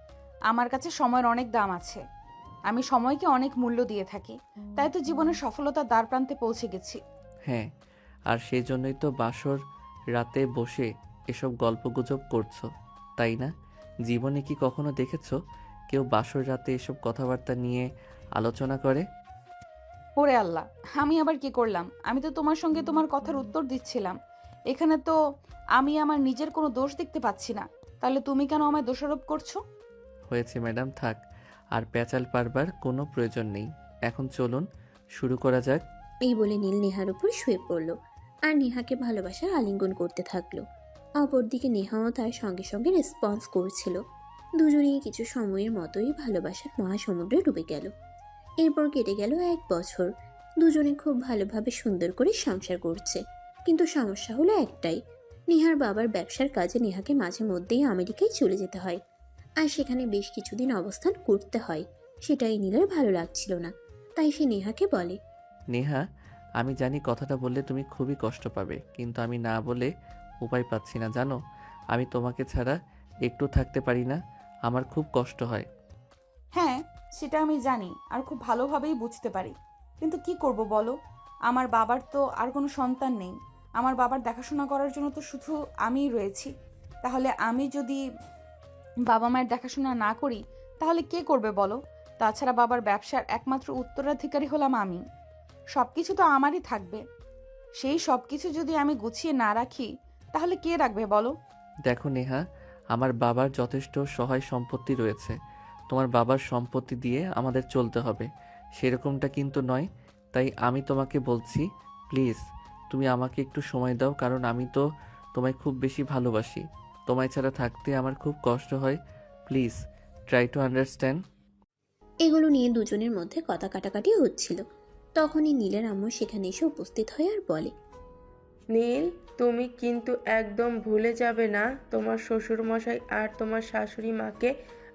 [SPEAKER 1] আমার কাছে সময়ের অনেক দাম আছে। আমি সময়কে অনেক মূল্য দিয়ে থাকি, তাই তো জীবনের সফলতার দ্বার প্রান্তে পৌঁছে গেছি।
[SPEAKER 2] হ্যাঁ, আর সেই জন্যই তো বাসর রাতে বসে এসব গল্পগুজব করছো, তাই না? জীবনে কি কখনো দেখেছো কেউ বাসর রাতে এসব কথাবার্তা নিয়ে আলোচনা করে?
[SPEAKER 1] ওরে আল্লাহ, আমি আবার কি করলাম? আমি তো তোমার সঙ্গে তোমার কথার উত্তর দিচ্ছিলাম। এখানে তো আমি আমার নিজের কোনো দোষ দেখতে পাচ্ছি না, তাহলে তুমি কেন আমায় দোষারোপ করছো?
[SPEAKER 2] হয়েছে ম্যাডাম, থাক। আর প্যাচাল পারবার কোনো প্রয়োজন নেই। এখন চলুন শুরু করা যাক।
[SPEAKER 3] এই বলে নীল নেহার উপর শুয়ে পড়ল আর নেহাকে ভালোবাসার আলিঙ্গন করতে থাকলো। অপরদিকে নেহাও তার সঙ্গে সঙ্গে রেসপন্স করছিল। দুজনেই কিছু সময়ের মতোই ভালোবাসার মহাসমুদ্রে ডুবে গেল। এরপর কেটে গেল 1 বছর। দুজনে খুব ভালোভাবে সুন্দর করে সংসার করছে, কিন্তু সমস্যা হলো একটাই, নেহার বাবার ব্যবসার কাজে নেহাকে মাঝে মধ্যেই আমেরিকায় চলে যেতে হয়, আর সেখানে বেশ কিছুদিন অবস্থান করতে হয়। সেটাই নীলের ভালো লাগছিল না, তাই সে নেহাকে বলে,
[SPEAKER 2] নেহা, আমি জানি কথাটা বললে তুমি খুবই কষ্ট পাবে, কিন্তু আমি না বলে উপায় পাচ্ছি না, জানো। আমি তোমাকে ছাড়া একটু থাকতে পারি না। আমার খুব কষ্ট হয়।
[SPEAKER 1] হ্যাঁ, সেটা আমি জানি আর খুব ভালোভাবেই বুঝতে পারি, কিন্তু কি করব বলো? আমার বাবার তো আর কোনো সন্তান নেই। আমার বাবার দেখাশোনা করার জন্য তো শুধু আমিই রয়েছি। তাহলে আমি যদি বাবা মায়ের দেখাশোনা না করি তাহলে কে করবে বলো? তাছাড়া বাবার ব্যবসার একমাত্র উত্তরাধিকারী হলাম আমি। সব কিছু তো আমারই থাকবে। সেই সব কিছু যদি আমি গুছিয়ে না রাখি তাহলে কে রাখবে বলো?
[SPEAKER 2] দেখো নেহা, আমার বাবার যথেষ্ট সহায় সম্পত্তি রয়েছে। তোমার বাবার সম্পত্তি দিয়ে আমাদের চলতে হবে সেরকমটা কিন্তু নয়। তাই আমি তোমাকে বলছি, প্লিজ তুমি আমাকে একটু সময় দাও, কারণ আমি তো তোমায় খুব বেশি ভালোবাসি। তোমায় ছাড়া থাকতে আমার খুব কষ্ট হয়। Please try to understand.
[SPEAKER 3] এগুলো নিয়ে দুজনের মধ্যে কথা কাটাকাটি হচ্ছিল। তখনই নীলের আম্মু সেখানে এসে উপস্থিত হয় আর বলে,
[SPEAKER 6] নীল, তুমি কিন্তু একদম ভুলে যাবে না তোমার শ্বশুরমশাই আর তোমার শাশুড়ি মাকে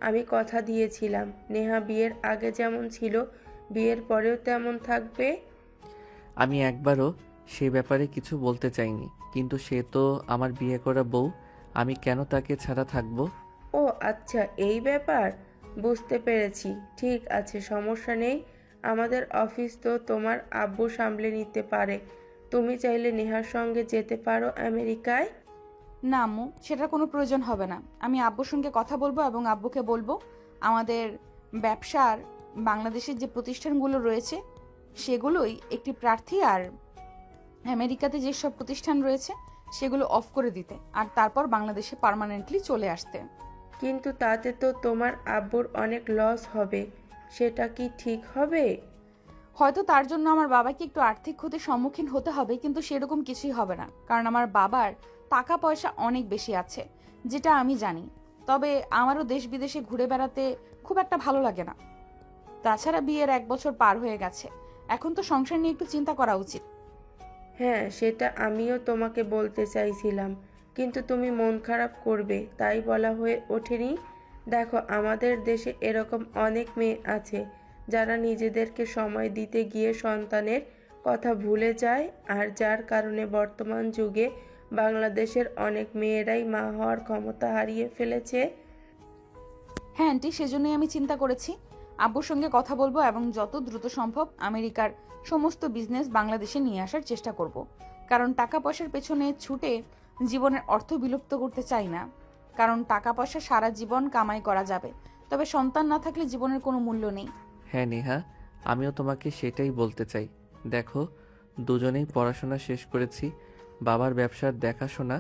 [SPEAKER 6] আমি কথা দিয়েছিলাম নেহা বিয়ের আগে যেমন ছিল বিয়ের পরেও তেমন থাকবে।
[SPEAKER 2] আমি একবারও সে ব্যাপারে কিছু বলতে চাইনি, কিন্তু সে তো আমার বিয়ে করা বউ। আমি কেন তাকে ছাড়া থাকবো?
[SPEAKER 6] ও আচ্ছা, এই ব্যাপার, বুঝতে পেরেছি। ঠিক আছে, সমস্যা নেই। আমাদের অফিস তো তোমার আব্বু সামলে নিতে পারে। তুমি চাইলে নেহার সঙ্গে যেতে পারো আমেরিকায়।
[SPEAKER 1] না আম্মু, সেটার কোনো প্রয়োজন হবে না। আমি আব্বুর সঙ্গে কথা বলবো এবং আব্বুকে বলবো আমাদের ব্যবসার বাংলাদেশের যে প্রতিষ্ঠানগুলো রয়েছে সেগুলোই একটি প্রার্থী, আর আমেরিকাতে যেসব প্রতিষ্ঠান রয়েছে সেগুলো অফ করে দিতে, আর তারপর বাংলাদেশে পার্মানেন্টলি চলে আসতে।
[SPEAKER 6] কিন্তু তাতে তো তোমার আব্বুর অনেক লস হবে, সেটা কি ঠিক হবে?
[SPEAKER 1] হয়তো তার জন্য আমার বাবাকে একটু আর্থিক ক্ষতির সম্মুখীন হতে হবে, কিন্তু সেরকম কিছুই হবে না, কারণ আমার বাবার টাকা পয়সা অনেক বেশি আছে, যেটা আমি জানি। তবে আমারও দেশ বিদেশে ঘুরে বেড়াতে খুব একটা ভালো লাগে না। তাছাড়া বিয়ের 1 বছর পার হয়ে গেছে, এখন তো সংসার নিয়ে একটু চিন্তা করা উচিত।
[SPEAKER 6] হ্যাঁ, সেটা আমিও তোমাকে বলতে চাইছিলাম, কিন্তু তুমি মন খারাপ করবে তাই বলা হয়ে ওঠেনি। দেখো, আমাদের দেশে এরকম অনেক মেয়ে আছে যারা নিজেদেরকে সময় দিতে গিয়ে সন্তানের কথা ভুলে যায়, আর যার কারণে বর্তমান যুগে বাংলাদেশের অনেক মেয়েরাই মা হওয়ার ক্ষমতা হারিয়ে ফেলেছে।
[SPEAKER 1] হ্যাঁ আন্টি, সেজন্যই আমি চিন্তা করেছি আব্বুর সঙ্গে কথা বলবো এবং যত দ্রুত সম্ভব আমেরিকার সমস্ত বিজনেস বাংলাদেশে নিয়ে আসার চেষ্টা করব। কারণ টাকা পয়সার পেছনে ছুটে জীবনের অর্থ বিলুপ্ত করতে চাই না। কারণ টাকা পয়সা সারা জীবন কামাই করা যাবে, তবে সন্তান না থাকলে জীবনের কোনো মূল্য নেই।
[SPEAKER 2] হ্যাঁ নেহা, আমিও তোমাকে সেটাই বলতে চাই। দেখো, দুজনেই পড়াশোনা শেষ করেছি, বাবার ব্যবসার দেখাশোনা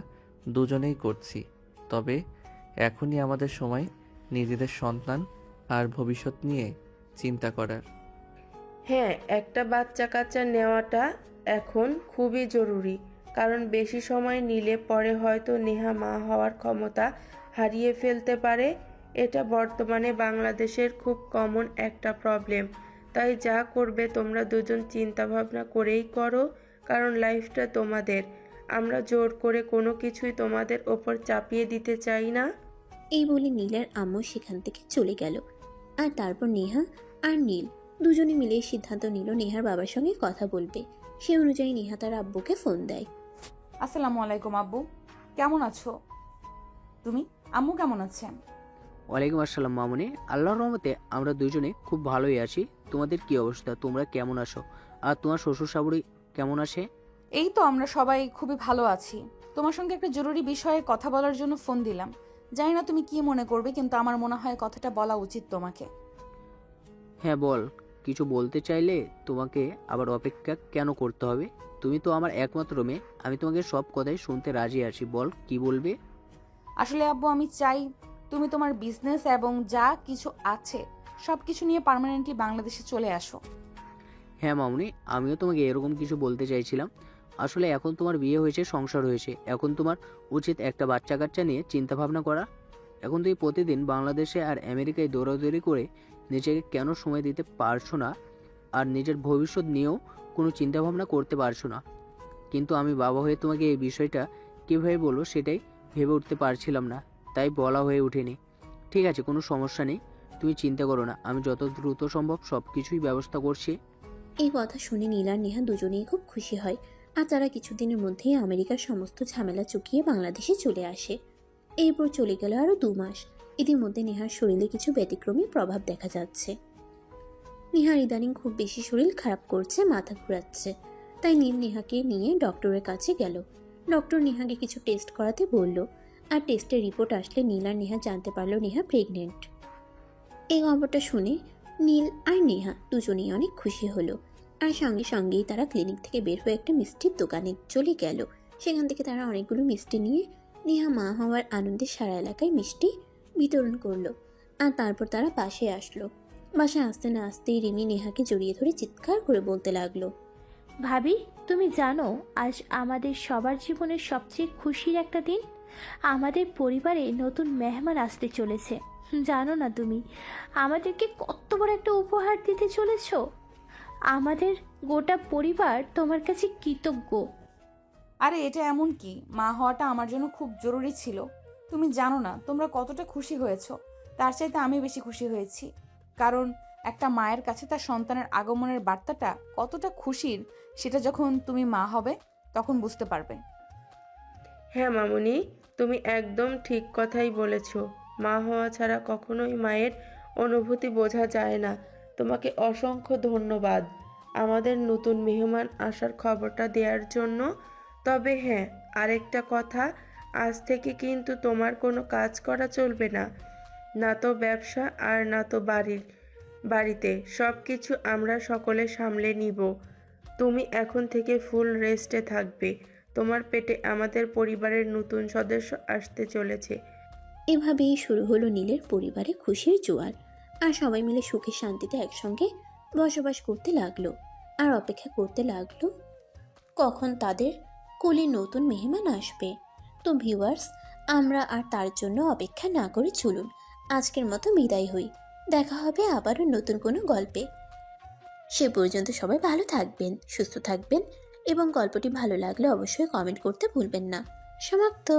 [SPEAKER 2] দুজনেই করছি। তবে এখনই আমাদের সময় নিজেদের সন্তান আর ভবিষ্যৎ নিয়ে চিন্তা করার।
[SPEAKER 6] হ্যাঁ, একটা বাচ্চা কাচ্চা নেওয়াটা এখন খুবই জরুরি, কারণ বেশি সময় নিলে পরে হয়তো নেহা মা হওয়ার ক্ষমতা হারিয়ে ফেলতে পারে। এটা বর্তমানে বাংলাদেশের খুব কমন একটা প্রবলেম। তাই যা করবে তোমরা দুজন চিন্তা ভাবনা করেই করো, কারণ লাইফটা তোমাদের। আমরা জোর করে কোনো কিছুই তোমাদের ওপর চাপিয়ে দিতে চাই না।
[SPEAKER 3] এই বলে নীলের আম্মু সেখান থেকে চলে গেল। আর তারপর নেহা আর নীল দুজনে মিলে সিদ্ধান্ত নিল নেহার বাবার সঙ্গে কথা বলবে। সে অনুযায়ী নেহা তার আব্বুকে ফোন দেয়।
[SPEAKER 1] আসসালামু আলাইকুম আব্বু, কেমন আছো তুমি? আম্মু কেমন আছেন?
[SPEAKER 8] ওয়ালাইকুম আসসালাম মামুনি, আল্লাহর রহমতে আমরা দুজনে খুব ভালোই আছি। তোমাদের কি অবস্থা? তোমরা কেমন আছো? আর তোমার শ্বশুর শাশুড়ি কেমন আছে?
[SPEAKER 1] এই তো আমরা সবাই খুবই ভালো আছি। তোমার সঙ্গে একটা জরুরি বিষয়ে কথা বলার জন্য ফোন দিলাম। জানি না তুমি কি মনে করবে, কিন্তু আমার মনে হয় কথাটা বলা উচিত তোমাকে।
[SPEAKER 8] হ্যাঁ বল, কিছু বলতে চাইলে তোমাকে আবার অপেক্ষা কেন করতে হবে? তুমি তো আমার একমাত্র মেয়ে, আমি তোমাকে সব কথাই শুনতে রাজি আছি। বল কি বলবে?
[SPEAKER 1] আসলে আব্বু, আমি চাই তুমি তোমার বিজনেস এবং যা কিছু আছে সব কিছু নিয়ে পার্মানেন্টলি বাংলাদেশে চলে আসো।
[SPEAKER 8] হ্যাঁ মামুনি, আমিও তোমাকে এরকম কিছু বলতে চাইছিলাম। আসলে এখন তোমার বিয়ে হয়েছে, সংসার হয়েছে, এখন তোমার উচিত একটা বাচ্চা কাচ্চা নিয়ে চিন্তা ভাবনা করা। এখন তুমি প্রতিদিন বাংলাদেশে আর আমেরিকায় দৌড়াদৌড়ি করে নিজেকে কেন সময় দিতে পারছো না, আর নিজের ভবিষ্যৎ নিয়েও কোনো চিন্তা ভাবনা করতে পারছো না? কিন্তু আমি বাবা হয়ে তোমাকে এই বিষয়টা কীভাবে বলবো সেটাই ভেবে উঠতে পারছিলাম না, তাই বলা হয়ে ওঠেনি। ঠিক আছে, কোনো সমস্যা নেই, তুমি চিন্তা করো না, আমি যত দ্রুত সম্ভব সব কিছুই ব্যবস্থা করছি।
[SPEAKER 3] এই কথা শুনে নীল আর নেহা দুজনেই খুব খুশি হয়। আর তারা কিছুদিনের মধ্যেই আমেরিকার সমস্ত ঝামেলা চুকিয়ে বাংলাদেশে চলে আসে। এরপর চলে গেল আরও 2 মাস। ইতিমধ্যে নেহার শরীরে কিছু ব্যতিক্রমী প্রভাব দেখা যাচ্ছে। নেহার ইদানিং খুব বেশি শরীর খারাপ করছে, মাথা ঘুরাচ্ছে। তাই নীল নেহাকে নিয়ে ডক্টরের কাছে গেল। ডক্টর নেহাকে কিছু টেস্ট করাতে বলল। আর টেস্টের রিপোর্ট আসলে নীল আর নেহা জানতে পারলো নেহা প্রেগনেন্ট। এই খবরটা শুনে নীল আর নেহা দুজনেই অনেক খুশি হলো। আর সঙ্গে সঙ্গেই তারা ক্লিনিক থেকে বের হয়ে একটা মিষ্টির দোকানে চলে গেল। সেখান থেকে তারা অনেকগুলো মিষ্টি নিয়ে নেহা মা হওয়ার আনন্দে সারা এলাকায় মিষ্টি বিতরণ করলো। আর তারপর তারা বাসায় আসলো। বাসায় আসতে না আসতেই রিমি নেহাকে জড়িয়ে ধরে চিৎকার করে বলতে লাগলো,
[SPEAKER 5] ভাবি, তুমি জানো আজ আমাদের সবার জীবনের সবচেয়ে খুশির একটা দিন। আমাদের পরিবারে নতুন মেহমান আসতে চলেছে। জানো না তুমি আমাদেরকে কত বড় একটা উপহার দিতে চলেছো? আমাদের গোটা পরিবার তোমার কাছে কৃতজ্ঞ।
[SPEAKER 1] আরে এটা এমন কি, মা হওয়াটা আমার জন্য খুব জরুরি ছিল। তুমি জানো না তোমরা কতটা খুশি হয়েছো। তার চাইতে আমি বেশি খুশি হয়েছি, কারণ একটা মায়ের কাছে তার সন্তানের আগমনের বার্তাটা কতটা খুশির সেটা যখন তুমি মা হবে তখন বুঝতে পারবে।
[SPEAKER 6] হ্যাঁ মামুনি, তুমি একদম ঠিক কথাই বলেছ। মা হওয়া ছাড়া কখনোই মায়ের অনুভূতি বোঝা যায় না। তোমাকে অসংখ্য ধন্যবাদ আমাদের নতুন মেহমান আসার খবরটা দেওয়ার জন্য। তবে হ্যাঁ, আরেকটা কথা, আজ থেকে কিন্তু তোমার কোনো কাজ করা চলবে না, না তো ব্যবসা আর না তো বাড়িতে সব কিছু আমরা সকলে সামলে নিব। তুমি এখন থেকে ফুল রেস্টে থাকবে। তোমার পেটে আমাদের পরিবারের নতুন সদস্য আসতে চলেছে।
[SPEAKER 3] এভাবেই শুরু হলো নীলের পরিবারে খুশির জোয়ার। আর সবাই মিলে সুখে শান্তিতে একসঙ্গে বসবাস করতে লাগলো। আর অপেক্ষা করতে লাগলো কখন তাদের কোলে নতুন মেহমান আসবে। তো ভিউয়ার্স, আমরা আর তার জন্য অপেক্ষা না করে চলুন আজকের মতো বিদায় হই। দেখা হবে আবারও নতুন কোনো গল্পে। সে পর্যন্ত সবাই ভালো থাকবেন, সুস্থ থাকবেন এবং গল্পটি ভালো লাগলে অবশ্যই কমেন্ট করতে ভুলবেন না। সমাপ্ত।